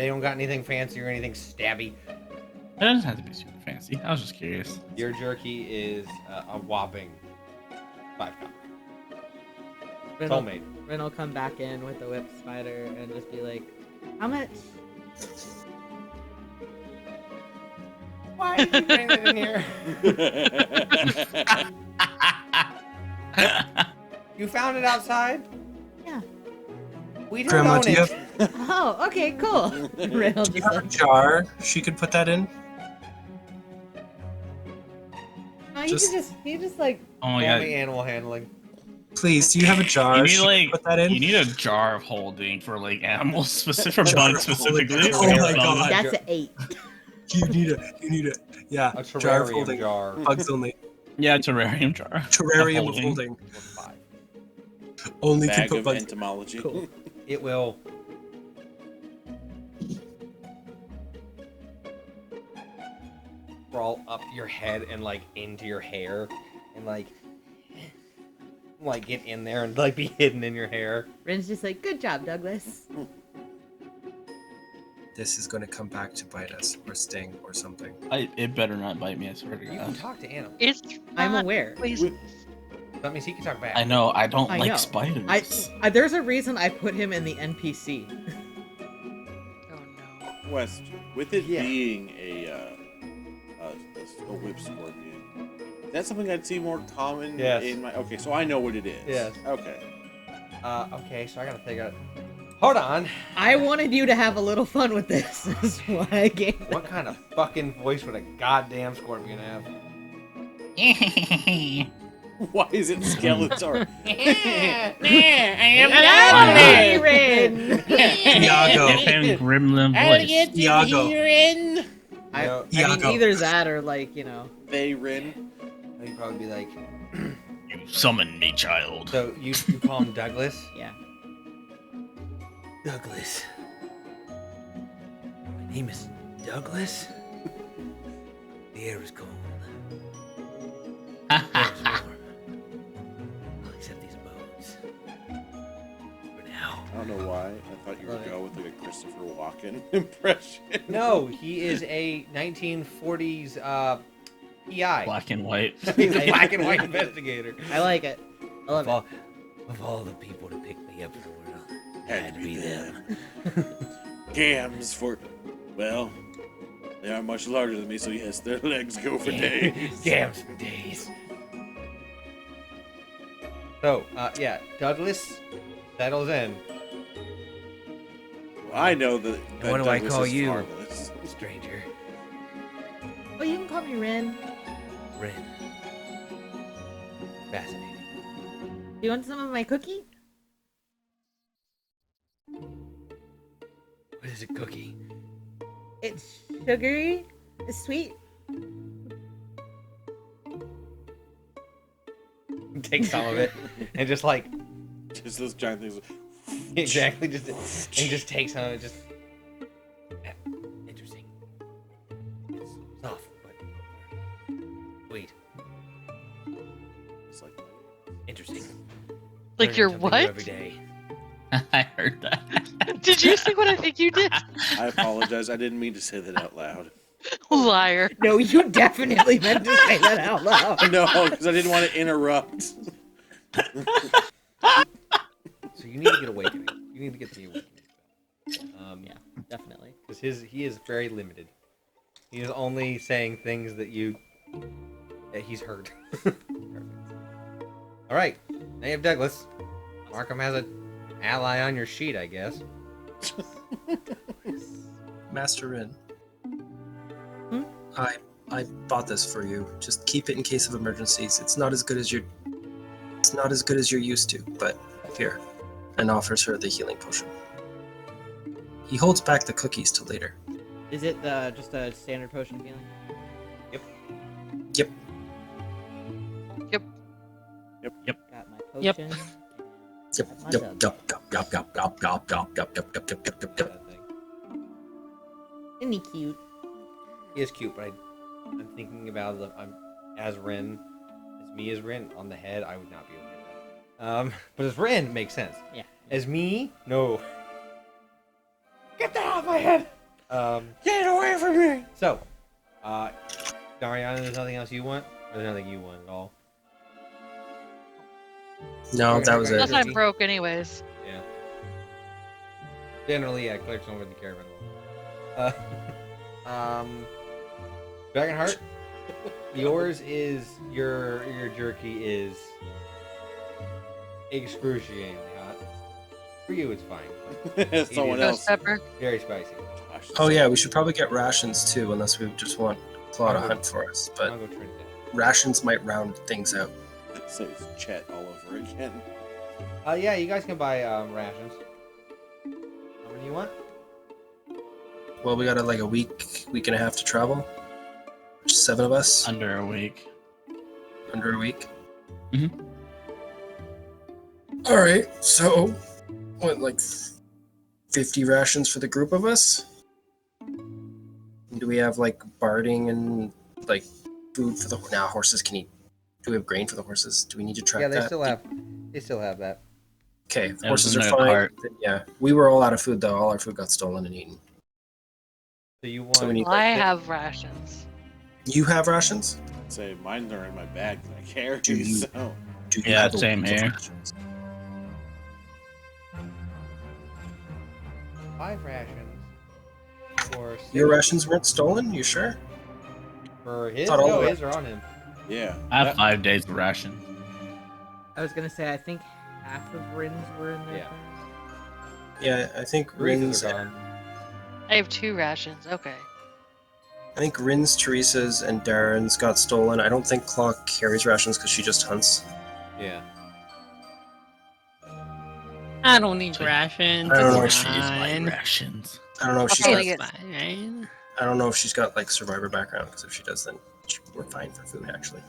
S1: don't got anything fancy or anything stabby.
S3: It doesn't have to be super fancy. I was just curious.
S1: Your jerky is a whopping 5 copper. It's homemade.
S6: Ren will come back in with the whip spider and just be like, "How much?"
S1: Why did you bring it in here? You found it outside?
S6: Yeah.
S1: We don't
S5: Grandma,
S1: own
S5: do you
S1: it.
S5: have
S6: Oh, okay, cool. Ren will
S5: do you
S6: just
S5: have a
S6: like,
S5: jar she could put that in?
S6: no,
S5: just-
S6: he just like,
S3: Oh my
S1: Only
S3: god.
S1: animal handling.
S5: Please, do you have a jar
S3: You need
S5: she could
S3: like
S5: put that in?
S3: you need a jar of holding for like animals specific for
S5: Jar
S3: bugs
S5: of holding.
S3: specifically.
S5: Oh my
S3: Um,
S5: God.
S6: that's an 8.
S5: You need a yeah,
S1: A
S5: jar of
S1: terrarium
S5: holding.
S1: jar.
S5: Bugs only.
S3: Yeah, terrarium jar.
S5: Terrarium of holding.
S1: Worth 5.
S5: Only can
S4: Bag
S5: put
S4: of
S5: bugs.
S4: entomology.
S6: Cool.
S1: It will crawl up your head and like into your hair and like get in there and like be hidden in your hair.
S6: Ren's just like, "Good job, Douglas."
S5: This is going to come back to bite us or sting or something.
S3: It better not bite me. I swear to
S1: You can
S3: God.
S1: talk to animals.
S7: It's
S6: I'm
S7: not
S6: aware.
S7: poisonous.
S1: That means he can talk back.
S3: I know. I don't
S6: I
S3: like
S6: know.
S3: spiders.
S6: There's a reason I put him in the NPC.
S7: Oh no.
S4: Question: with it
S1: Yeah.
S4: being a whip scorpion, is that something I'd see more common
S1: Yes.
S4: in my? Okay, so I know what it is.
S1: Yes.
S4: Okay.
S1: Okay, so I gotta think of. Hold on.
S6: I wanted you to have a little fun with this. That's why I gave it.
S1: What kind of fucking voice would a goddamn scorpion have?
S4: Why is it Skeletor?
S6: Ren!
S5: Iago.
S3: Give him gremlin voice.
S5: Iago.
S6: I
S1: No.
S6: mean,
S5: Iago.
S6: either that or like, you know.
S4: They Rin.
S1: He'd probably be like.
S3: You summoned me, child.
S1: So you call him Douglas?
S6: Yeah.
S1: Douglas. My name is Douglas. The air is cold. The air is warm. I'll accept these bones. For now.
S4: I don't know why. I thought you would go with like a Christopher Walken impression.
S1: No, he is a 1940s PI.
S3: Black and white.
S1: He's a black and white investigator.
S6: I like it. I love it.
S1: Of all the people to pick me up in the world,
S4: Had to be them. Gams for, well, they aren't much larger than me, so yes, their legs go for days.
S1: Gams for days. So, yeah, Douglas settles in.
S4: Well, I know that.
S1: What do I
S4: Douglas
S1: call
S4: is
S1: you?
S4: harmless.
S1: Stranger.
S6: Oh, you can call me Ren.
S1: Ren. Fascinating.
S6: Do you want some of my cookie?
S1: What is a cookie?
S6: It's sugary. It's sweet.
S1: Take some of it and just like
S4: Just those giant things.
S1: exactly just and just take some of it. Just Interesting.
S7: Like
S1: Learning
S7: you're
S1: something new
S7: what?
S1: Every day.
S3: I heard that.
S7: Did you say what I think you did?
S4: I apologize. I didn't mean to say that out loud.
S7: Liar.
S6: No, you definitely meant to say that out loud.
S4: No, because I didn't want to interrupt.
S1: So you need to get awakening. You need to get the awakening spell.
S6: Yeah, definitely.
S1: Because he is very limited. He is only saying things that he's heard. Perfect. All right, now you have Douglas. Markham has an ally on your sheet, I guess.
S5: Master Rin.
S6: Hmm?
S5: I bought this for you. Just keep it in case of emergencies. It's not as good as you're used to, but here. And offers her the healing potion. He holds back the cookies till later.
S6: Is it just a standard potion of healing?
S5: Yep.
S6: Got my
S2: Yep.
S6: potion.
S5: Yep.
S6: Have my
S5: Yep.
S6: dub.
S1: That thing.
S6: Isn't he cute?
S1: He is cute, but I'm thinking about as Rin, as me as Rin on the head. I would not be able to get that. But as Rin makes sense.
S6: Yeah.
S1: As me, no. Get that off my head.
S4: Get away from me!
S1: So, Dariana, there's nothing else you want? There's nothing you want at all.
S5: No, that was
S7: Unless
S5: it.
S7: I'm broke anyways.
S1: Yeah. Generally, yeah, clerics don't really care about it. Dragonheart, yours is your jerky is excruciatingly hot. For you, it's fine.
S4: Someone
S1: Ghost
S4: else.
S7: Pepper.
S1: Very spicy.
S5: Oh yeah, we should probably get rations too, unless we just want Claw to hunt for us. But
S1: I'll go Trinidad.
S5: rations might round things out.
S4: So it's Chet all over again.
S1: Yeah, you guys can buy rations. How many you want?
S5: Well, we got like a week and a half to travel. Just 7 of us.
S3: Under a week.
S5: Under a week.
S3: Mhm.
S5: All right, so what, like 50 rations for the group of us? Do we have like barding and like food for the horses can eat? Do we have grain for the horses? Do we need to track
S1: Yeah, they
S5: that?
S1: still have that.
S5: Okay, if
S3: That
S5: horses
S3: was
S5: are
S3: in their
S5: fine.
S3: cart.
S5: Then yeah, we were all out of food though. All our food got stolen and eaten.
S1: So you want?
S5: So we need-
S7: Well, I have rations.
S5: You have rations?
S4: Say mine are in my bag that I carry.
S5: Do you-
S4: So
S5: Do you
S3: Yeah,
S5: have a
S3: same
S5: week of
S3: here.
S5: rations?
S1: 5 rations. For
S5: Your
S1: 6
S5: rations weren't stolen? You sure?
S1: For his?
S5: Thought all
S1: No,
S5: the
S1: his are on him.
S4: yeah.
S3: I have 5 days of ration.
S6: I was gonna say I think half of Rin's were in there.
S5: Yeah, I think
S1: Reasons
S5: Rin's.
S1: are gone.
S7: I have 2 rations. Okay.
S5: I think Rin's, Teresa's, and Darren's got stolen. I don't think Claw carries rations because she just hunts.
S1: Yeah.
S2: I don't need rations.
S5: I don't know
S2: It's
S5: if
S3: She's
S2: fine.
S3: like rations.
S5: I don't know if
S7: I'll
S5: she's
S7: probably
S5: got.
S7: get-
S2: Fine.
S5: I don't know if she's got like survivor background because if she does, then we're fine for food actually.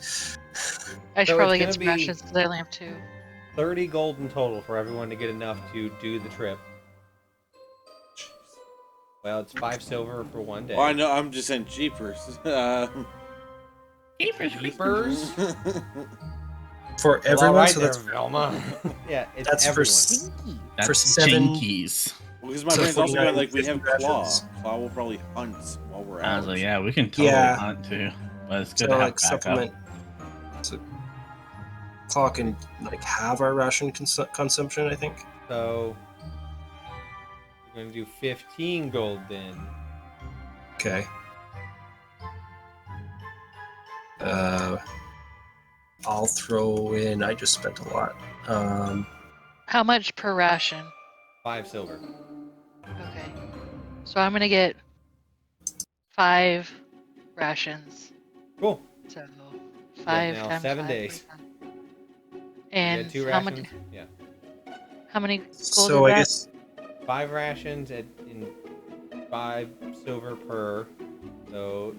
S7: I should
S1: So
S7: probably
S1: it's
S7: get some
S1: gonna be-
S7: rations because I only have 2.
S1: 30 gold in total for everyone to get enough to do the trip. Well, it's 5 silver for 1 day.
S4: Well, I know. I'm just saying jeepers.
S1: Keepers?
S5: For
S1: Well,
S5: everyone,
S1: alright
S5: so
S1: there,
S5: that's
S1: Velma. Yeah, it's
S5: that's for
S1: everyone.
S6: Stinky.
S3: That's
S5: For 7
S3: jinkies.
S4: Because my
S5: So
S4: brain's also
S5: 49,
S4: going like we have
S5: 50
S4: Claw.
S5: rations.
S4: Claw will probably hunt while we're
S3: I
S4: out.
S3: was like, yeah, we can totally
S5: Yeah.
S3: hunt too. But it's good
S5: so
S3: to have
S5: like
S3: backup.
S5: supplement. So Claw can like have our ration consumption. I think.
S1: So, you're going to do 15 gold then.
S5: Okay. I'll throw in. I just spent a lot.
S7: How much per ration?
S1: 5 silver.
S7: Okay. So I'm gonna get 5 rations.
S1: Cool.
S7: So 5
S1: now
S7: times
S1: 7
S7: 5,
S1: days.
S7: 45.
S1: You
S7: And
S1: had 2
S7: how
S1: rations?
S7: many?
S1: Yeah.
S7: How many gold
S5: So
S7: is
S5: I
S7: that?
S5: guess
S1: 5 rations in 5 silver per. So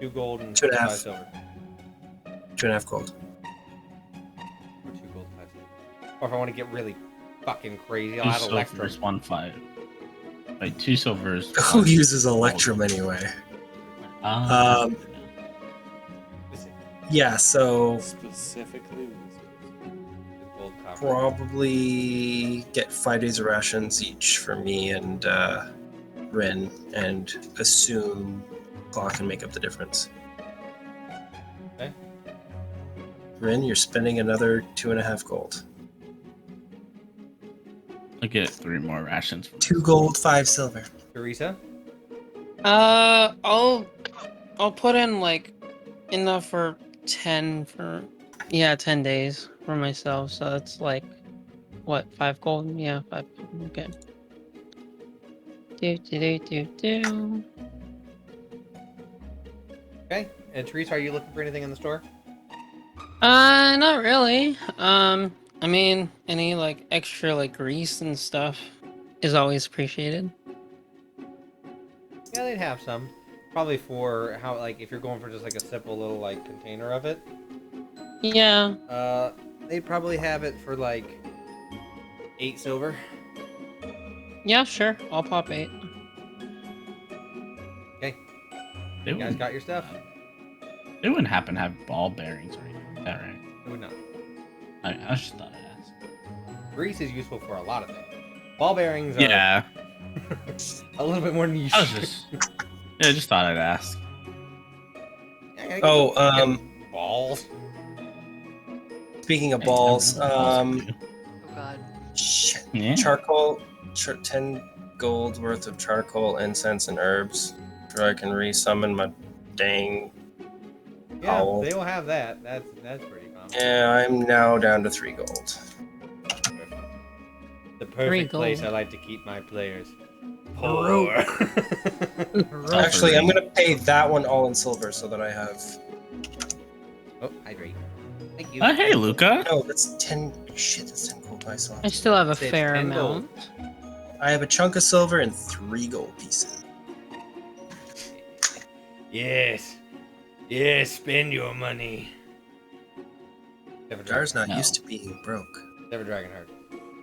S1: 2 gold and
S5: 2.5.
S1: 5 silver.
S5: 2.5 gold.
S1: Or 2 gold, 5 silver. Or if I want to get really fucking crazy, I'll
S3: 2
S1: add Electrum.
S3: silvers, 1 5. Wait, 2 silvers.
S5: Who
S3: 1
S5: uses
S3: gold.
S5: Electrum anyway?
S3: Ah.
S5: Um, Yeah, so
S4: Specifically,
S1: Gold copper.
S5: probably get 5 days of rations each for me and Ren, and assume Claw can make up the difference.
S1: Okay.
S5: Ren, you're spending another 2.5 gold.
S3: I get 3 more rations.
S5: 2 gold, 5 silver.
S1: Teresa?
S2: I'll put in like enough for 10 days for myself. So that's like what, 5 gold? Yeah, 5 gold. Okay. Do.
S1: Okay. And Teresa, are you looking for anything in the store?
S2: Not really. I mean, any like extra like grease and stuff is always appreciated.
S1: Yeah, they'd have some. Probably for how, like, if you're going for just like a simple little like container of it.
S2: Yeah.
S1: They'd probably have it for like 8 silver.
S2: Yeah, sure. I'll pop 8.
S1: Okay.
S3: They
S1: You guys
S3: wouldn't,
S1: got your stuff?
S3: they wouldn't happen to have ball bearings or anything like that, right?
S1: It would not.
S3: I just thought I'd ask.
S1: Grease is useful for a lot of things. Ball bearings are
S3: Yeah,
S1: a little bit more niche.
S3: I was just thought I'd ask.
S1: Balls.
S5: Speaking of
S3: Hey,
S5: balls,
S3: no balls for you.
S7: Oh god.
S5: shit.
S3: Yeah.
S5: Charcoal, 10 gold worth of charcoal, incense, and herbs. So I can resummon my dang.
S1: Yeah,
S5: Owl.
S1: they will have that. That's pretty common.
S5: Yeah, I'm now down to 3 gold.
S1: The
S2: 3
S1: perfect place I
S2: gold.
S1: like to keep my players.
S6: Broke.
S1: Poor.
S5: Actually, I'm gonna pay that one all in silver so that I have.
S1: Oh, hydrate. Thank you.
S3: Hey, Luca.
S5: No, that's 10. Shit, that's 10 gold. I still have.
S2: I still have a
S1: It's
S2: fair
S1: 10 gold.
S2: amount.
S5: I have a chunk of silver and 3 gold pieces.
S1: Yes. Yes, spend your money.
S5: Dar's not
S3: No.
S5: used to being broke.
S1: Never Dragonheart.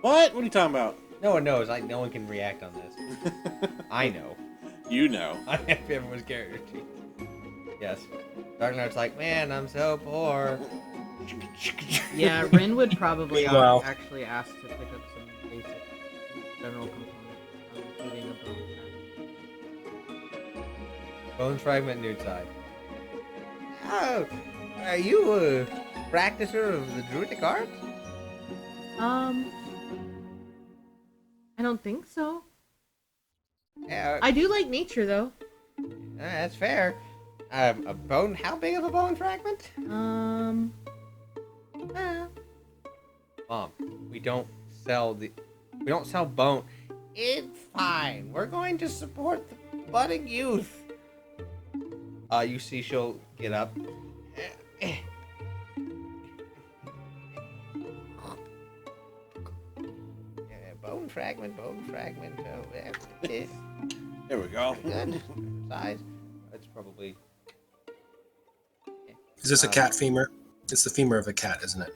S4: what? What are you talking about?
S1: No one knows. Like, no one can react on this. I know.
S4: You know.
S1: I have everyone's character sheet. Yes. Dragonheart's like, man, I'm so poor.
S6: Yeah, Rin would probably
S5: Meanwhile-
S6: actually ask to pick up some basic general components, including a bone fragment.
S1: Bone fragment, nude side. Oh, are you a practicer of the druidic art?
S6: I don't think so.
S1: Yeah,
S6: I do like nature though.
S1: that's fair. A bone? How big of a bone fragment? Mom, we don't sell bone. It's fine. We're going to support the budding youth. You see, she'll get up. Bone fragment. Oh,
S4: There we go.
S1: good size. That's probably.
S5: Is this a cat femur? It's the femur of a cat, isn't it?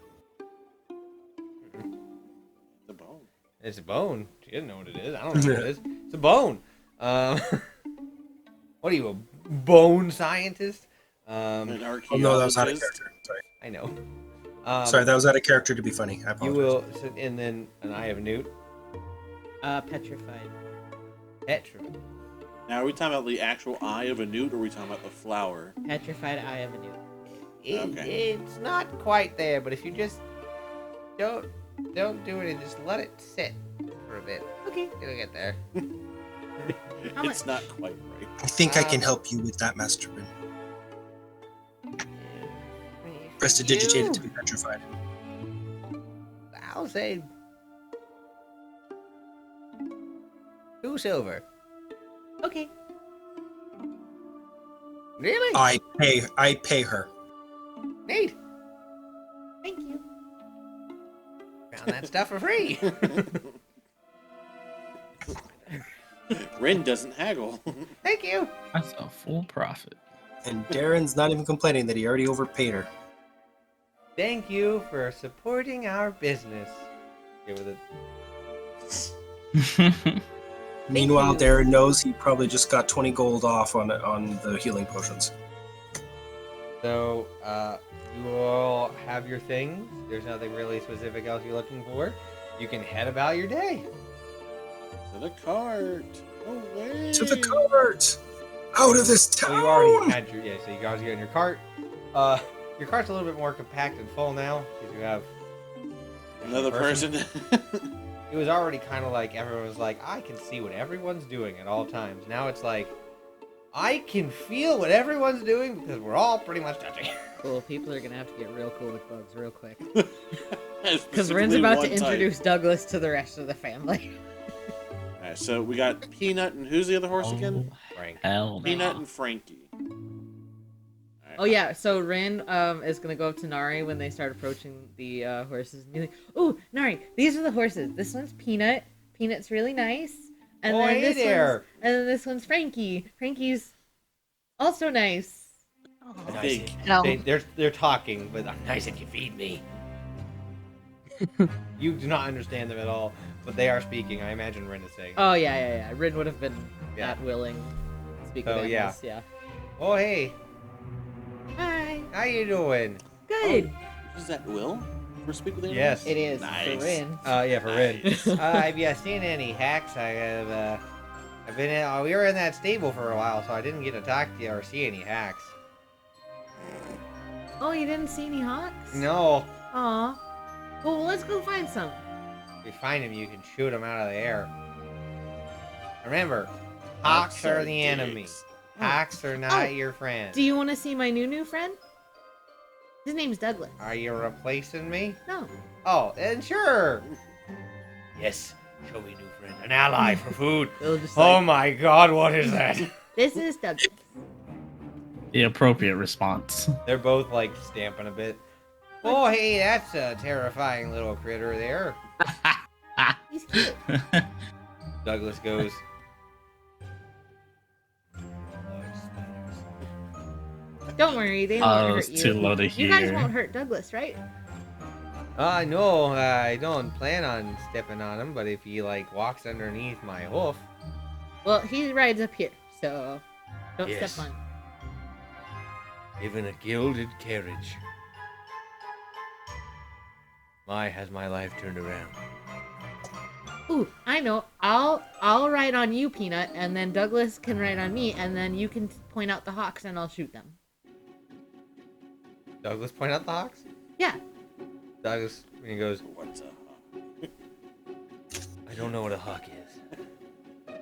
S4: The bone.
S1: It's a bone. She doesn't know what it is. I don't know what it is. It's a bone. What are you, a bone scientist?
S4: An
S5: Oh no, that was out of
S4: archaeologist.
S5: character. Sorry.
S1: I know.
S5: Sorry, that was out of character to be funny. I
S1: You
S5: apologize.
S1: will, and then an eye of a newt.
S6: Petrified.
S1: Petra.
S4: Now, are we talking about the actual eye of a newt, or are we talking about the flower?
S6: Petrified eye of a newt.
S4: Okay.
S1: It's not quite there, but if you just don't do it and just let it sit for a bit,
S6: Okay.
S1: it'll get there.
S6: How
S4: It's not quite right.
S5: I think I can help you with that, Master Rin. Prestidigitate it to be petrified.
S1: I'll say 2 silver.
S6: Okay.
S1: Really?
S5: I pay her.
S1: Neat.
S6: Thank you.
S1: Found that stuff for free.
S4: Rin doesn't haggle.
S1: Thank you.
S3: That's a full profit.
S5: And Darren's not even complaining that he already overpaid her.
S1: Thank you for supporting our business. Give it a
S5: Meanwhile,
S1: you.
S5: Darren knows he probably just got 20 gold off on the healing potions.
S1: So, you all have your things. There's nothing really specific else you're looking for. You can head about your day.
S4: To the cart. No way.
S5: To the cart! Out of this town!
S1: So you already had your so you guys get in your cart. Your cart's a little bit more compact and full now because you have
S4: Another person.
S1: It was already kind of like everyone was like, I can see what everyone's doing at all times. Now it's like, I can feel what everyone's doing because we're all pretty much touching.
S6: Cool. People are gonna have to get real cool with bugs real quick. Because
S4: Specifically
S6: Ren's about
S4: one
S6: to
S4: type.
S6: introduce Douglas to the rest of the family.
S4: Alright, so we got Peanut and who's the other horse again?
S1: Frank.
S3: Hell no.
S4: Peanut and Frankie.
S6: Oh yeah, so Ren is gonna go up to Nari when they start approaching the horses and be like, "Ooh, Nari, these are the horses. This one's Peanut. Peanut's really nice, and
S1: Oh,
S6: then
S1: hey
S6: this
S1: there.
S6: one's and then this one's Frankie. Frankie's also nice."
S4: I think.
S7: No.
S1: They're talking, but I'm nice if you feed me. You do not understand them at all, but they are speaking. I imagine Ren is saying.
S6: Oh yeah. Ren would have been
S1: Yeah.
S6: that willing to speak
S1: Oh,
S6: with
S1: yeah.
S6: animals. Yeah.
S1: Oh hey,
S6: Hi.
S1: how you doing?
S6: Good.
S4: Is that Will? For Speak with Animals?
S1: Yes.
S6: It is
S4: Nice.
S6: for Ren.
S1: Yeah, for Ren.
S4: Nice.
S1: Have you seen any hacks? I've been in, we were in that stable for a while, so I didn't get to talk to you or see any hacks.
S6: Oh, you didn't see any hawks?
S1: No.
S6: Aw. Well, let's go find some.
S1: If you find them, you can shoot them out of the air. Remember, hawks are the enemy.
S4: dicks.
S1: Hawks are not
S6: Oh.
S1: your friend.
S6: Do you want to see my new friend? His name's Douglas.
S1: Are you replacing me?
S6: No.
S1: Oh, and sure. Yes, show me new friend. An ally for food.
S6: They'll just
S1: Oh
S6: like,
S1: my god, what is that?
S6: this is Douglas.
S3: The appropriate response.
S1: They're both like stamping a bit. Oh, hey, that's a terrifying little critter there.
S6: He's cute.
S1: Douglas goes.
S6: Don't worry, they won't
S3: Oh,
S6: hurt
S3: it's too
S6: you.
S3: low to
S6: You guys
S3: hear.
S6: won't hurt Douglas, right?
S1: No, I don't plan on stepping on him, but if he like walks underneath my hoof,
S6: Well, he rides up here, so don't
S1: Yes.
S6: step on.
S1: even a gilded carriage. Has my life turned around.
S6: Ooh, I know. I'll ride on you, Peanut, and then Douglas can ride on me, and then you can point out the hawks, and I'll shoot them.
S1: Douglas point out the hawks?
S6: Yeah.
S1: Douglas, he goes,
S4: What's up?
S1: I don't know what a hawk is,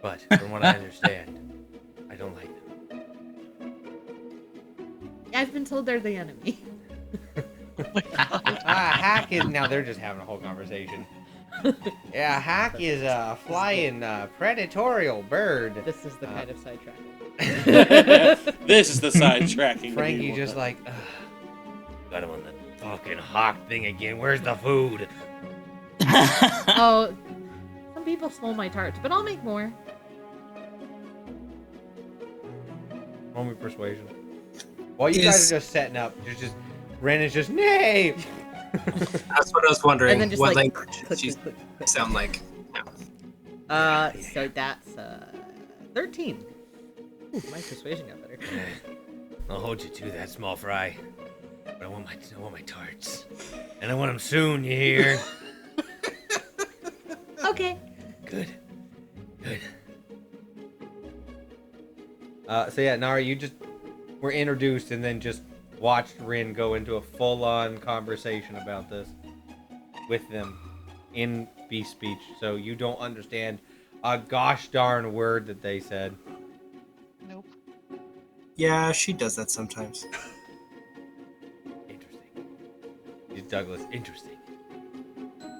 S1: but from what I understand, I don't like them.
S6: I've been told they're the enemy.
S1: Hack is, now they're just having a whole conversation. Yeah, Hack is a flying predatorial bird.
S6: This is the kind of sidetrack.
S4: This is the sidetracking.
S1: Frankie just like, ugh, got him on the fucking hawk thing again. Where's the food?
S6: Oh, some people stole my tarts, but I'll make more.
S1: Roll me persuasion. While you guys are just setting up, there's just Ren is just nay.
S5: That's what I was wondering.
S6: And then just
S5: what
S6: like
S5: language
S6: click,
S5: she
S6: click, click, click.
S5: sound like?
S6: So that's 13. Ooh, my persuasion got better.
S1: I'll hold you to that, small fry. But I want my tarts, and I want them soon. You hear?
S6: Okay.
S1: Good. So yeah, Nara, you just were introduced and then just watched Rin go into a full-on conversation about this with them in beast speech. So you don't understand a gosh darn word that they said.
S7: Nope.
S5: Yeah, she does that sometimes.
S1: Interesting. He's Douglas. Interesting.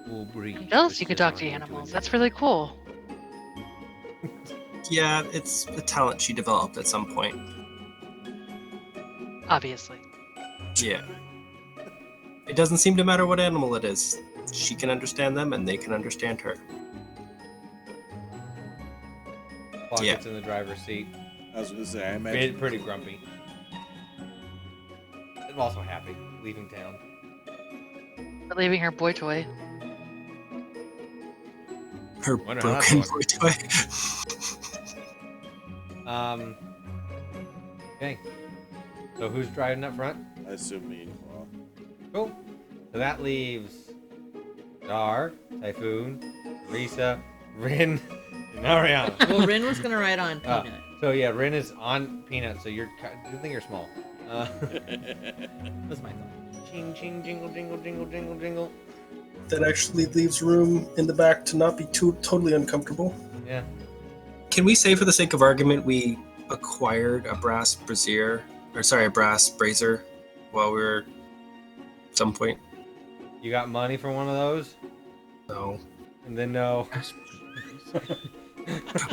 S1: Cool breeze.
S7: I'm jealous
S1: but
S7: you could
S1: still
S7: talk to
S1: wanting
S7: animals.
S1: admit
S7: That's
S1: it.
S7: really cool.
S5: Yeah, it's a talent she developed at some point.
S7: Obviously.
S5: Yeah. It doesn't seem to matter what animal it is. She can understand them and they can understand her.
S1: Clock
S5: Yeah.
S1: gets in the driver's seat.
S4: I was gonna say, I imagine.
S1: Pretty grumpy. And also happy, leaving town.
S7: For leaving her boy toy.
S5: Her
S1: Wonder how
S5: broken
S1: that's
S5: boy toy.
S1: Okay. So who's driving up front?
S4: I assume me and Claw.
S1: Cool. So that leaves Dar, Typhoon, Risa, Rin, and Ariana.
S6: Well, Rin was gonna ride on
S1: Ah,
S6: Peanut.
S1: So yeah, Rin is on Peanut, so you're. Good thing you're small.
S6: That's my thought.
S1: Ching ching jingle jingle jingle jingle jingle.
S8: That actually leaves room in the back to not be totally uncomfortable.
S1: Yeah.
S5: Can we say, for the sake of argument, we acquired a brass brazier, a brass brazier, while we were at some point?
S1: You got money for one of those?
S5: No.
S1: And then no.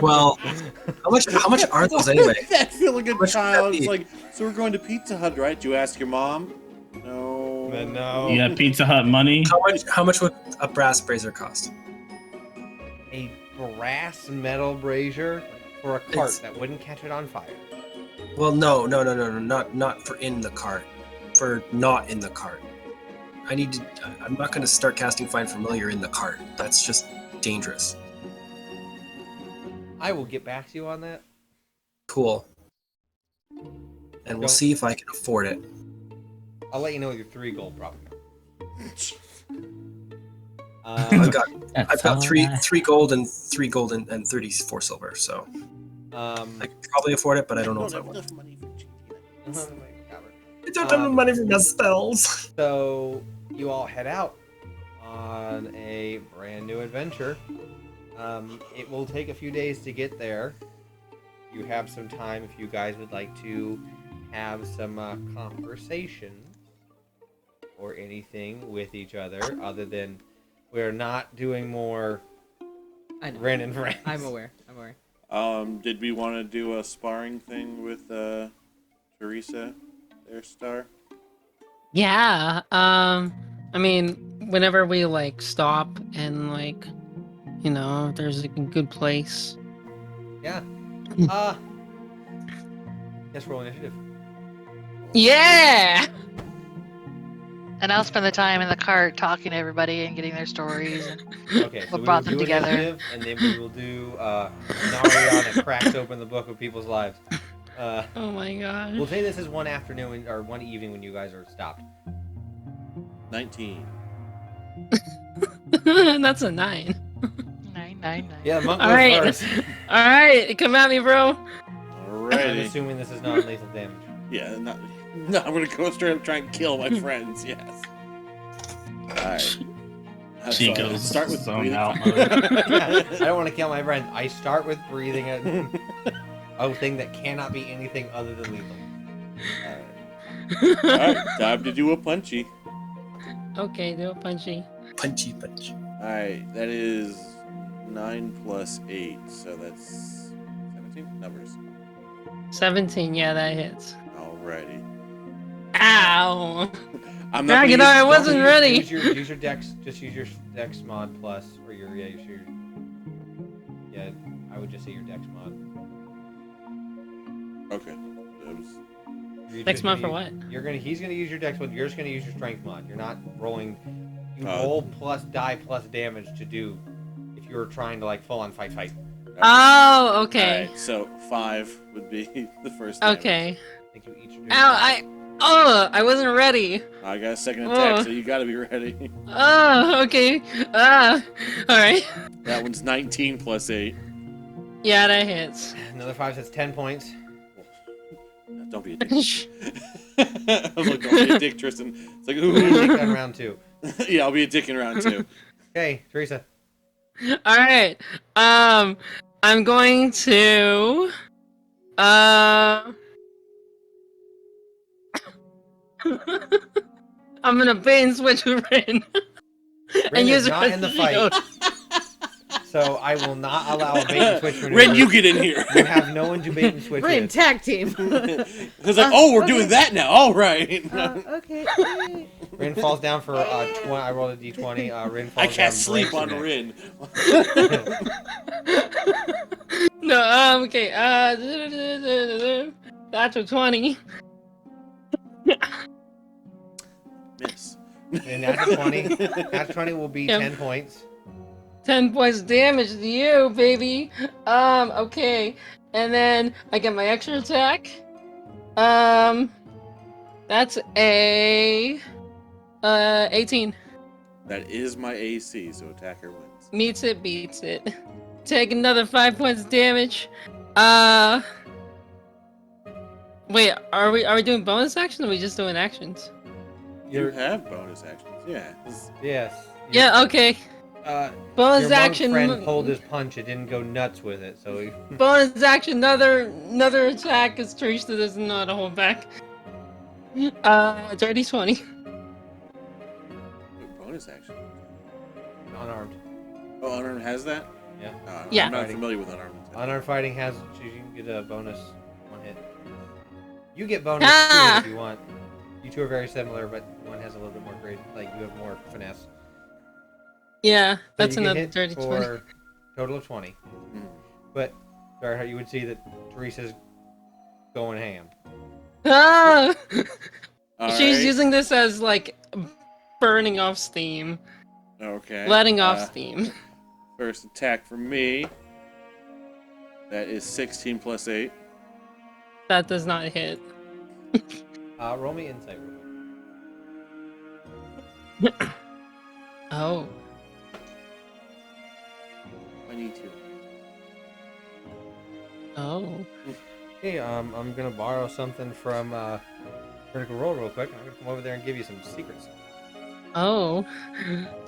S5: Well, how much are those anyway?
S4: I feel like a
S5: How much would
S4: child.
S5: that
S4: It's
S5: be?
S4: like, so we're going to Pizza Hut, right? Do you ask your mom? No.
S1: Then no.
S3: You got Pizza Hut money?
S5: How much would a brass brazier cost?
S1: A brass metal brazier for a cart
S5: It's-
S1: that wouldn't catch it on fire.
S5: Well, no, not for in the cart. For not in the cart. I'm not going to start casting Find Familiar in the cart. That's just dangerous.
S1: I will get back to you on that.
S5: Cool. And we'll
S1: Don't-
S5: see if I can afford it.
S1: I'll let you know with your 3 gold probably.
S5: I've got
S3: That's
S5: I've
S3: all
S5: got three
S3: right.
S5: gold and 34 silver, so I could probably afford it, but I don't know if I will.
S4: enough money for cheating.
S5: I don't have the money for my spells.
S1: So you all head out on a brand new adventure. It will take a few days to get there. You have some time if you guys would like to have some conversation or anything with each other, other than we're not doing more
S6: I know.
S1: Ren and friends.
S6: I'm aware.
S4: Did we want to do a sparring thing with Teresa, their star?
S2: Yeah. I mean, whenever we like stop and like, you know, if there's like, a good place.
S1: Yeah. Guess roll initiative.
S2: Yeah.
S7: And I'll spend the time in the cart talking to everybody and getting their stories. And
S1: Okay, so
S7: What
S1: we
S7: brought
S1: will
S7: them
S1: do
S7: together?
S1: initiative, and then we will do Narion that cracks open the book of people's lives.
S2: Oh my god.
S1: We'll say this is one afternoon or one evening when you guys are stopped.
S4: 19.
S2: That's a 9.
S7: 9.
S1: Yeah, the monk
S2: All
S1: goes
S2: right.
S1: first.
S2: All right, come at me, bro.
S1: I'm
S4: Alrighty.
S1: assuming this is non-lethal damage.
S4: Yeah, no, I'm gonna go straight up try and kill my friends. Yes. Alright.
S3: She
S4: So,
S3: goes
S4: start with
S3: zone
S4: breathing.
S3: out
S1: I don't want to kill my friend. I start with breathing a thing that cannot be anything other than lethal.
S4: Alright, time to do a punchy.
S2: Okay, do a punchy.
S5: Punchy punch.
S4: Alright, that is 9 plus 8, so that's 17 numbers.
S2: 17, yeah, that hits.
S4: Alrighty.
S2: Ow!
S4: I'm
S2: Drag it
S4: gonna
S2: on, I
S4: use-
S2: wasn't ready.
S1: Use your dex. Just use your dex mod plus, or your yeah. I would just say your dex mod.
S4: Okay. That was-
S1: You're
S2: Dex
S1: just
S2: mod
S1: gonna
S2: for
S1: use-
S2: what?
S1: He's gonna use your dex mod. You're just gonna use your strength mod. You're not rolling. You
S4: Oh.
S1: roll plus die plus damage to do if you were trying to like full on fight.
S2: Oh, okay.
S4: Alright, so 5 would be the first damage.
S2: Okay.
S1: I think you each. are doing
S2: Ow, I wasn't ready.
S4: I got a second attack,
S2: Oh.
S4: so you gotta be ready.
S2: Oh, okay. Alright.
S4: That one's 19 plus 8.
S2: Yeah, that hits.
S1: Another 5, that's 10 points.
S4: Don't be a dick. I was like, don't be a dick, Tristan. It's like, ooh.
S1: Take that in round 2.
S4: Yeah, I'll be a dick in round 2.
S1: Okay, Teresa.
S2: Alright. I'm going to I'm gonna bait and switch with Rin.
S1: Rin is
S2: use
S1: not
S2: her
S1: in the
S2: shield.
S1: fight, so I will not allow a bait and switch maneuver.
S4: Ren, you get in here.
S1: You have no one to bait and switch
S6: Rin,
S1: with.
S6: tag team.
S4: It's like, oh, we're doing that now. All right.
S6: Okay.
S1: Rin falls down for 20. I rolled a d20. Rin falls
S4: I
S1: down.
S4: can't sleep
S1: breaks
S4: on
S1: her neck.
S4: Rin.
S2: No, okay. That's a 20.
S4: Miss.
S1: And that's a 20. That's 20 will be
S2: Yep.
S1: 10 points.
S2: 10 points damage to you, baby. Okay. And then I get my extra attack. That's a 18.
S4: That is my AC, so attacker wins.
S2: Meets it, beats it. Take another 5 points damage. Wait, are we doing bonus action or are we just doing actions?
S4: You have bonus actions, yeah.
S1: Yes.
S2: Yeah, okay. Bonus
S1: Your monk
S2: action.
S1: friend pulled his punch. It didn't go nuts with it, so he...
S2: Bonus action. Another attack as Teresa doesn't know how to hold back. Dirty 20.
S4: Bonus action.
S1: Unarmed.
S4: Oh, unarmed has that?
S1: Yeah.
S2: Yeah.
S4: I'm not familiar with unarmed.
S1: Unarmed fighting has. You can get a bonus one hit. You get bonus 2 hit if you want. You two are very similar, but one has a little bit more grade. Like you have more finesse.
S2: Yeah,
S1: So
S2: that's
S1: you get
S2: another
S1: hit
S2: dirty 20.
S1: for total of 20. But sorry, you would see that Teresa's going ham.
S2: Ah!
S4: All
S2: She's
S4: right.
S2: using this as like burning off steam,
S4: Okay.
S2: letting off steam.
S4: First attack for me. That is 16 plus 8.
S2: That does not hit.
S1: Roll me insight.
S2: Oh.
S4: I need to.
S2: Oh.
S1: Okay, I'm gonna borrow something from Critical Role real quick. I'm gonna come over there and give you some secrets.
S2: Oh.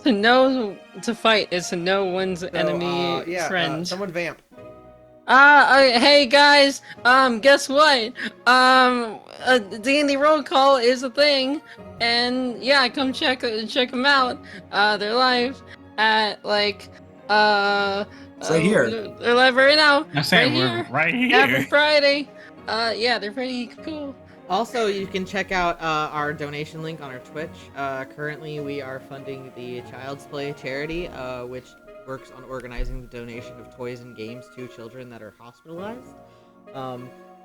S2: To fight is to know one's enemy friend.
S1: Someone vamp.
S2: Hey guys, guess what? D&D roll call is a thing, and yeah, come check them out. They're live at like
S8: It's right here.
S2: They're live right now.
S3: I'm saying
S2: right
S3: we're
S2: here.
S3: right
S2: Every
S3: here.
S2: Friday. Yeah, they're pretty cool.
S6: Also, you can check out our donation link on our Twitch. Currently, we are funding the Child's Play charity, which works on organizing the donation of toys and games to children that are hospitalized.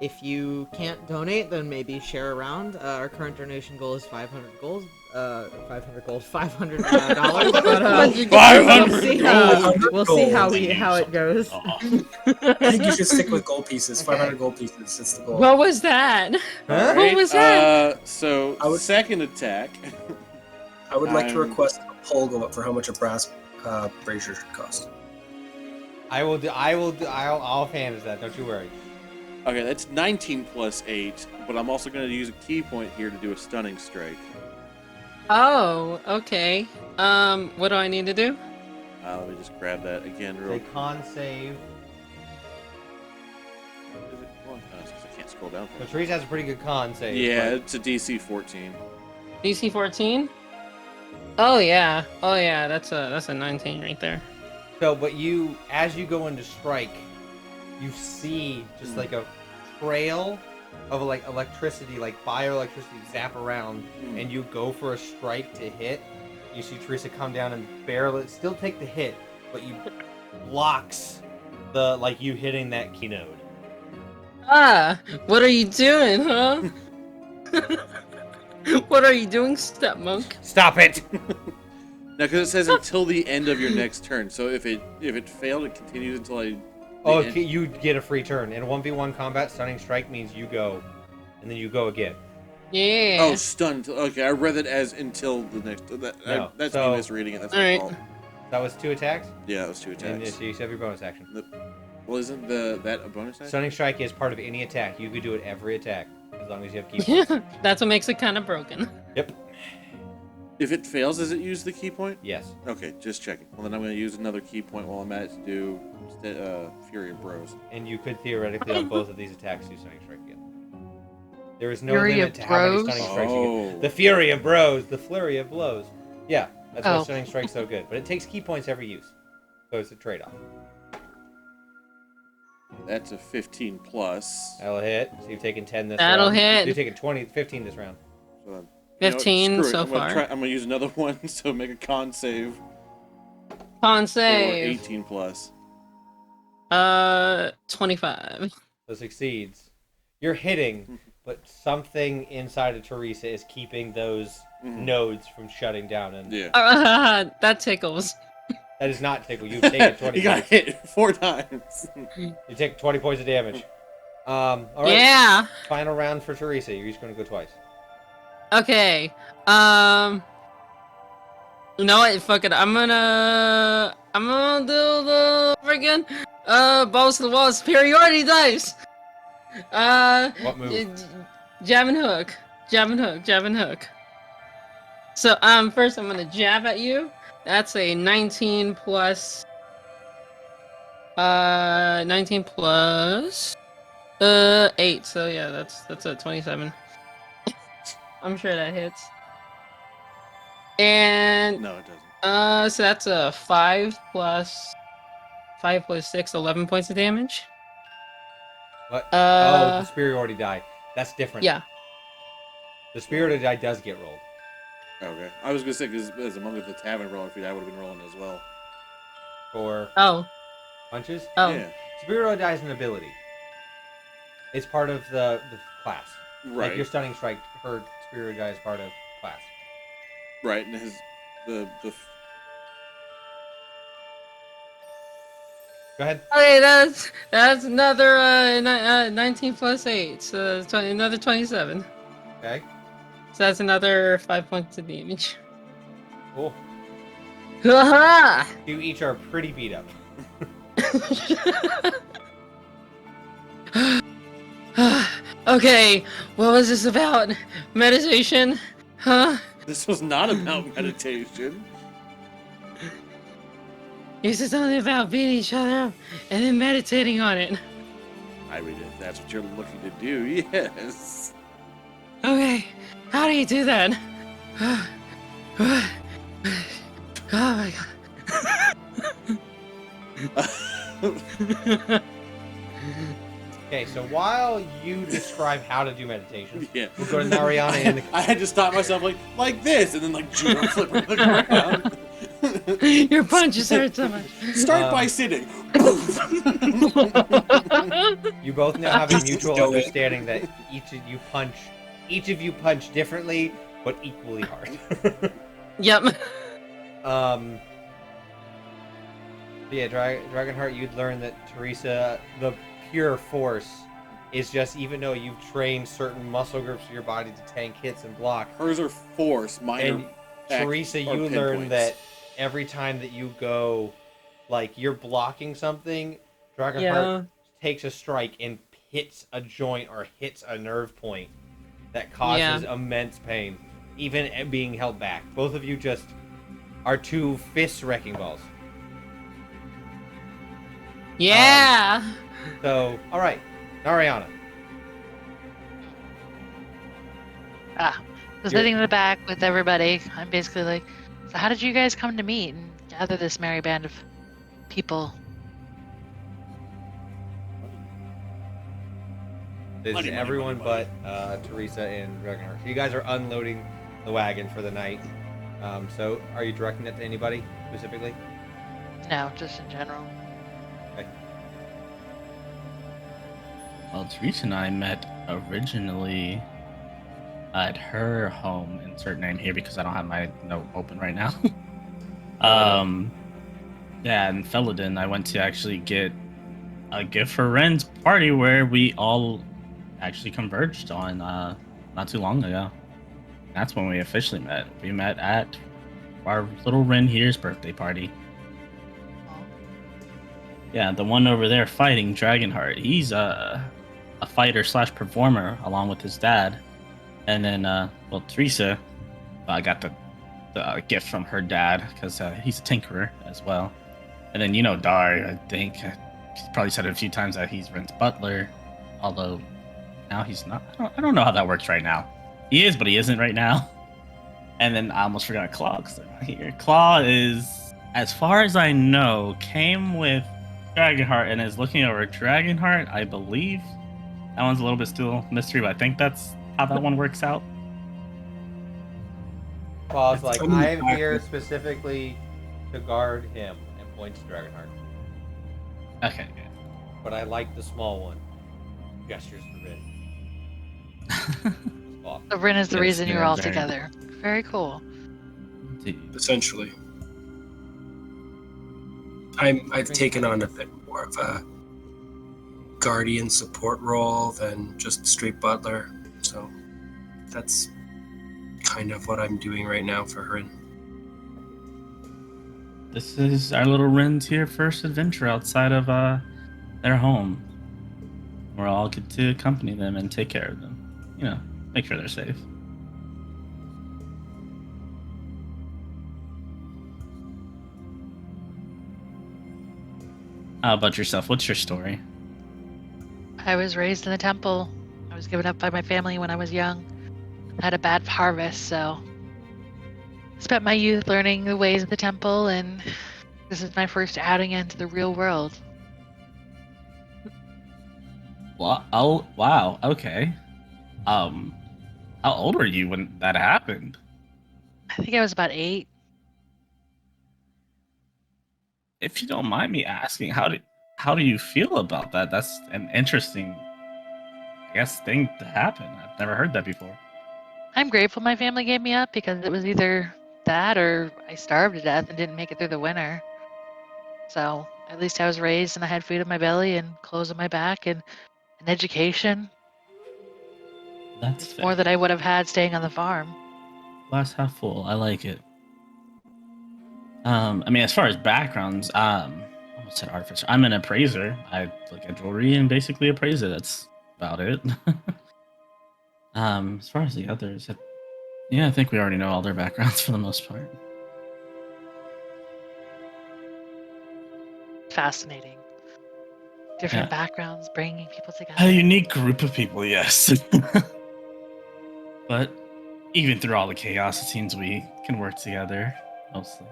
S6: If you can't donate, then maybe share around. Our current donation goal is $500. $500. But we'll see how it goes.
S8: I think you should stick with gold pieces. 500 gold pieces. That's the goal.
S2: What was that?
S1: Huh?
S2: What was that?
S4: So second attack.
S8: I would like to request a poll go up for how much a brass brazier should cost.
S1: I'll manage that. Don't you worry.
S4: Okay, that's 19 plus 8, but I'm also going to use a key point here to do a stunning strike.
S2: Oh, okay. What do I need to do?
S4: Let me just grab that again real
S1: It's a con save.
S4: Is it? Oh, I can't scroll down.
S1: So Teresa has a pretty good con save.
S4: Yeah,
S1: but
S4: it's a DC 14.
S2: DC 14? Oh yeah. That's a 19 right there.
S1: So, but as you go into strike, you see just like a trail of like electricity, like bioelectricity zap around, and you go for a strike to hit. You see Teresa come down and barely still take the hit, but you blocks you hitting that key node.
S2: What are you doing, huh? What are you doing, step monk?
S1: Stop it!
S4: Now, because it says until the end of your next turn, so if it failed, it continues until
S1: Okay, you get a free turn. In 1v1 combat, stunning strike means you go, and then you go again.
S2: Yeah.
S4: Oh, stunned. Okay, I read it as until the next. That's me misreading it. That's my fault.
S1: That was 2 attacks?
S4: Yeah, that was 2 attacks.
S1: And so you have your bonus action.
S4: Well, isn't that a bonus action?
S1: Stunning strike is part of any attack. You could do it every attack, as long as you have key points.
S2: Yeah, that's what makes it kind of broken.
S1: Yep.
S4: If it fails, does it use the key point?
S1: Yes.
S4: Okay, just checking. Well, then I'm going to use another key point while I'm at it to do Fury of Bros.
S1: And you could theoretically on both of these attacks do stunning strike again. There is no
S7: Fury
S1: limit
S7: of
S1: to how many
S7: Bros?
S1: stunning strikes you
S4: Oh.
S1: get. The Fury of Bros, the flurry of blows. Yeah, that's why
S7: Oh.
S1: stunning strike's so good. But it takes key points every use. So it's a trade-off.
S4: That's a 15 plus.
S1: That'll hit. So you've taken 10 this
S2: That'll
S1: round.
S2: hit.
S1: You've taken 15 this round.
S4: So then,
S2: 15
S4: screw it.
S2: so
S4: I'm gonna
S2: far.
S4: I'm going to use another one, so make a con save.
S2: Con
S4: Or
S2: save.
S4: 18 plus.
S2: 25.
S1: So succeeds. You're hitting, but something inside of Teresa is keeping those nodes from shutting down. And
S4: Yeah.
S2: That tickles.
S1: that is not tickle. You've taken 20
S4: You got
S1: points.
S4: hit 4 times.
S1: You take 20 points of damage. All right.
S2: Yeah.
S1: Final round for Teresa. You're just going to go twice.
S2: Okay. You know what? Fuck it. I'm gonna do the friggin' balls to the wall superiority dice.
S1: What move?
S2: Jab and hook. Jab and hook. Jab and hook. So first I'm gonna jab at you. That's a 19 plus 8. So yeah, that's a 27. I'm sure that hits. And
S4: No, it doesn't.
S2: so that's a 5 plus 6, 11 points of damage.
S1: What? Oh, the superiority die. That's different.
S2: Yeah.
S1: The superiority die does get rolled.
S4: Okay. I was gonna say because as among the tavern rolling feat, I would have been rolling as well.
S1: For
S2: Oh.
S1: punches?
S2: Oh.
S4: Yeah.
S1: Superiority die is an ability. It's part of the class.
S4: Right.
S1: Like your stunning strike, her superiority die is part of class.
S4: Right, and his the
S1: Go ahead.
S2: Okay, that's another 19 plus 8, so that's another 27.
S1: Okay.
S2: So that's another 5 points of damage.
S1: Cool.
S2: Haha!
S1: You each are pretty beat up.
S2: Okay, what was this about? Meditation? Huh?
S4: this was not about meditation.
S2: This is only about beating each other up and then meditating on it.
S4: I mean, if that's what you're looking to do, yes.
S2: Okay, how do you do that? Oh my god.
S1: Okay, so while you describe how to do meditation,
S4: Yeah.
S1: we'll go to Nariana in the...
S4: I had to stop myself like this, and then like judo flip on the ground.
S2: Your punches hurt so much.
S4: Start by sitting.
S1: You both now have a mutual understanding that each of you punch differently, but equally hard.
S2: Yep.
S1: Yeah, Dragonheart, you'd learn that Teresa, the pure force, is just, even though you've trained certain muscle groups of your body to tank hits and block,
S4: Hers are force, mine
S1: and
S4: are
S1: Teresa,
S4: are
S1: you
S4: pinpoints.
S1: learn that every time that you go, like, you're blocking something, Dragonheart takes a strike and hits a joint or hits a nerve point that causes immense pain, even being held back. Both of you just are two fist wrecking balls.
S2: Yeah.
S1: So, all right, Nariana.
S7: So sitting in the back with everybody, I'm basically like, so how did you guys come to meet and gather this merry band of people?
S1: This
S4: Money,
S1: is
S4: money,
S1: everyone
S4: money,
S1: but Teresa and Dragonheart. So you guys are unloading the wagon for the night. So are you directing it to anybody specifically?
S7: No, just in general.
S1: Okay.
S3: Well, Teresa and I met originally at her home. Insert name here because I don't have my note open right now. Yeah, in Felidin, I went to actually get a gift for Ren's party where we all actually converged on not too long ago. That's when we officially met. We met at our little Ren here's birthday party. Yeah, the one over there fighting Dragonheart. He's a fighter / performer along with his dad. And then, well, Teresa, I got the gift from her dad because he's a tinkerer as well. And then, you know, Dar, I think, he's probably said it a few times that he's Ren's butler, although now he's not. I don't know how that works right now. He is, but he isn't right now. And then I almost forgot Claw because they're not here. Claw is, as far as I know, came with Dragonheart and is looking over Dragonheart, I believe. That one's a little bit still mystery, but I think that's how that one works out.
S1: Claw's like, I am here specifically to guard him, and points to Dragonheart.
S3: Okay, good.
S1: But I like the small one. Gestures for Rin. Claw.
S7: So Rin is the
S3: Yes,
S7: reason you're
S3: yeah,
S7: all
S3: very-
S7: together. Very cool.
S8: Essentially. I've taken on a bit more of a guardian support role than just straight butler, so that's kind of what I'm doing right now for Rin.
S3: This is our little Rin's here first adventure outside of their home. We're all get to accompany them and take care of them. You know, make sure they're safe. How about yourself? What's your story?
S7: I was raised in the temple. I was given up by my family when I was young. I had a bad harvest, so spent my youth learning the ways of the temple, and this is my first outing into the real world.
S3: Well, oh, wow. Okay. How old were you when that happened?
S7: I think I was about 8.
S3: If you don't mind me asking, how do you feel about that? That's an interesting, I guess, thing to happen. I've never heard that before.
S7: I'm grateful my family gave me up because it was either that or I starved to death and didn't make it through the winter. So at least I was raised and I had food in my belly and clothes on my back and an education.
S3: That's
S7: It's
S3: fair.
S7: more than I would have had staying on the farm.
S3: Glass half full. I like it. I mean, as far as backgrounds, I almost said artificer. I'm an appraiser. I look at jewelry and basically appraise it. That's about it. As far as the others, I think we already know all their backgrounds for the most part.
S7: Fascinating. Different backgrounds, bringing people
S3: A
S7: together.
S3: unique group of people, yes. But even through all the chaos, it seems we can work together mostly.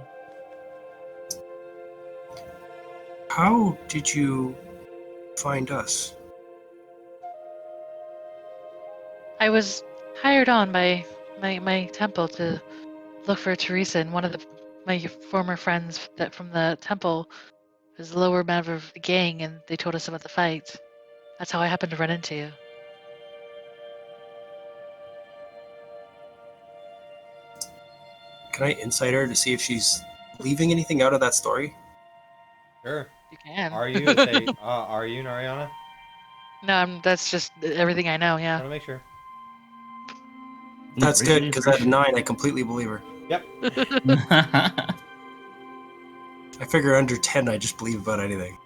S8: How did you find us?
S7: I was hired on by my temple to look for Teresa, and one of my former friends that from the temple was the lower member of the gang, and they told us about the fight. That's how I happened to run into you.
S8: Can I insight her to see if she's leaving anything out of that story?
S1: Sure.
S7: You can.
S1: Are you? Are you, Nariana?
S7: No, that's just everything I know.
S1: I
S7: Yeah.
S1: want to make sure.
S8: That's good, because at a 9, I completely believe her.
S1: Yep.
S8: I figure under 10, I just believe about anything.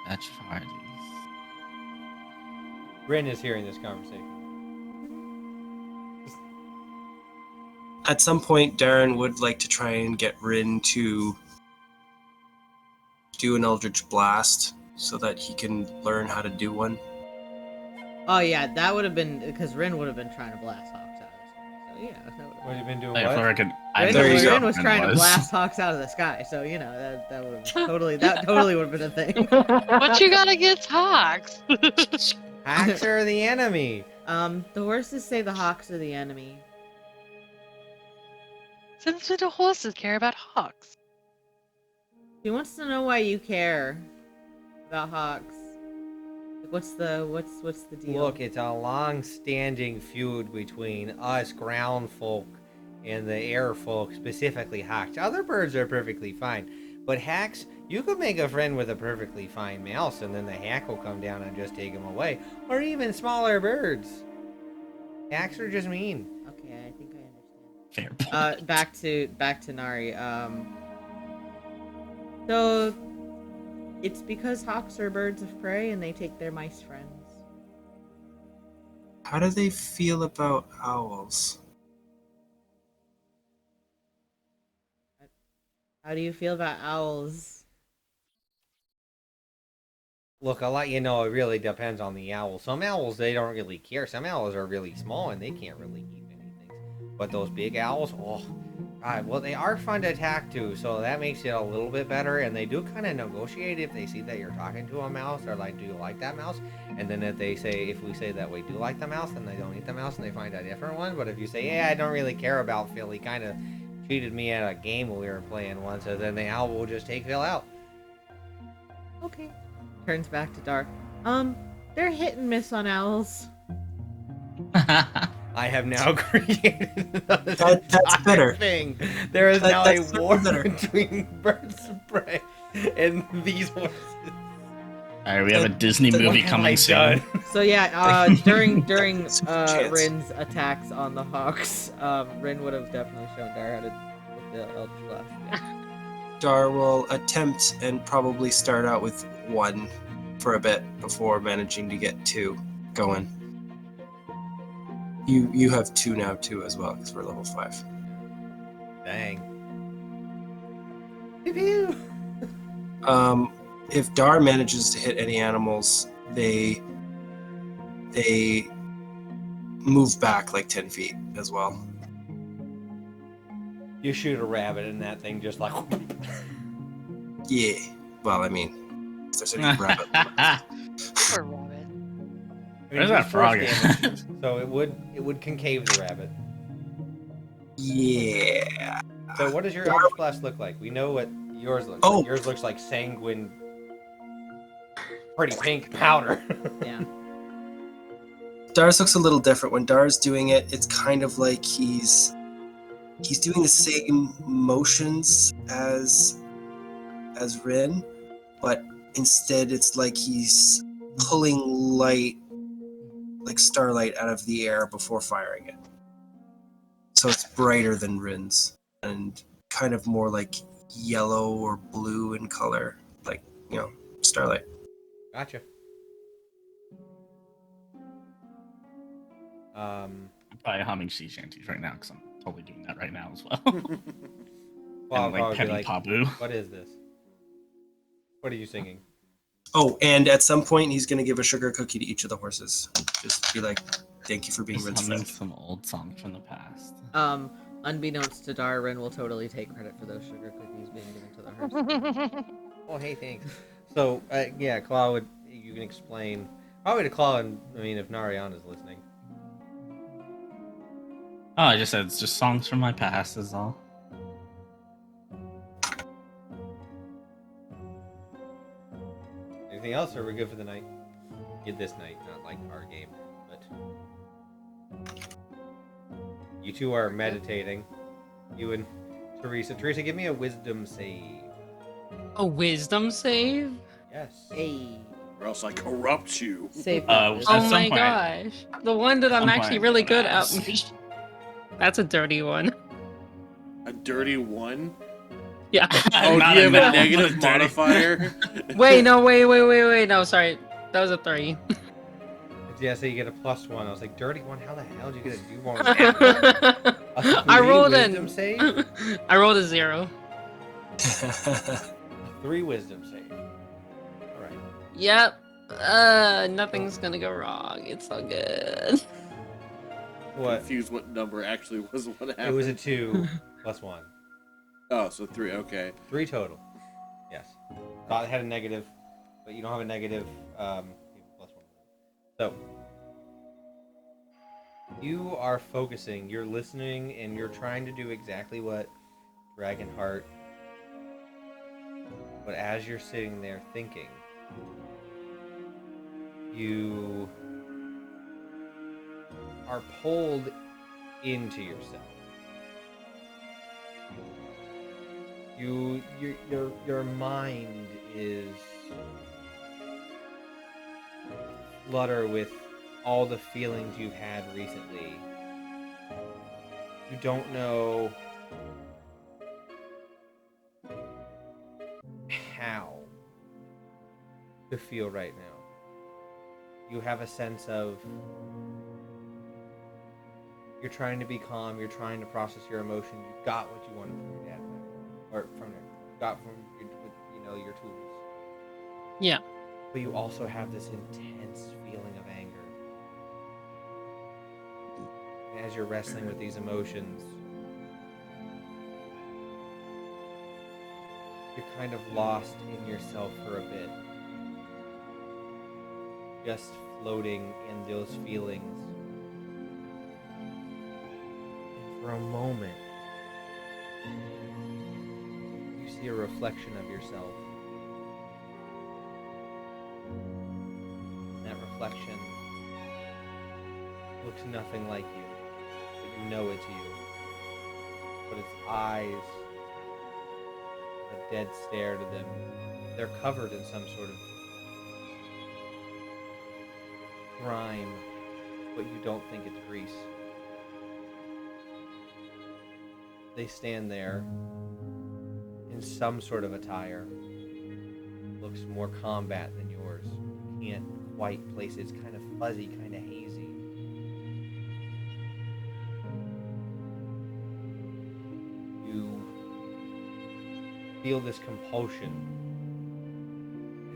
S3: That's parties.
S1: Rin is hearing this conversation.
S8: At some point, Darren would like to try and get Rin to do an Eldritch Blast so that he can learn how to do one.
S6: Oh yeah, that would have been because Rin would have been trying to blast Hawks out of the sky. So yeah, that would
S1: What have you been doing?
S3: Like,
S1: What?
S8: There you go.
S6: Rin was trying to blast Hawks out of the sky. So you know that would totally would have been a thing.
S7: What you gotta get Hawks?
S1: Hacks are the enemy.
S6: The horses say the Hawks are the enemy.
S7: Since the horses care about Hawks.
S6: He wants to know why you care about Hawks. Like, what's the deal?
S1: Look, it's a long-standing feud between us ground folk and the air folk, specifically hawks. Other birds are perfectly fine, but hacks, you could make a friend with a perfectly fine mouse, and then the hack will come down and just take him away. Or even smaller birds. Hacks are just mean.
S6: Okay, I think I understand.
S3: Fair point.
S6: Back to Nari. So it's because hawks are birds of prey and they take their mice friends.
S8: How do they feel about owls?
S6: How do you feel about owls?
S1: Look, I'll let you know, it really depends on the owl. Some owls, they don't really care. Some owls are really small and they can't really eat anything. But those big owls, oh, God, well, they are fun to attack too, so that makes it a little bit better. And they do kind of negotiate if they see that you're talking to a mouse. They're like, do you like that mouse? And then if we say that we do like the mouse, then they don't eat the mouse and they find a different one. But if you say, yeah, I don't really care about Phil, he kind of cheated me at a game we were playing once, so then the owl will just take Phil out.
S6: Okay. Turns back to Dark. They're hit and miss on owls.
S1: I have now created
S8: That's better.
S1: thing. There is now
S8: That's
S1: a war
S8: better.
S1: between birds of prey and these horses.
S3: All right, we have a Disney
S8: What
S3: movie
S1: have
S3: coming
S1: I
S3: soon.
S1: done?
S6: So yeah, during
S8: Chance.
S6: Rin's attacks on the Hawks, Rin would have definitely shown Dar how to with the Eldritch Blast. Yeah.
S8: Dar will attempt and probably start out with 1 for a bit before managing to get 2 going. You have 2 now too as well because we're level 5.
S1: Dang. Pew pew.
S8: If Dar manages to hit any animals, they move back like 10 feet as well.
S1: You shoot a rabbit and that thing just like.
S8: Yeah. Well, I mean, if there's any rabbit.
S7: Poor rabbit.
S3: Where's that
S1: it's
S3: frog
S1: force
S3: at?
S1: damage, so it would concave the rabbit.
S8: Yeah.
S1: So what does your Eldritch Blast look like? We know what yours looks
S8: Oh.
S1: like. Yours looks like sanguine, pretty pink powder.
S6: Yeah.
S8: Dar's looks a little different. When Dar's doing it, it's kind of like he's doing the same motions as Rin, but instead it's like he's pulling light, like starlight, out of the air before firing it. So it's brighter than Rin's and kind of more like yellow or blue in color, like, starlight.
S1: Gotcha.
S3: I'm probably humming sea shanties right now because I'm totally doing that right now as well.
S1: Well, I'll
S3: and like
S1: probably be
S3: petting
S1: like,
S3: Pabu.
S1: what is this? What are you singing?
S8: Oh, and at some point he's going to give a sugar cookie to each of the horses. Just be like, thank you for being
S3: Just
S8: Rin's
S3: humming
S8: friend.
S3: some old songs from the past.
S6: Unbeknownst to Dar, Rin will totally take credit for those sugar cookies being given to the horse.
S1: Oh, hey, thanks. So, yeah, Claw you can explain, probably to Claw, and I mean, if Narayan is listening.
S3: Oh, I just said it's just songs from my past is all.
S1: Anything else, or are we good for the night? Get this night, not like our game, but you two are meditating. You and Teresa. Teresa, give me a wisdom save.
S2: A wisdom save?
S1: Yes.
S6: Hey,
S4: Or else I corrupt you.
S6: save.
S3: At
S2: Oh
S3: some
S2: my
S3: point-
S2: gosh. The one that I'm
S3: some
S2: actually
S3: point,
S2: really
S3: I'm
S2: good
S3: gonna
S2: at.
S3: ask.
S2: That's a dirty one.
S4: A dirty 1?
S2: Yeah.
S4: Oh, do
S3: Not
S4: you have a
S3: enough.
S4: negative
S3: Dirty.
S4: modifier?
S2: Wait, no, wait. No, sorry. That was a 3.
S1: Yeah, so you get a +1. I was like, dirty one? How the hell did you get a do one?
S2: I
S1: three
S2: rolled
S1: wisdom save?
S2: I rolled a 0.
S1: 3 wisdom save. All right.
S2: Yep. Nothing's gonna go wrong. It's all good.
S1: What?
S4: Confused what number actually was what happened.
S1: It was a 2 +1.
S4: Oh, so 3. Okay.
S1: 3 total. Yes. Thought it had a negative, but you don't have a negative. +1. So you are focusing. You're listening, and you're trying to do exactly what Dragonheart. But as you're sitting there thinking, you are pulled into yourself. Your mind is flutter with all the feelings you've had recently. You don't know how to feel right now. You have a sense of you're trying to be calm, you're trying to process your emotion. You got what you wanted from your dad, or from got from your tools.
S2: Yeah.
S1: But you also have this intense feeling of anger. And as you're wrestling with these emotions, you're kind of lost in yourself for a bit. Just floating in those feelings. And for a moment, you see a reflection of yourself. That reflection looks nothing like you, but you know it's you. But its eyes, a dead stare to them, they're covered in some sort of grime, but you don't think it's grease. They stand there in some sort of attire. Looks more combat than yours. You can't quite place it. It's kind of fuzzy, kind of hazy. You feel this compulsion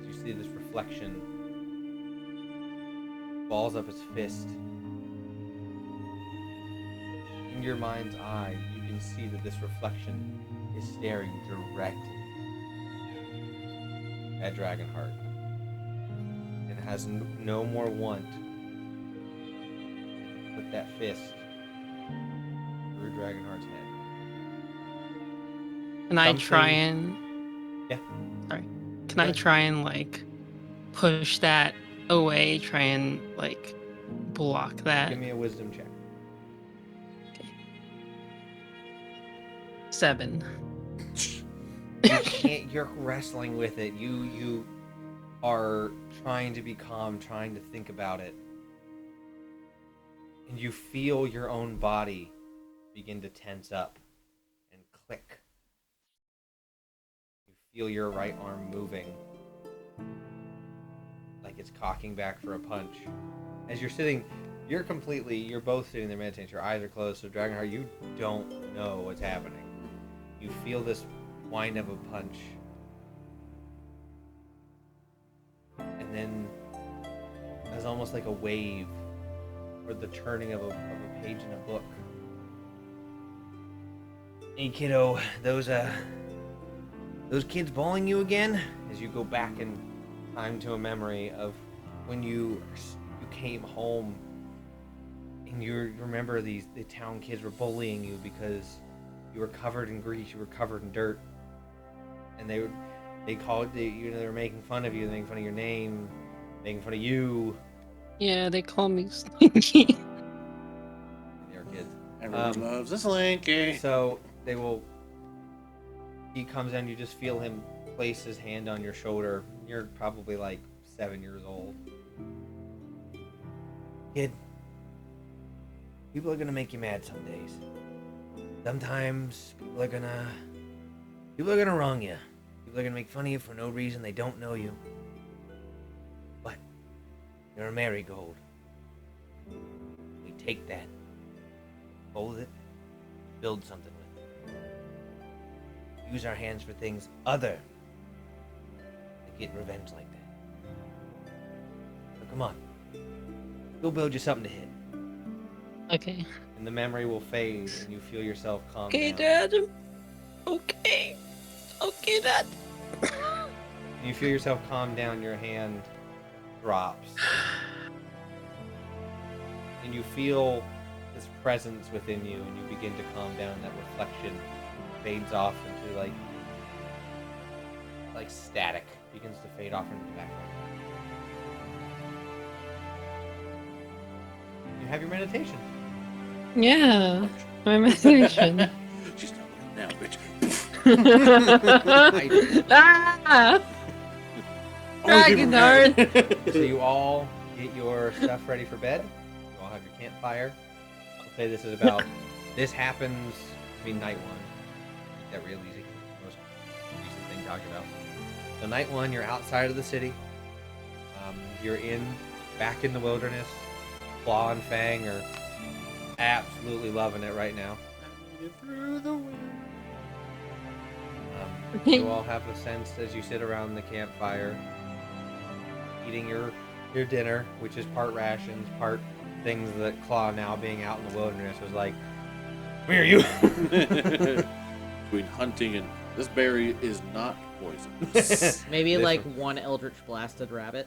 S1: as you see this reflection. Balls up its fist. In your mind's eye, you can see that this reflection is staring directly at Dragonheart and has no more want to put that fist through Dragonheart's head.
S2: Can I try
S1: Something-
S2: and?
S1: Yeah.
S2: Sorry. Can I try and like push that away? Try and like block that.
S1: Give me a wisdom check.
S2: 7.
S1: You can't. You're wrestling with it. You are trying to be calm, trying to think about it, and you feel your own body begin to tense up and click. You feel your right arm moving, like it's cocking back for a punch. As you're sitting, you're both sitting there meditating. Your eyes are closed, so Dragonheart, you don't know what's happening. You feel this wind of a punch. And then there's almost like a wave or the turning of a page in a book. Hey kiddo, those kids bullying you again? As you go back in time to a memory of when you came home and you remember the town kids were bullying you because you were covered in grease, you were covered in dirt, and they called you. They were making fun of you, making fun of your name, making fun of you.
S2: Yeah, they call me Slinky.
S1: They were kids.
S4: Everyone loves a slinky.
S1: So he comes in, you just feel him place his hand on your shoulder. You're probably like 7 years old. Kid, people are gonna make you mad some days. Sometimes people are gonna wrong you. People are gonna make fun of you for no reason. They don't know you. But you're a marigold. We take that, hold it, build something with it. Use our hands for things other than get revenge like that. So come on, go build you something to hit.
S2: Okay.
S1: And the memory will fade, and you feel yourself calm
S2: Okay,
S1: down.
S2: Dad. Okay. Okay, Dad.
S1: And you feel yourself calm down, your hand drops. And you feel this presence within you, and you begin to calm down. That reflection fades off into like static, begins to fade off into the background. You have your meditation.
S2: Yeah. My meditation.
S4: She's not looking now, bitch.
S2: Ah! Dragonheart.
S1: So you all get your stuff ready for bed. You all have your campfire. I'll say this is about. This happens. Night one. Make that real easy. Most recent thing talked about. So night one, you're outside of the city. You're back in the wilderness. Claw and Fang are absolutely loving it right now.
S4: Through the wind.
S1: You all have a sense as you sit around the campfire, eating your dinner, which is part rations, part things that Claw, now being out in the wilderness, was like, "Where are you?"
S4: Between hunting and this berry is not poisonous.
S6: Maybe
S1: This
S6: like
S1: one.
S6: one eldritch blasted rabbit.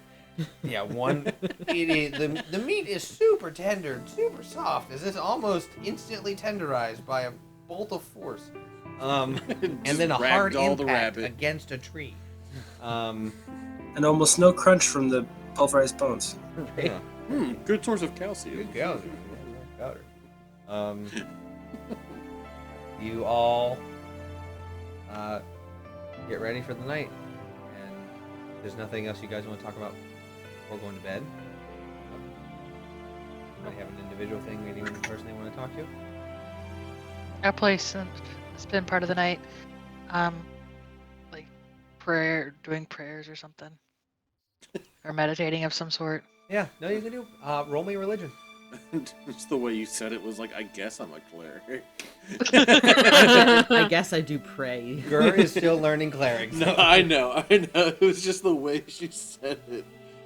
S1: Yeah, one. It is the meat is super tender, super soft. Is this almost instantly tenderized by a bolt of force, and then a hard
S4: Ragdoll the
S1: impact
S4: rabbit.
S1: against a tree.
S8: And almost no crunch from the pulverized bones.
S1: Yeah.
S4: Good source of calcium.
S1: Good girls. Powder. You all get ready for the night, and there's nothing else you guys want to talk about before going to bed. Anybody have an individual thing, anyone person they want to talk to?
S7: Our place has been part of the night. Like doing prayers or something, or meditating of some sort.
S1: Yeah, no, you can do. Roll me religion.
S4: Just the way you said it was like, I guess I'm a cleric.
S6: I guess I do pray.
S1: Gur is still learning cleric.
S4: No, I know. It was just the way she said it.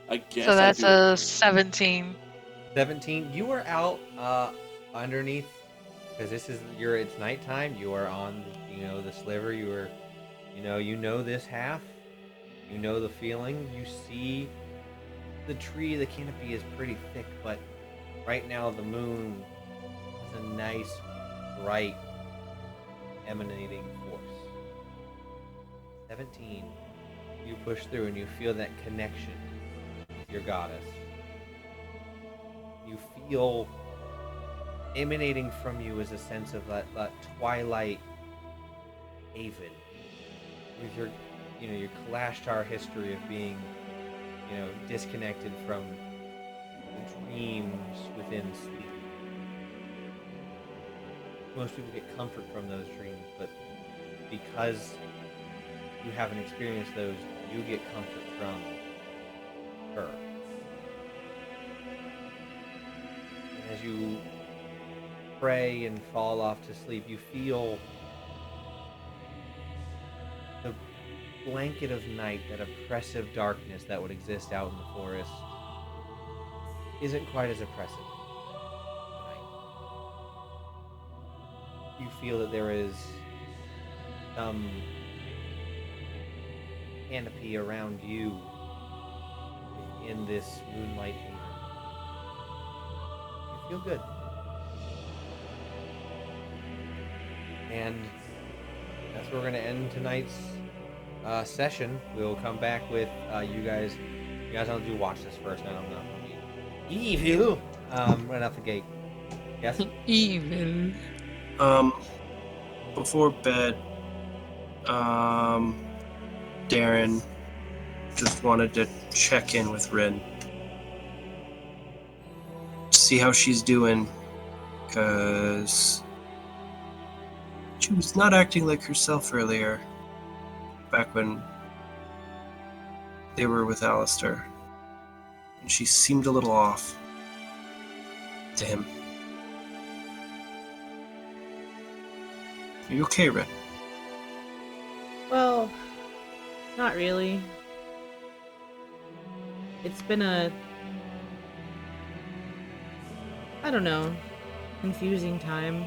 S4: I guess.
S7: So that's a 17.
S1: 17. You are out underneath, because it's nighttime. You are on, the sliver. You know this half. You know the feeling. You see the tree. The canopy is pretty thick, but right now the moon is a nice, bright, emanating force. 17. You push through and you feel that connection with your goddess. You feel emanating from you is a sense of that twilight haven with your Kalashtar history of being, disconnected from the dreams within sleep. Most people get comfort from those dreams, but because you haven't experienced those, you get comfort from her. And as you pray and fall off to sleep, you feel the blanket of night, that oppressive darkness that would exist out in the forest, isn't quite as oppressive tonight. You feel that there is some canopy around you in this moonlight haven. You feel good. And that's where we're going to end tonight's session. We'll come back with you guys. You guys want to watch this first. I'm not evil. Right out the gate. Yes.
S2: Evil.
S8: Before bed, Darren just wanted to check in with Rin, see how she's doing, because she was not acting like herself earlier, back when they were with Alistair, and she seemed a little off to him. Are you okay, Rin?
S6: Well, not really. It's been I don't know, confusing time,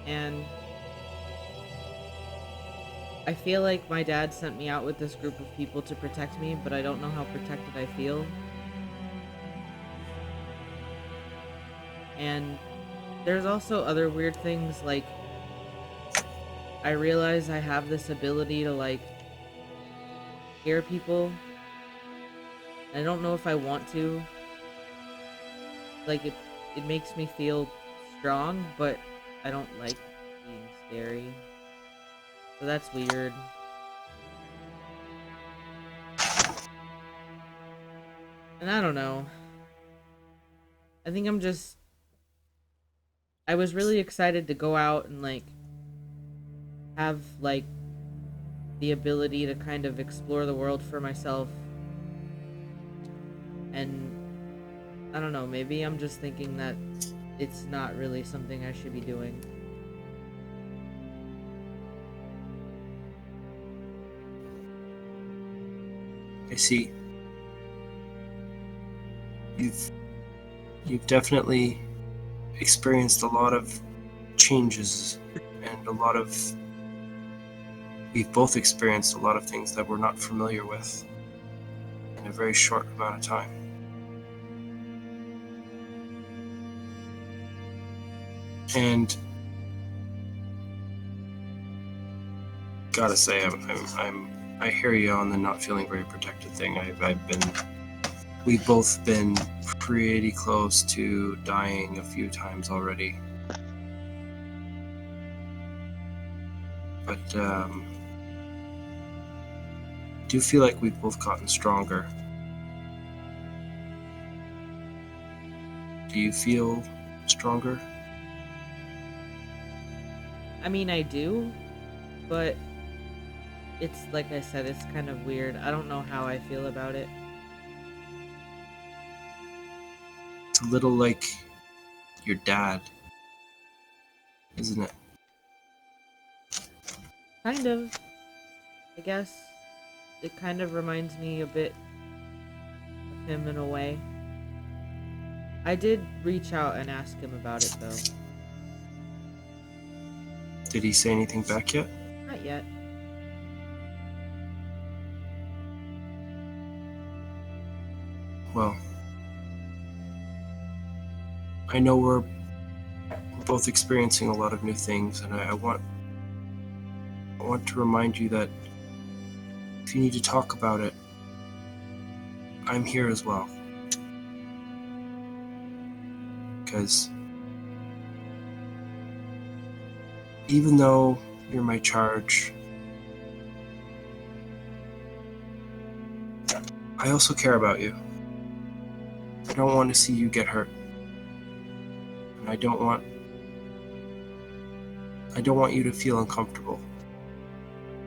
S6: and I feel like my dad sent me out with this group of people to protect me, but I don't know how protected I feel. And there's also other weird things, like I realize I have this ability to hear people. I don't know if I want to. It makes me feel strong, but I don't like being scary. So that's weird. And I don't know. I think I was really excited to go out and have the ability to kind of explore the world for myself. And I don't know, maybe I'm just thinking that it's not really something I should be doing.
S8: I see. You've definitely experienced a lot of changes, and we've both experienced a lot of things that we're not familiar with in a very short amount of time. And gotta say, I hear you on the not feeling very protected thing. We've both been pretty close to dying a few times already. But do feel like we've both gotten stronger. Do you feel stronger?
S6: I mean, I do, but it's like I said, it's kind of weird. I don't know how I feel about it.
S8: It's a little like your dad, isn't it?
S6: Kind of. I guess it kind of reminds me a bit of him in a way. I did reach out and ask him about it, though.
S8: Did he say anything back yet?
S6: Not yet.
S8: Well, I know we're both experiencing a lot of new things, and I want to remind you that if you need to talk about it, I'm here as well. Because even though you're my charge, I also care about you. I don't want to see you get hurt. And I don't want you to feel uncomfortable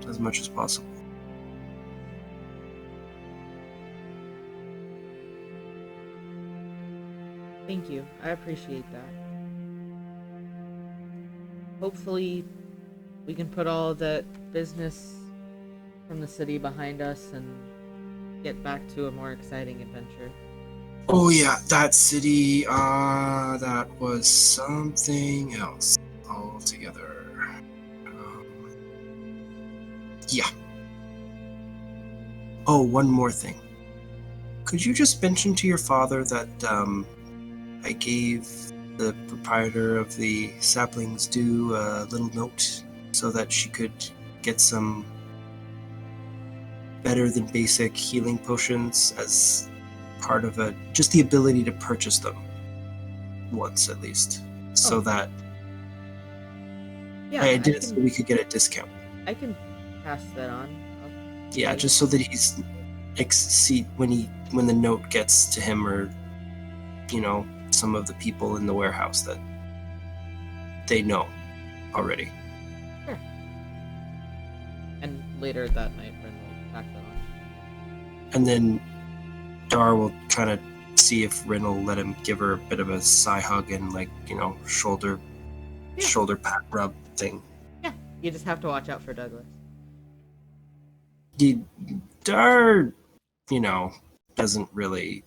S8: as much as possible.
S6: Thank you. I appreciate that. Hopefully, we can put all that business from the city behind us and get back to a more exciting adventure.
S8: Oh yeah, that city, that was something else altogether. Yeah. Oh, one more thing. Could you just mention to your father that, I gave the proprietor of the Saplings Dew a little note so that she could get some better than basic healing potions as part of just the ability to purchase them once at least, so that
S6: Yeah,
S8: I did it so we could get a discount.
S6: I can pass that on.
S8: Yeah, just so that he's when the note gets to him, or some of the people in the warehouse, that they know already.
S6: Sure. And later that night, Ren will pack that on.
S8: And then Dar will kind of see if Rin will let him give her a bit of a sigh hug and shoulder pat rub thing.
S6: Yeah, you just have to watch out for Douglas.
S8: Dar, doesn't really.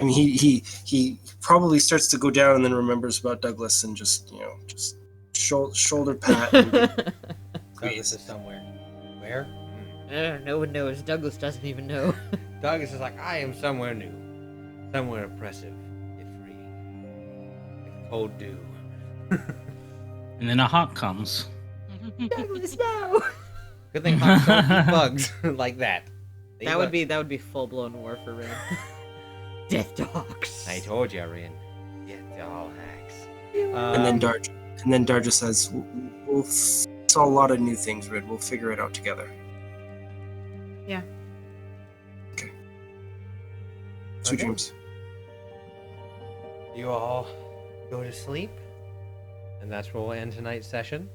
S8: I mean, he probably starts to go down and then remembers about Douglas and just shoulder pat. And
S1: Douglas is somewhere. Where?
S6: No one knows. Douglas doesn't even know.
S1: Douglas is like, I am somewhere new, somewhere oppressive, yet free, like cold dew.
S3: And then a hawk comes.
S6: Douglas, no!
S1: Good thing hawks don't eat bugs like that.
S6: That would be full blown war for Rin. Death dogs.
S1: I told you, Rin. Get to all hacks.
S8: And then Dar just says, "We'll saw a lot of new things, Rid. We'll figure it out together."
S6: Yeah.
S8: Okay. Sweet
S1: Okay.
S8: dreams.
S1: You all go to sleep, and that's where we'll end tonight's session.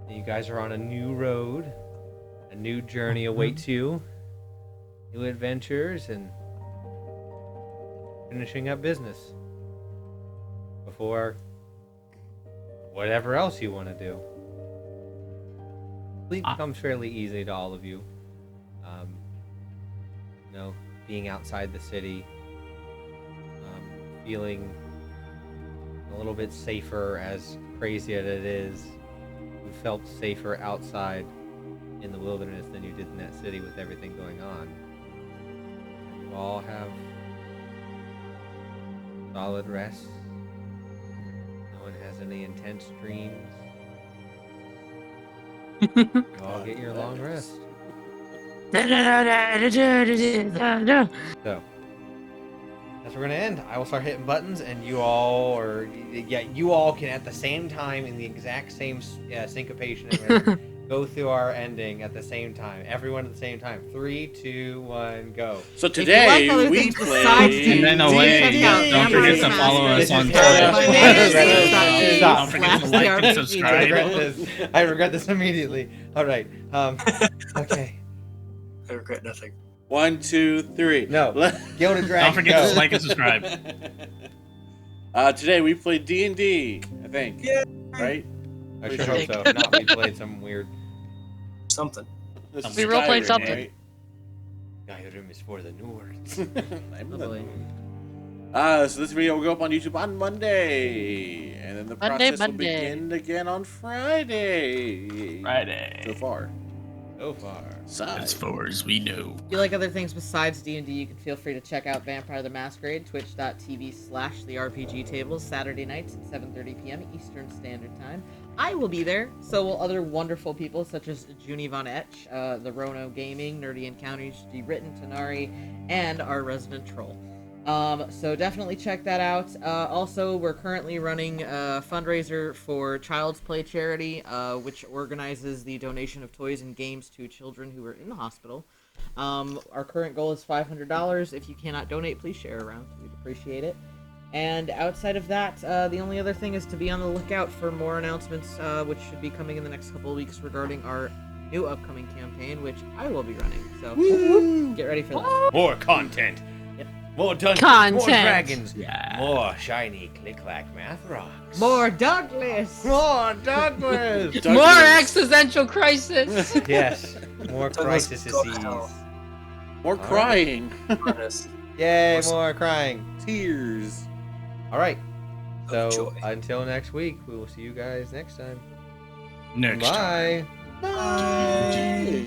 S1: You guys are on a new road. A new journey awaits you. New adventures and finishing up business before whatever else you want to do. Sleep comes fairly easy to all of you. Being outside the city, feeling a little bit safer, as crazy as it is. You felt safer outside in the wilderness than you did in that city with everything going on. You all have solid rest. No one has any intense dreams. You all get your long rest. So, that's where we're gonna end. I will start hitting buttons, and you all can at the same time, in the exact same syncopation, and go go through our ending at the same time. Everyone at the same time. 3, 2, 1, go.
S4: So
S6: If you
S4: today
S6: like other
S4: we
S6: things
S4: played.
S6: besides
S3: And then
S6: D&D,
S3: away,
S6: check out
S3: don't forget to
S6: Vampire
S3: follow us on
S6: Masquerade.
S1: Stop.
S3: Don't forget to like and
S1: I
S3: subscribe.
S1: regret this. I regret this immediately. All right. Okay.
S8: I regret nothing.
S4: 1, 2, 3.
S1: No. Go to Dragon.
S3: Don't forget to
S1: go.
S3: like and subscribe.
S4: Today we played D&D, I think.
S8: Yeah.
S4: Right?
S1: I sure hope so. If not, we played some weird.
S8: Something.
S4: This is
S7: We roleplayed
S4: Skyrim,
S7: something.
S4: right?
S1: Skyrim is for the nerds.
S4: I'm
S6: Oh,
S4: the
S6: boy.
S4: So this video will go up on YouTube on Monday, and then the process will begin again on Friday. So far.
S3: As far as we know.
S6: If you like other things besides D&D, you can feel free to check out Vampire the Masquerade, twitch.tv/therepg tables, Saturday nights at 7:30 p.m. Eastern Standard Time. I will be there, so will other wonderful people such as Junie Von Etch, the Rono Gaming, Nerdy Encounters, G. Written, Tanari, and our resident troll. So definitely check that out. Also, we're currently running a fundraiser for Child's Play Charity, which organizes the donation of toys and games to children who are in the hospital. Our current goal is $500. If you cannot donate, please share around. We'd appreciate it. And outside of that, the only other thing is to be on the lookout for more announcements, which should be coming in the next couple of weeks regarding our new upcoming campaign, which I will be running. So get ready for that.
S1: More content.
S6: Yep.
S1: More dungeons.
S2: Content.
S1: More dragons.
S3: Yeah.
S1: More shiny click-clack math rocks.
S6: More Douglas!
S1: More Douglas.
S2: More existential crisis.
S1: Yes. More
S8: Douglas,
S1: crises.
S8: go to hell.
S4: More crying.
S8: Honest.
S1: Yay,
S8: More
S1: more crying.
S4: Tears.
S1: All right. So
S8: joy.
S1: until next week, we will see you guys next time.
S3: Next time.
S1: Bye.
S4: Bye.